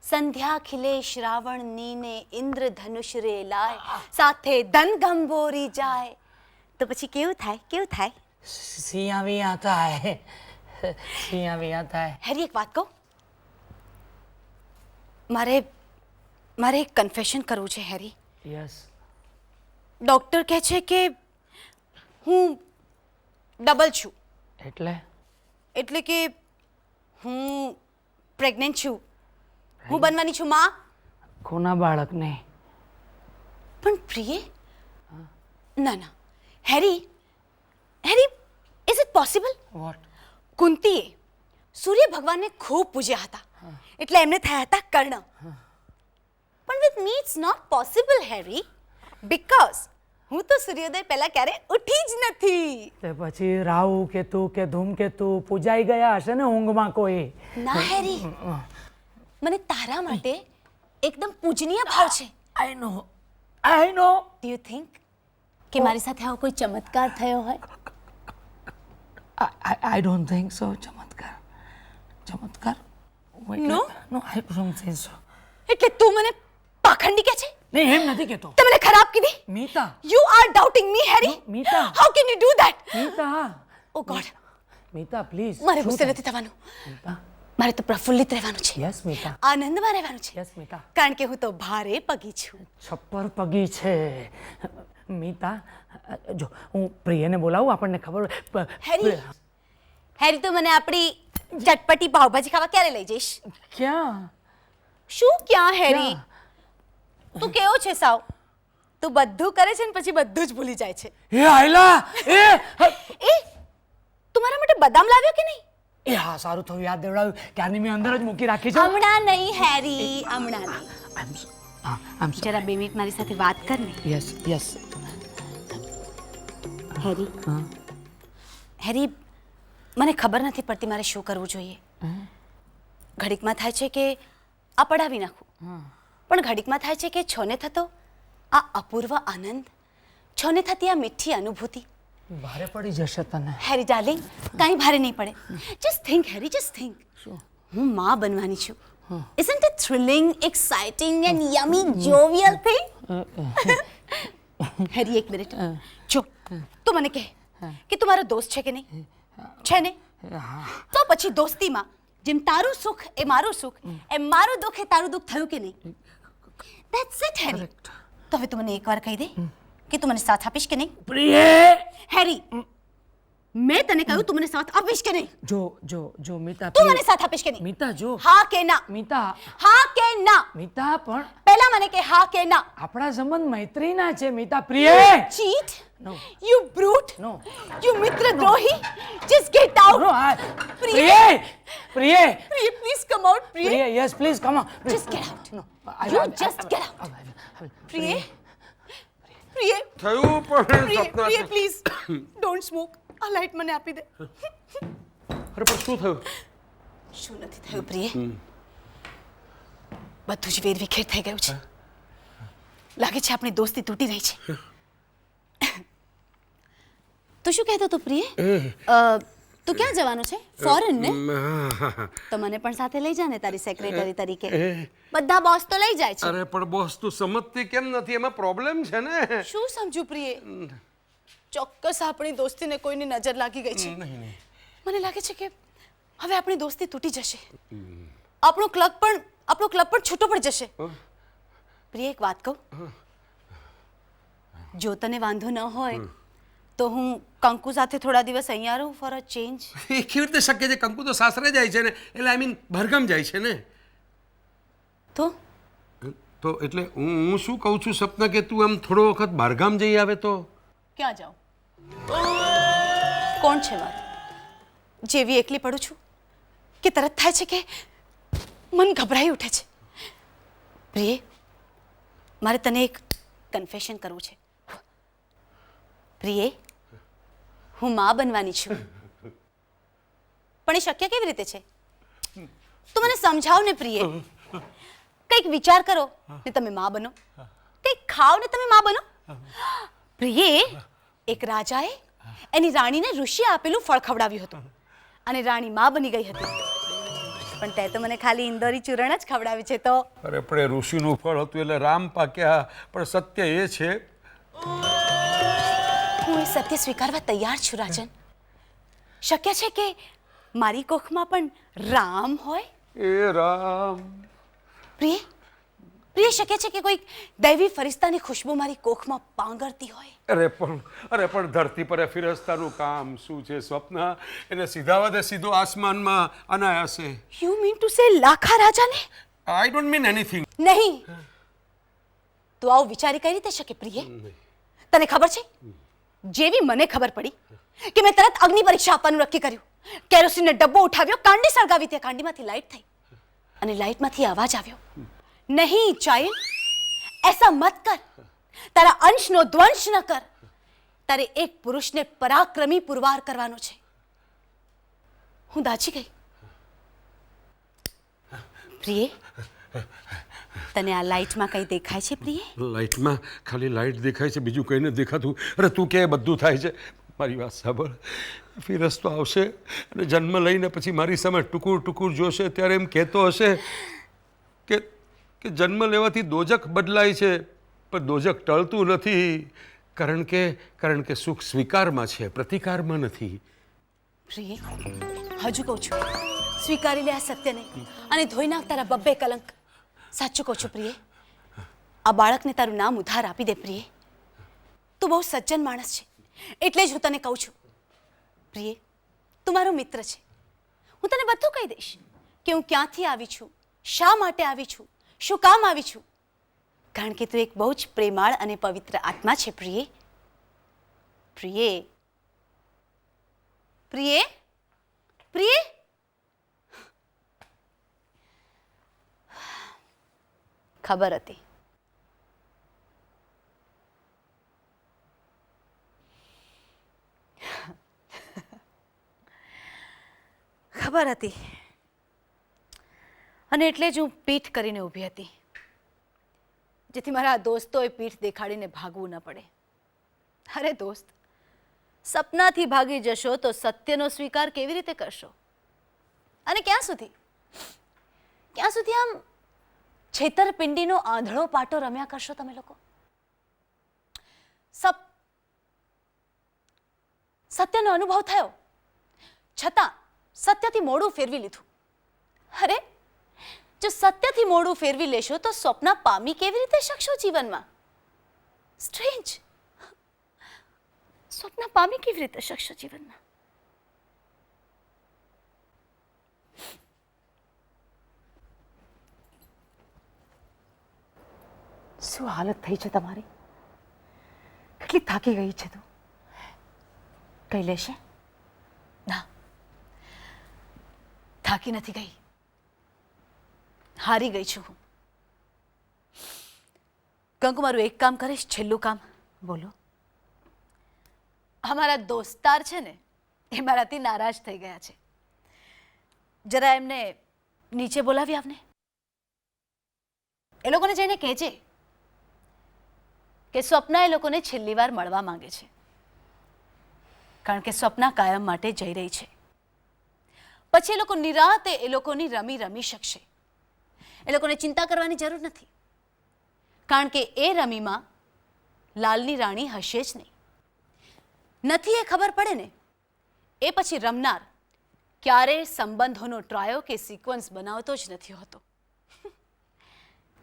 S3: સંધ્યા ખીલે શ્રાવણની ને ઇન્દ્રધનુષ રે લાય, સાથે ધન ગંભોરી જાય. તો પછી કેવું થાય?
S2: સિયા भी आता है
S3: હેરી એક વાત કહું, મારે એક કન્ફેશન કરવું છે હેરી.
S2: યસ
S3: ડોક્ટર કહે છે કે હું ડબલ છું, એટલે કે હું પ્રેગ્નન્ટ છું, હું બનવાની છું માં.
S2: કોના બાળકને?
S3: પણ પ્રિય ના હેરી ઇઝ ઇટ પોસિબલ?
S2: વોટ?
S3: કુંતીએ સૂર્ય ભગવાનને ખૂબ પૂજ્યા હતા, એટલે એમને થયા હતા કર્ણ. પણ with me it's not possible Harry, because હું તો સૂર્યોદય પહેલા ક્યારે ઉઠી જ નથી.
S2: તે પછી રાહુ કેતુ કે ધૂમકેતુ પૂજાઈ ગયા હશે ને ઊંઘમાં કોઈ?
S3: ના હેરી, મને તારા માટે એકદમ પૂજનીય ભાવ છે.
S2: આઈ નો
S3: ડુ યુ થિંક કે મારી સાથે આવો કોઈ ચમત્કાર થયો હોય?
S2: I don't think so. ચમત્કાર?
S3: No?
S2: No, I don't think so.
S3: એટલે તું મને પાખંડી કે છે?
S2: નહીં એમ નથી કહેતો
S3: તે મને ખરાબ કીધી?
S2: Meeta
S3: You are doubting me, Harry?
S2: Meeta.
S3: How can you do that?
S2: Meeta
S3: Oh God.
S2: Meeta please
S3: મારે ગુસ્સે નથી થવાનું.
S2: મીતા
S3: મારે તો પ્રફુલ્લિત રહેવાનું છે.
S2: યસ મીતા
S3: આનંદમાં રહેવાનું છે.
S2: યસ મીતા
S3: કારણ કે હું તો ભારે પગી છું.
S2: છપ્પર પગી છે મીતા જો હું પ્રિયને બોલાવું આપણને ખબર
S3: હેરી હેરી તો મને આપણી ચટપટી પાવભાજી ખાવા ક્યારે લઈ જઈશ?
S2: ક્યાં
S3: શું ક્યાં હેરી? તું કેવો છે સાવ? તું બધું કરે છે ને પછી બધું જ ભૂલી જાય છે.
S2: એ આયલા એ
S3: એ તું મારા માટે બદામ લાવ્યો કે નહીં?
S2: એ હા સારું થયું યાદ દેવડાવ્યું ક્યારની મેં અંદર જ મૂકી રાખી છે
S3: હમણાં નહીં હેરી, હમણાં નહીં.
S2: આમ
S3: જરા 2 મિનિટ મારી સાથે વાત કર ને.
S2: યસ યસ
S3: હેરી હેરી મને ખબર નથી પડતી મારે શું કરવું જોઈએ. ઘડીકમાં થાય છે કે આ પડાવી નાખું, પણ ઘડીકમાં થાય છે કે છોને થતો આ અપૂર્વ આનંદ, છોને થતી આ મીઠી અનુભૂતિ.
S2: ભારે પડી જશે તને
S3: હેરી ડાર્લિંગ, કાંઈ ભારે નહીં પડે. જસ્ટ થિંક હેરી, જસ્ટ થિંક. હું માં બનવાની છું. Isn't it thrilling, exciting and yummy, jovial thing? હેરી એક મિનિટ જો, તું મને કહે કે તું મારો દોસ્ત છે કે નહીં? છે ને? તો પછી દોસ્તીમાં જેમ તારું સુખ એ મારું સુખ, એમ મારું દુઃખ એ તારું દુઃખ થયું કે નહીં? That's it, હેરી. તો હવે તું મને એકવાર કહી દે કે તું મને સાથ આપીશ કે નહીં?
S2: પ્રિય
S3: હેરી, મેં તને કહ્યું તું મને સાથ આપીશ કે નહીં?
S2: જો જો જો મીતા
S3: તું મને સાથ આપીશ કે નહીં?
S2: મીતા જો
S3: હા કે ના?
S2: મીતા
S3: હા કે ના?
S2: મીતા પણ
S3: પહેલા મને કે હા કે ના.
S2: આપણા સંબંધ મૈત્રીના છે મીતા પ્રિય
S3: Cheat?
S2: No.
S3: You brute?
S2: No.
S3: You મિત્રદ્રોહી? Just get out.
S2: No,
S3: Priya.
S2: પ્રિય
S3: Priya, please come out. Priya,
S2: Priya yes please come
S3: just get out. You just get out. Priya. Priya.
S1: થયું પણ
S3: Priya,
S1: Sapna
S3: Priya, please. Don't smoke. આ લાઈટ મને આપી દે.
S1: અરે પણ શું થયું?
S3: શું નથી થયું પ્રિય? બધું જ વેરવિખેર થઈ ગયું છે. લાગે છે આપણી દોસ્તી તૂટી રહી છે. તું શું કહેતો હતો પ્રિય? તું ક્યાં જવાનું છે? ફોરેન ને? તો મને પણ સાથે લઈ જા ને તારી સેક્રેટરી તરીકે. બધા બોસ તો લઈ જાય છે.
S1: અરે પણ બોસ તું સમજતી કેમ નથી? એમાં પ્રોબ્લેમ છે ને.
S3: શું સમજુ પ્રિય? ચોક્કસ આપણી દોસ્તીને કોઈની નજર લાગી ગઈ છે. મને લાગે છે કે હવે આપણી દોસ્તી તૂટી જશે. આપણો ક્લબ પણ છૂટો પડી જશે. પ્રિય એક વાત કહું, જો તને વાંધો ન હોય તો હું કંકુ સાથે થોડા દિવસ અહીંયા રહું ફોર અ ચેન્જ.
S1: એ કેવી રીતે શક્ય છે? કંકુ તો સાસરે જાય છે ને, એટલે આઈ મીન ભરગામ જાય છે ને. તો એટલે હું શું કહું છું સપના, કે તું આમ થોડો વખત બહારગામ જઈ આવે તો?
S3: ક્યાં જાઉં? કોણ છે મારું? જેવી એકલી પડું છું કે તરત થાય છે કે મન ગભરાઈ ઉઠે છે. પ્રિય, મારે તને એક કન્ફેશન કરવું છે. પ્રિય, હું માં બનવાની છું. પણ એ શક્ય કેવી રીતે છે? તું મને સમજાવ ને પ્રિય. કંઈક વિચાર કરો ને તમે માં બનો, કંઈક ખાઓ ને તમે માં બનો. પ્રિય, એક રાજાએ એની રાણીને ઋષિએ આપેલું ફળ ખવડાવ્યું હતું અને રાણી માં બની ગઈ હતી. પણ તે તો મને ખાલી ઇન્દોરી ચૂરણ જ ખવડાવી છે. તો
S1: અરે પણ એ ઋષિનું ફળ હતું એટલે રામ પાક્યા. પણ સત્ય એ છે,
S3: હું એ સત્ય સ્વીકારવા તૈયાર છું રાજન. શક્ય છે કે મારી કોખમાં પણ રામ હોય?
S1: એ રામ.
S3: પ્રિય, પ્રિય, શક્ય છે કે કોઈક દૈવી ફરિશ્તાની ખુશ્બુ મારી કોખમાં પાંગરતી હોય?
S1: અરે પણ ધરતી પર એ ફિરસ્તાનું કામ શું છે સ્વપ્ના? એને સીધાવાદે સીધો આસમાનમાં અનાયાસે.
S3: You mean to say Lakha રાજાને?
S1: I don't mean anything.
S3: નહીં. તો આવું વિચારી કઈ રીતે શકે પ્રિય? તને ખબર છે, જેવી મને ખબર પડી કે મેં તરત અગ્નિ પરીક્ષા આપવાનું નક્કી કર્યું, કેરોસીનનો ડબ્બો ઉઠાવ્યો, કાંડી સળગાવી, તે કાંડીમાંથી લાઈટ થઈ અને લાઈટમાંથી અવાજ આવ્યો, નહીં ચાઇલ્ડ, એસા મત કર, તારા અંશનો ધ્વંસ ન કર, તારે એક પુરુષને પરાક્રમી પુરવાર કરવાનો છે. હું દાજી ગઈ. પ્રિય, તને આ લાઈટમાં કઈ દેખાય છે પ્રિય?
S1: લાઈટમાં ખાલી લાઈટ દેખાય છે, બીજું કંઈ નથી દેખાતું. અરે તું કે બધું થાય છે. મારી વાત સાંભળ. ફિરસ્તો આવશે અને જન્મ લઈને પછી મારી સામે ટુકુર ટુકુર જોશે ત્યારે એમ કહેતો હશે કે કે જન્મ લેવાથી દોજખ બદલાય છે, પણ દોજખ ટળતું નથી, કારણ કે સુખ સ્વીકારમાં છે, પ્રતિકારમાં નથી.
S3: પ્રિય, હજુ કહું છું, સ્વીકારી લે આ સત્યને અને ધોઈ નાખ તારા બબ્બે કલંક. સાચું કહું છું પ્રિય, આ બાળકને તારું નામ ઉધાર આપી દે પ્રિય. તું બહુ સજ્જન માણસ છે, એટલે જ હું તને કહું છું. પ્રિય, તું મારો મિત્ર છે, હું તને બધું કહી દઈશ કે હું ક્યાંથી આવી છું, શા માટે આવી છું, શું કામ આવી છું. કારણ કે તું એક બહુ જ પ્રેમાળ અને પવિત્ર આત્મા છે પ્રિય. પ્રિય, પ્રિય, પ્રિય. ખબર હતી. ખબર હતી અને એટલે જ હું પીઠ કરીને ઊભી હતી, જેથી મારા દોસ્તોએ પીઠ દેખાડીને ભાગવું ન પડે. અરે દોસ્ત, સપનાથી ભાગી જશો તો સત્યનો સ્વીકાર કેવી રીતે કરશો? અને ક્યાં સુધી આમ છેતરપિંડીનો આંધળો પાટો રમ્યા કરશો તમે લોકો? સત્યનો અનુભવ થયો છતાં સત્યથી મોઢું ફેરવી લીધું. અરે, જો સત્યથી મોઢું ફેરવી લેશો તો સ્વપ્ન પામી કેવી રીતે શકશો જીવનમાં? સ્ટ્રેન્જ. સ્વપ્ન પામી કેવી રીતે શકશો જીવનમાં? શું હાલત થઈ છે તમારી? કેટલી થાકી ગઈ છે તું? કઈ લેશે? ના, થાકી નથી ગઈ, હારી ગઈ છું હું. કંકુ, મારું એક કામ કરીશ, છેલ્લું કામ. બોલો. અમારા દોસ્તાર છે ને, એ મારાથી નારાજ થઈ ગયા છે. જરા એમને નીચે બોલાવી આવને. એ લોકોને જઈને કહેજે કે સ્વપ્ના એ લોકોને છેલ્લી વાર મળવા માંગે છે, કારણ કે સ્વપ્ના કાયમ માટે જઈ રહી છે. પછી એ લોકો નિરાતે એ લોકોની રમી રમી શકશે. એ લોકોને ચિંતા કરવાની જરૂર નથી, કારણ કે એ રમીમાં લાલની રાણી હશે જ નહીં. નથી એ ખબર પડે ને, એ પછી રમનાર ક્યારેય સંબંધોનો ટ્રાયો કે સિક્વન્સ બનાવતો જ નથી હોતો.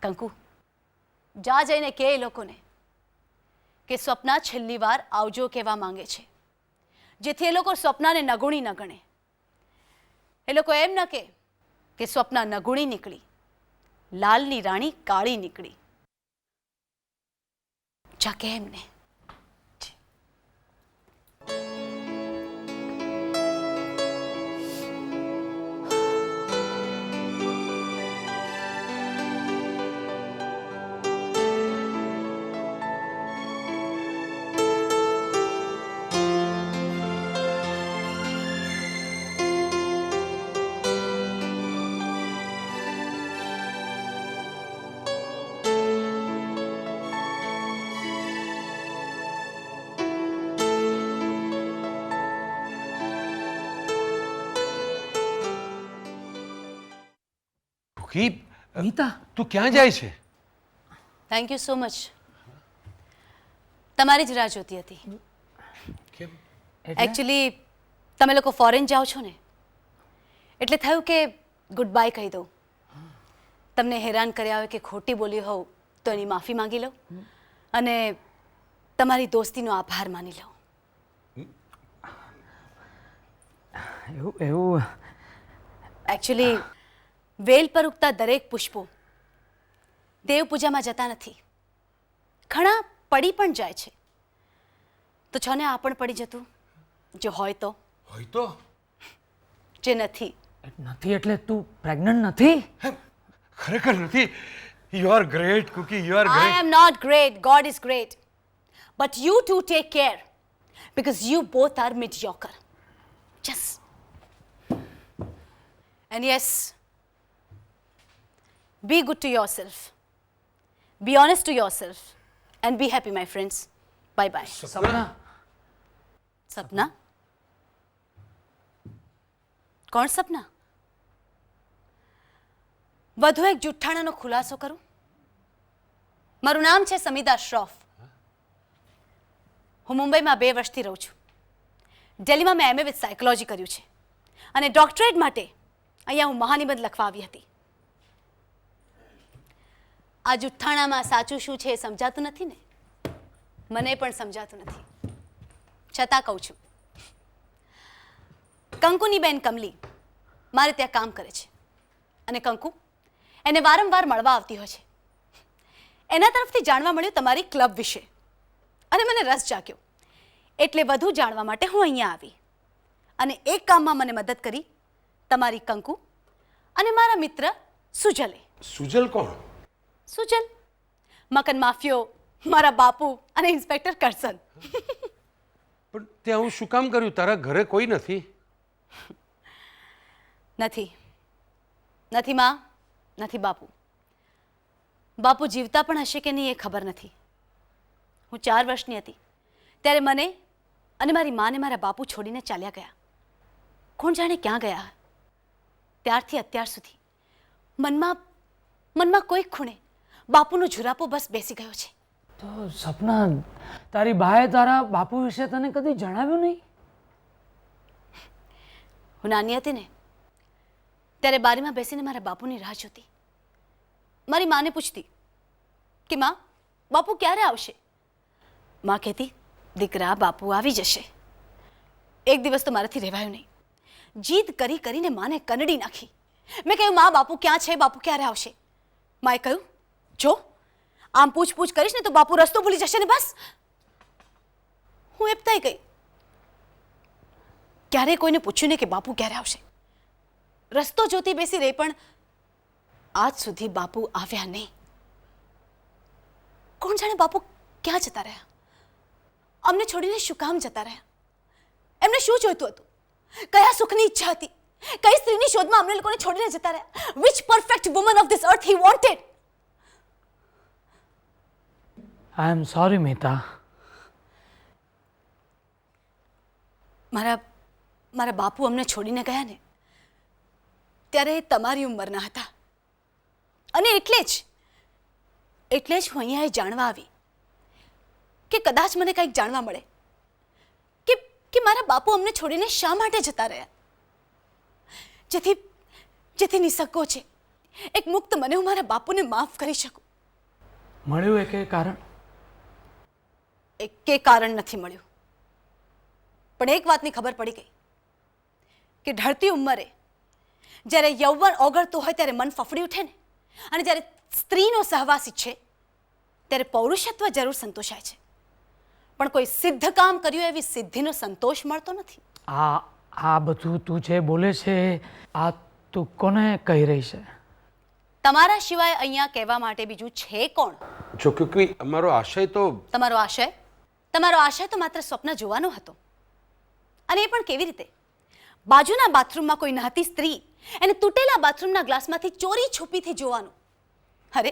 S3: કંકુ, જા જઈને કહે એ લોકોને કે સ્વપ્ના છેલ્લી વાર આવજો કહેવા માંગે છે, જેથી એ લોકો સ્વપ્નાને નગુણી ન ગણે. એ લોકો એમ ન કહે કે સ્વપ્ના નગુણી નીકળી, લાલની રાણી કાળી નીકળી. જા કે એમને.
S2: નીતા,
S1: તું ક્યાં જાય છે?
S3: Thank you so much. તમારી જ રાહ જોતી હતી.
S1: કેમ?
S3: એકચ્યુઅલી તમે લોકો ફોરેન જાઓ છો ને, એટલે થયું કે ગુડ બાય કહી દઉં. તમને હેરાન કર્યા હોય કે ખોટી બોલી હોઉં તો એની માફી માંગી લઉં અને તમારી દોસ્તીનો આભાર માની લઉં.
S2: એવું
S3: એકચ્યુઅલી વેલ પર ઉગતા દરેક પુષ્પો દેવ પૂજામાં જતા નથી. ઘણા પડી પણ જાય છે. તો છો ને આ પણ પડી જતું, જો હોય તો. જે નથી
S2: એટલે તું પ્રેગ્નન્ટ નથી?
S1: ખરેખર નથી. You are great cookie, you are
S3: I
S1: great.
S3: am not great. God is great. But you two take care because you both are mediocre. Just. And yes, be good to yourself. Be honest to yourself. And be happy, my friends. Bye bye.
S2: સપના,
S3: સપના? કોણ સપના? વધુ એક જુઠ્ઠાણાનો ખુલાસો કરું. મારું નામ છે સમિતા શ્રોફ. હું મુંબઈમાં 2 વર્ષથી રહું છું. દિલ્હીમાં મેં MA વિથ સાયકોલોજી કર્યું છે અને ડોક્ટરેટ માટે અહીંયા હું મહાનિબંધ લખવા આવી હતી. આ જુઠ્ઠાણામાં સાચું શું છે એ સમજાતું નથી ને? મને પણ સમજાતું નથી, છતાં કહું છું. કંકુની બેન કમલી મારે ત્યાં કામ કરે છે અને કંકુ એને વારંવાર મળવા આવતી હોય છે. એના તરફથી જાણવા મળ્યું તમારી ક્લબ વિશે અને મને રસ જાગ્યો, એટલે વધુ જાણવા માટે હું અહીંયા આવી અને એક કામમાં મને મદદ કરી તમારી કંકુ અને મારા મિત્ર સુજલે.
S1: સુજલ કોણ?
S3: સુજલ મકન માફિયો, મારા બાપુ અને ઇન્સ્પેક્ટર કરસન.
S1: પણ તે આવું શું કામ કર્યું? તારા ઘરે કોઈ નથી?
S3: નથી નથી માં, નથી બાપુ. બાપુ જીવતા પણ હશે કે નહીં એ ખબર નથી. હું 4 વર્ષની હતી ત્યારે મને અને મારી માને મારા બાપુ છોડીને ચાલ્યા ગયા. કોણ જાણે ક્યાં ગયા. ત્યારથી અત્યાર સુધી મનમાં કોઈક ખૂણે બાપુનો ઝુરાપો બસ બેસી ગયો છે.
S2: તો સપના, તારી બાએ તારા બાપુ વિશે તને કદી જણાવ્યું નહીં?
S3: હું નાની હતી ને ત્યારે બારીમાં બેસીને મારા બાપુની રાહ જોતી. મારી માને પૂછતી કે માં, બાપુ ક્યારે આવશે? માં કહેતી, દીકરા, બાપુ આવી જશે. એક દિવસ તો મારાથી રહેવાયું નહીં. જીદ કરી કરીને માને કનડી નાખી. મેં કહ્યું, માં, બાપુ ક્યાં છે? બાપુ ક્યારે આવશે? માએ કહ્યું, જો આમ પૂછ કરીશ ને તો બાપુ રસ્તો ભૂલી જશે ને બસ. હું એપતાઈ ગઈ. ક્યારેય કોઈને પૂછ્યું ને કે બાપુ ક્યારે આવશે. રસ્તો જોતી બેસી રહી, પણ આજ સુધી બાપુ આવ્યા નહીં. કોણ જાણે બાપુ ક્યાં જતા રહ્યા? અમને છોડીને શું કામ જતા રહ્યા? એમને શું જોઈતું હતું? કયા સુખની ઈચ્છા હતી? કઈ સ્ત્રીની શોધમાં અમને લોકોને છોડીને જતા રહ્યા? Which perfect woman of this earth he wanted?
S2: I am sorry Mita.
S3: મારા બાપુ અમને છોડીને ગયા ને ત્યારે એ તમારી ઉંમરના હતા અને એટલે જ હું અહીંયા જાણવા આવી કે કદાચ મને કંઈક જાણવા મળે કે મારા બાપુ અમને છોડીને શા માટે જતા રહ્યા, જેથી નિસક્કો છે એક મુક્ત મને હું મારા બાપુને માફ કરી શકું.
S2: મળ્યું એકે કારણ?
S3: એકે કારણ નથી મળ્યું, પણ એક વાતની ખબર પડી ગઈ કે ઢળતી ઉંમરે જ્યારે યૌવન ઓગળતું હોય ત્યારે મન ફફડી ઉઠે ને, અને જ્યારે સ્ત્રીનો સહવાસ ઈચ્છે ત્યારે પૌરુષત્વ જરૂર સંતોષાય છે, પણ કોઈ સિદ્ધ કામ કર્યું એવી સિદ્ધિનો સંતોષ મળતો નથી.
S2: આ બધું તું જે બોલે છે આ તું કોને કહી રહી છે?
S3: તમારા સિવાય અહીંયા કહેવા માટે બીજું છે કોણ?
S1: જો કે અમારો આશય તો
S3: તમારો આશય તો માત્ર સ્વપ્ન જોવાનો હતો, અને એ પણ કેવી રીતે? બાજુના બાથરૂમમાં કોઈ નહાતી સ્ત્રી એને તૂટેલા બાથરૂમના ગ્લાસમાંથી ચોરી છુપીથી જોવાનું. અરે,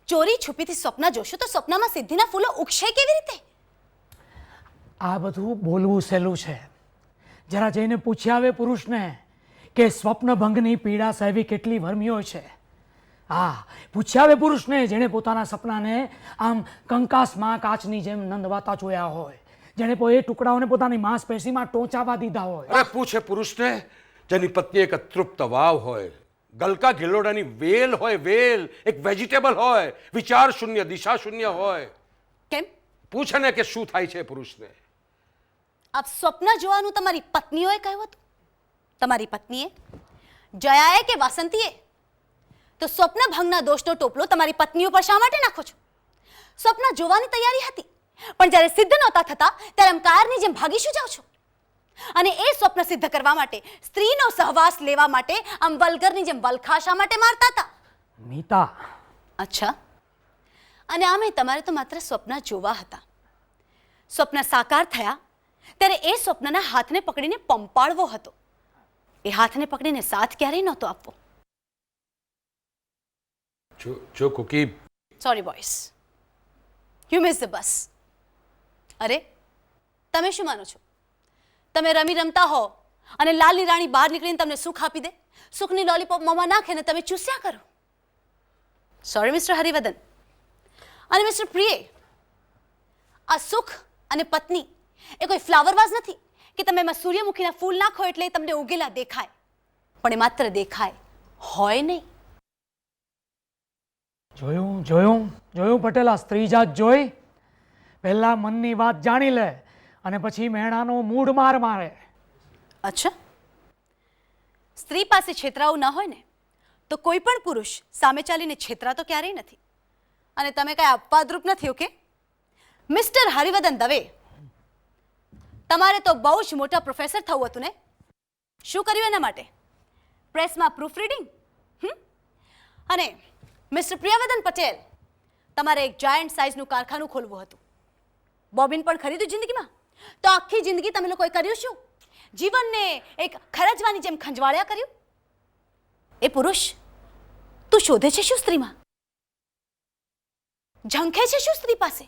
S3: ચોરી છુપીથી સ્વપ્ન જોશો તો સ્વપ્નમાં સિદ્ધિના ફૂલો ઉગશે કેવી રીતે?
S2: આ બધું બોલવું સહેલું છે. જરા જઈને પૂછી આવે પુરુષને કે સ્વપ્નભંગની પીડા સહેવી કેટલી વર્મી હોય છે. હા, પૂછી આવે પુરુષને જેણે પોતાના સપનાને આમ કંકાસમાં કાચની જેમ નંદવાતા જોયા હોય, જેણે એ ટુકડાઓને પોતાની માંસપેશીમાં ટોચાવા દીધા હોય.
S1: અરે પૂછે પુરુષને જેની પત્ની એક અતૃપ્ત વાવ હોય, ગલકા ગિલોડાની વેલ હોય, વેલ એક વેજીટેબલ હોય, વિચાર શૂન્ય, દિશા શૂન્ય હોય.
S3: કેમ?
S1: પૂછે ને કે શું થાય છે પુરુષને.
S3: આપ સ્વપ્ન જોવાનું તમારી પત્નીઓએ કહ્યું હતું? તમારી પત્નીએ, જયાએ કે વાસંતીએ? તો સ્વપ્ન ભંગના દોષનો ટોપલો તમારી પત્નીઓ પર શા માટે નાખો છો? સ્વપ્ન જોવાની તૈયારી હતી, પણ જ્યારે સિદ્ધ નહોતા થતા ત્યારે આમ કાયરની જેમ ભાગી શું જાઓ છો? અને એ સ્વપ્ન સિદ્ધ કરવા માટે, સ્ત્રીનો સહવાસ લેવા માટે આમ વલગરની જેમ વલખા શા માટે મારતા હતા?
S2: મીતા,
S3: અચ્છા, અને આમે તમારે તો માત્ર સ્વપ્ન જોવા હતા. સ્વપ્ન સાકાર થયા ત્યારે એ સ્વપ્નના હાથને પકડીને પંપાળવો હતો. એ હાથને પકડીને સાથ ક્યારેય નહોતો આપવો.
S1: જો cookie,
S3: sorry boys, you miss the bus. અરે, તમે શું માનો છો? તમે રમતા હો અને લાલની રાણી બહાર નીકળીને તમને સુખ આપી દે, સુખની લોલીપોપ મોંમાં નાખે ને તમે ચૂસ્યા કરો. સોરી મિસ્ટર હરિવર્ધન, અને મિસ્ટર પ્રિય, આ સુખ અને પત્ની એ કોઈ ફ્લાવર વાઝ નથી કે તમે એમાં સૂર્યમુખીના ફૂલ નાખો એટલે એ તમને ઉગેલા દેખાય, પણ એ માત્ર દેખાય, હોય નહીં.
S2: જોયું જોયું જોયું પટેલ, આ સ્ત્રી જાત જોઈ. પહેલા મનની વાત જાણી લે અને પછી મેણાનો મૂડ માર મારે.
S3: અચ્છા, સ્ત્રી પાસે છેતરાવું ન હોય ને તો કોઈ પણ પુરુષ સામે ચાલીને છેતરાતો ક્યારેય નથી. અને તમે કાંઈ અપવાદરૂપ નથી. ઓકે મિસ્ટર હરિવર્ધન દવે, તમારે તો બહુ જ મોટા પ્રોફેસર થવું હતું ને? શું કર્યું એના માટે? પ્રેસમાં પ્રૂફ રીડિંગ. અને મિસ્ટર પ્રિયવર્ધન પટેલ, તમારે એક જાયન્ટ સાઇઝનું કારખાનું ખોલવું હતું. બોબિન પણ ખરીદ્યું જિંદગીમાં? તો આખી જિંદગી તમે લોકોએ કર્યું શું? જીવનને એક ખરજવાની જેમ ખંજવાળ્યા કર્યું. એ પુરુષ તું શોધે છે શું સ્ત્રીમાં? ઝંખે છે શું સ્ત્રી પાસે?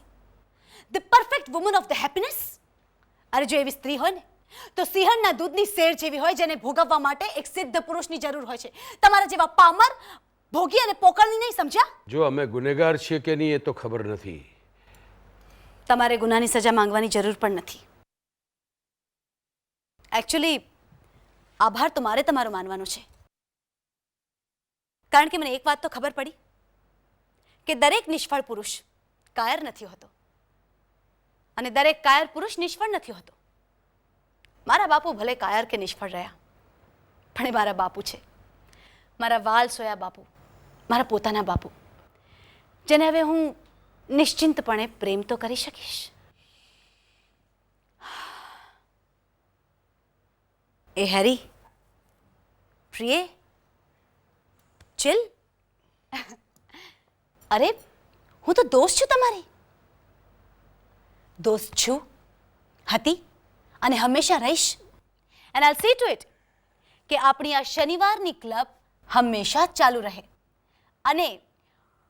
S3: The perfect woman of the happiness. અરે જો એવી સ્ત્રી હોય ને તો સિંહણના દૂધની શેર જેવી હોય, જેને ભોગવવા માટે એક સિદ્ધ પુરુષની જરૂર હોય છે. તમારા જેવા પામર, ભોગી અને પોકળની નહીં, સમજ્યા?
S1: જો અમે ગુનેગાર છીએ કે નહીં એ તો ખબર નથી.
S3: તમારે ગુનાની સજા માંગવાની જરૂર પણ નથી. એકચ્યુઅલી આભાર તો મારે તમારો માનવાનો છે, કારણ કે મને એક વાત તો ખબર પડી કે દરેક નિષ્ફળ પુરુષ કાયર નથી હોતો અને દરેક કાયર પુરુષ નિષ્ફળ નથી હોતો. મારા બાપુ ભલે કાયર કે નિષ્ફળ રહ્યા, પણ એ મારા બાપુ છે, મારા વાલ સોયા બાપુ, મારા પોતાના બાપુ, જેને હવે હું નિશ્ચિંતપણે પ્રેમ તો કરી શકીશ. એ હેરી, પ્રિય, ચિલ. અરે હું તો દોસ્ત છું તમારી. દોસ્ત છું, હતી અને હંમેશા રહીશ. And I'll see to it કે આપણી આ શનિવારની ક્લબ હંમેશા ચાલુ રહે અને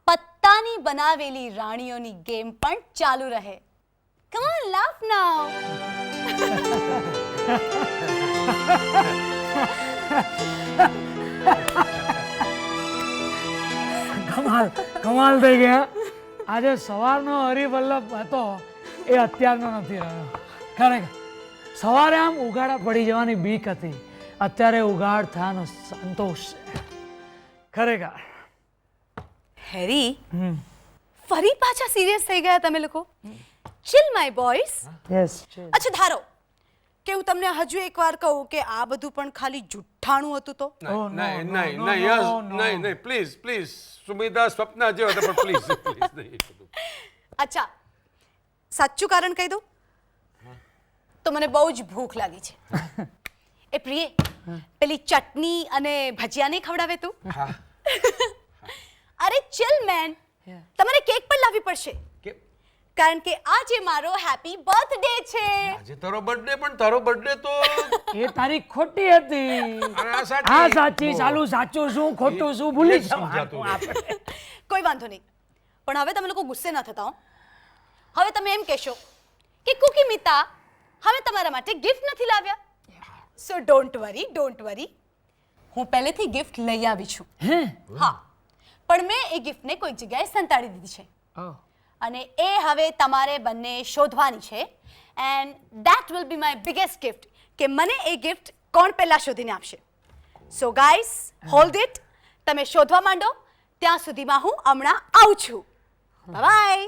S3: પત્તાની બનાવેલી રાણીઓની ગેમ પણ ચાલુ રહે. કમ ઓન, લાફ નાઉ.
S2: કમાલ કમાલ થઈ ગયા. આજે સવારનો હરિવલ્લભ હતો એ અત્યારનો નથી રહ્યો. ખરેખર સવારે આમ ઉગાડા પડી જવાની બીક હતી, અત્યારે ઉગાડ થવાનો સંતોષ છે. ખરેખર
S3: હેરી, ફરી પાછા સિરિયસ થઈ ગયા તમે લોકો. Chill my boys.
S2: યસ.
S3: અચ્છા, ધારો કે હું તમને હજુ એકવાર કહું કે આ બધું પણ ખાલી જુઠ્ઠાણું હતું તો?
S1: નહીં નહીં નહીં યસ નહીં નહીં પ્લીઝ પ્લીઝ સુમિતા સ્વપ્ના જેવો હતો પણ પ્લીઝ પ્લીઝ નહીં.
S3: અચ્છા, સાચું કારણ કહી દઉં તો મને બહુ જ ભૂખ લાગી છે. એ પ્રિય, પેલી ચટણી અને ભજીયા નહીં ખવડાવે તું? અરે ચિલ મેન, તમારે કેક પણ લાવવી પડશે, કારણ કે આજે મારો હેપી બર્થડે છે.
S1: આજે તારો બર્થડે પણ તારો બર્થડે તો
S2: એ તારીખ ખોટી હતી. હા સાચી. ચાલુ સાચું શું ખોટું શું ભૂલી જવાનું આપણે.
S3: કોઈ વાંધો નહીં, પણ હવે તમે લોકો ગુસ્સે ન થતા હો. હવે તમે એમ કહેશો કે કુકી મિતા હવે તમારા માટે ગિફ્ટ નથી લાવ્યા. સો ડોન્ટ વરી, ડોન્ટ વરી, હું પહેલેથી ગિફ્ટ લઈ આવી છું. હા, પણ મેં એ ગિફ્ટને કોઈક જગ્યાએ સંતાડી દીધી છે અને એ હવે તમારે બંને શોધવાની છે. And that will be my biggest gift કે મને એ ગિફ્ટ કોણ પહેલા શોધીને આપશે. So guys, hold it. તમે શોધવા માંડો, ત્યાં સુધીમાં હું હમણાં આવું છું. બાય.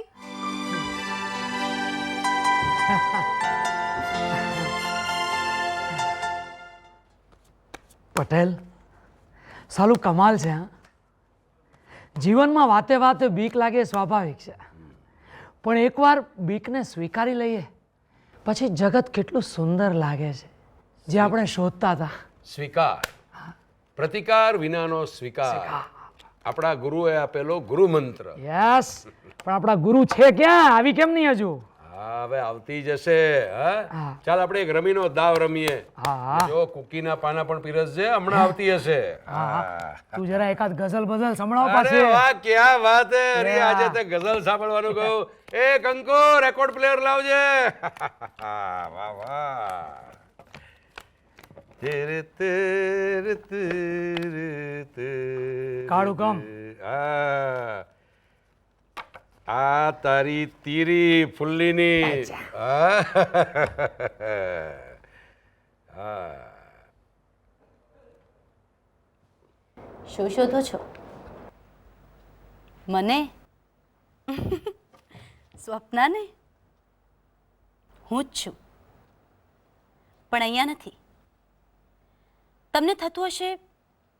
S2: પટેલ, સાલું કમાલ છે. હા, જીવનમાં વાતે વાતે બીક લાગે સ્વાભાવિક છે, પણ એકવાર બીકને સ્વીકારી લઈએ પછી જગત કેટલું સુંદર લાગે છે, જે આપણે શોધતા હતા.
S1: સ્વીકાર, પ્રતિકાર વિનાનો સ્વીકાર આપણા ગુરુએ આપેલો ગુરુ મંત્ર.
S2: યસ, પણ આપણા ગુરુ છે ક્યાં? આવી કેમ નહીં હજુ?
S1: હા, હવે આવતી જશે. હા, ચાલ આપણે એક રમીનો દાવ રમીએ.
S2: હા,
S1: જો કુકીના પાના પણ પીરસજે, હમણાં આવતી હશે.
S2: તું જરા એકાદ ગઝલ બઝલ સંભળાવ
S1: અરે
S2: પાછી.
S1: વાહ, ક્યાં વાત હે. અરે આજે તે ગઝલ સાંભળવાનું કહું. એ કંકો, રેકોર્ડ પ્લેયર લાવજે. વાહ વાહ. તેરે તેરે તેરે તેરે.
S2: કાળું કામ.
S1: હા, આ તારી તીરી ફુલ્લીની હા.
S3: શું શોધો છો? મને? સ્વપ્નાને? હું જ છું, પણ અહીંયા નથી. તમને થતું હશે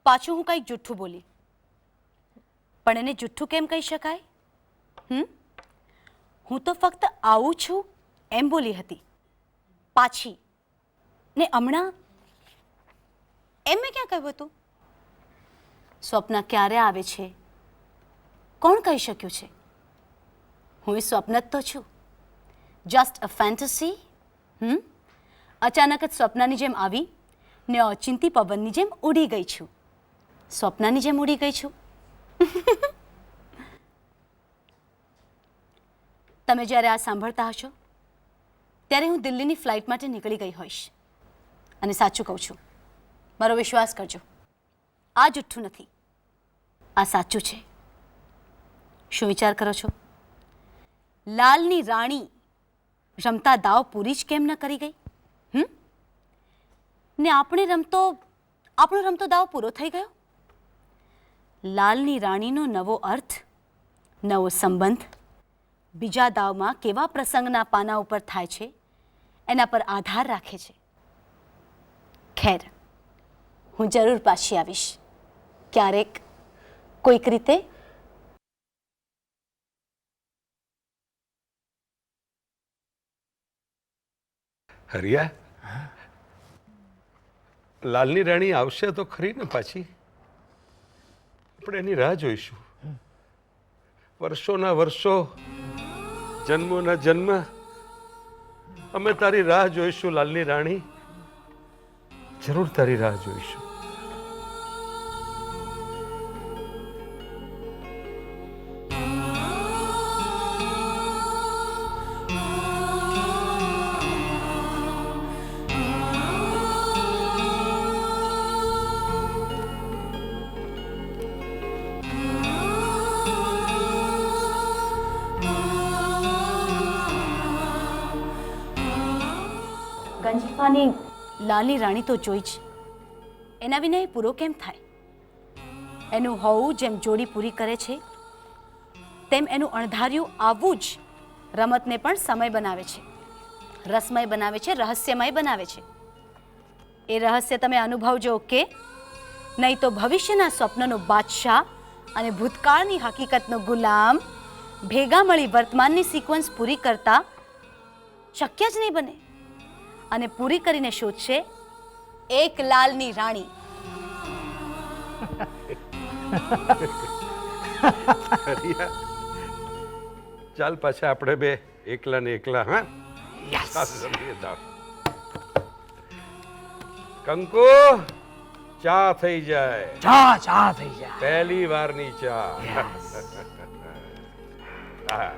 S3: પાછું હું કંઈક જુઠ્ઠું બોલી, પણ એને જુઠ્ઠું કેમ કહી શકાય? હું તો ફક્ત આવું છું એમ બોલી હતી, પાછી. ને હમણાં એમ મેં ક્યાં કહ્યું હતું? સ્વપ્ન ક્યારે આવે છે કોણ કહી શક્યું છે? હું એ સ્વપ્ન જ તો છું, જસ્ટ અ ફેન્ટસી. અચાનક જ સ્વપ્નની જેમ આવી ને અચિંતી પવનની જેમ ઉડી ગઈ છું. સ્વપ્નની જેમ ઉડી ગઈ છું. તમે જ્યારે આ સાંભળતા હશો ત્યારે હું દિલ્હીની ફ્લાઇટ માટે નીકળી ગઈ હોઈશ. અને સાચું કહું છું, મારો વિશ્વાસ કરજો, આ જુઠ્ઠું નથી, આ સાચું છે. શું વિચાર કરો છો? લાલની રાણી રમતા દાવ પૂરી જ કેમ ન કરી ગઈ? ને આપણો રમતો દાવ પૂરો થઈ ગયો. લાલની રાણીનો નવો અર્થ, નવો સંબંધ બીજા દાવમાં કેવા પ્રસંગના પાના ઉપર થાય છે એના પર આધાર રાખે છે. ખેર, હું જરૂર પાછી આવીશ ક્યારેક, કોઈક રીતે.
S1: હરિયા, લાલની રાણી આવશે તો ખરી ને પાછી? આપણે એની રાહ જોઈશું. વર્ષોના વર્ષો, જન્મોના જન્મ અમે તારી રાહ જોઈશું લાલની રાણી, જરૂર તારી રાહ જોઈશું.
S3: ગંજીફાની લાલની રાણી તો જોઈ જ, એના વિના એ પૂરો કેમ થાય? એનું હોવું જેમ જોડી પૂરી કરે છે તેમ એનું અણધાર્યું આવવું જ રમતને પણ સમય બનાવે છે, રસમય બનાવે છે, રહસ્યમય બનાવે છે. એ રહસ્ય તમે અનુભવજો કે નહીં તો ભવિષ્યના સ્વપ્નનો બાદશાહ અને ભૂતકાળની હકીકતનો ગુલામ ભેગા મળી વર્તમાનની સિક્વન્સ પૂરી કરતા શક્ય જ નહીં બને. અને પૂરી કરીને શોધશે એક લાલની રાણી.
S1: હરિયા, ચાલ પાછા આપણે બે એકલા ને એકલા. હા, કંકુ, ચા થઈ જાય.
S2: ચા થઈ જાય.
S1: પહેલી વારની ચા. હા.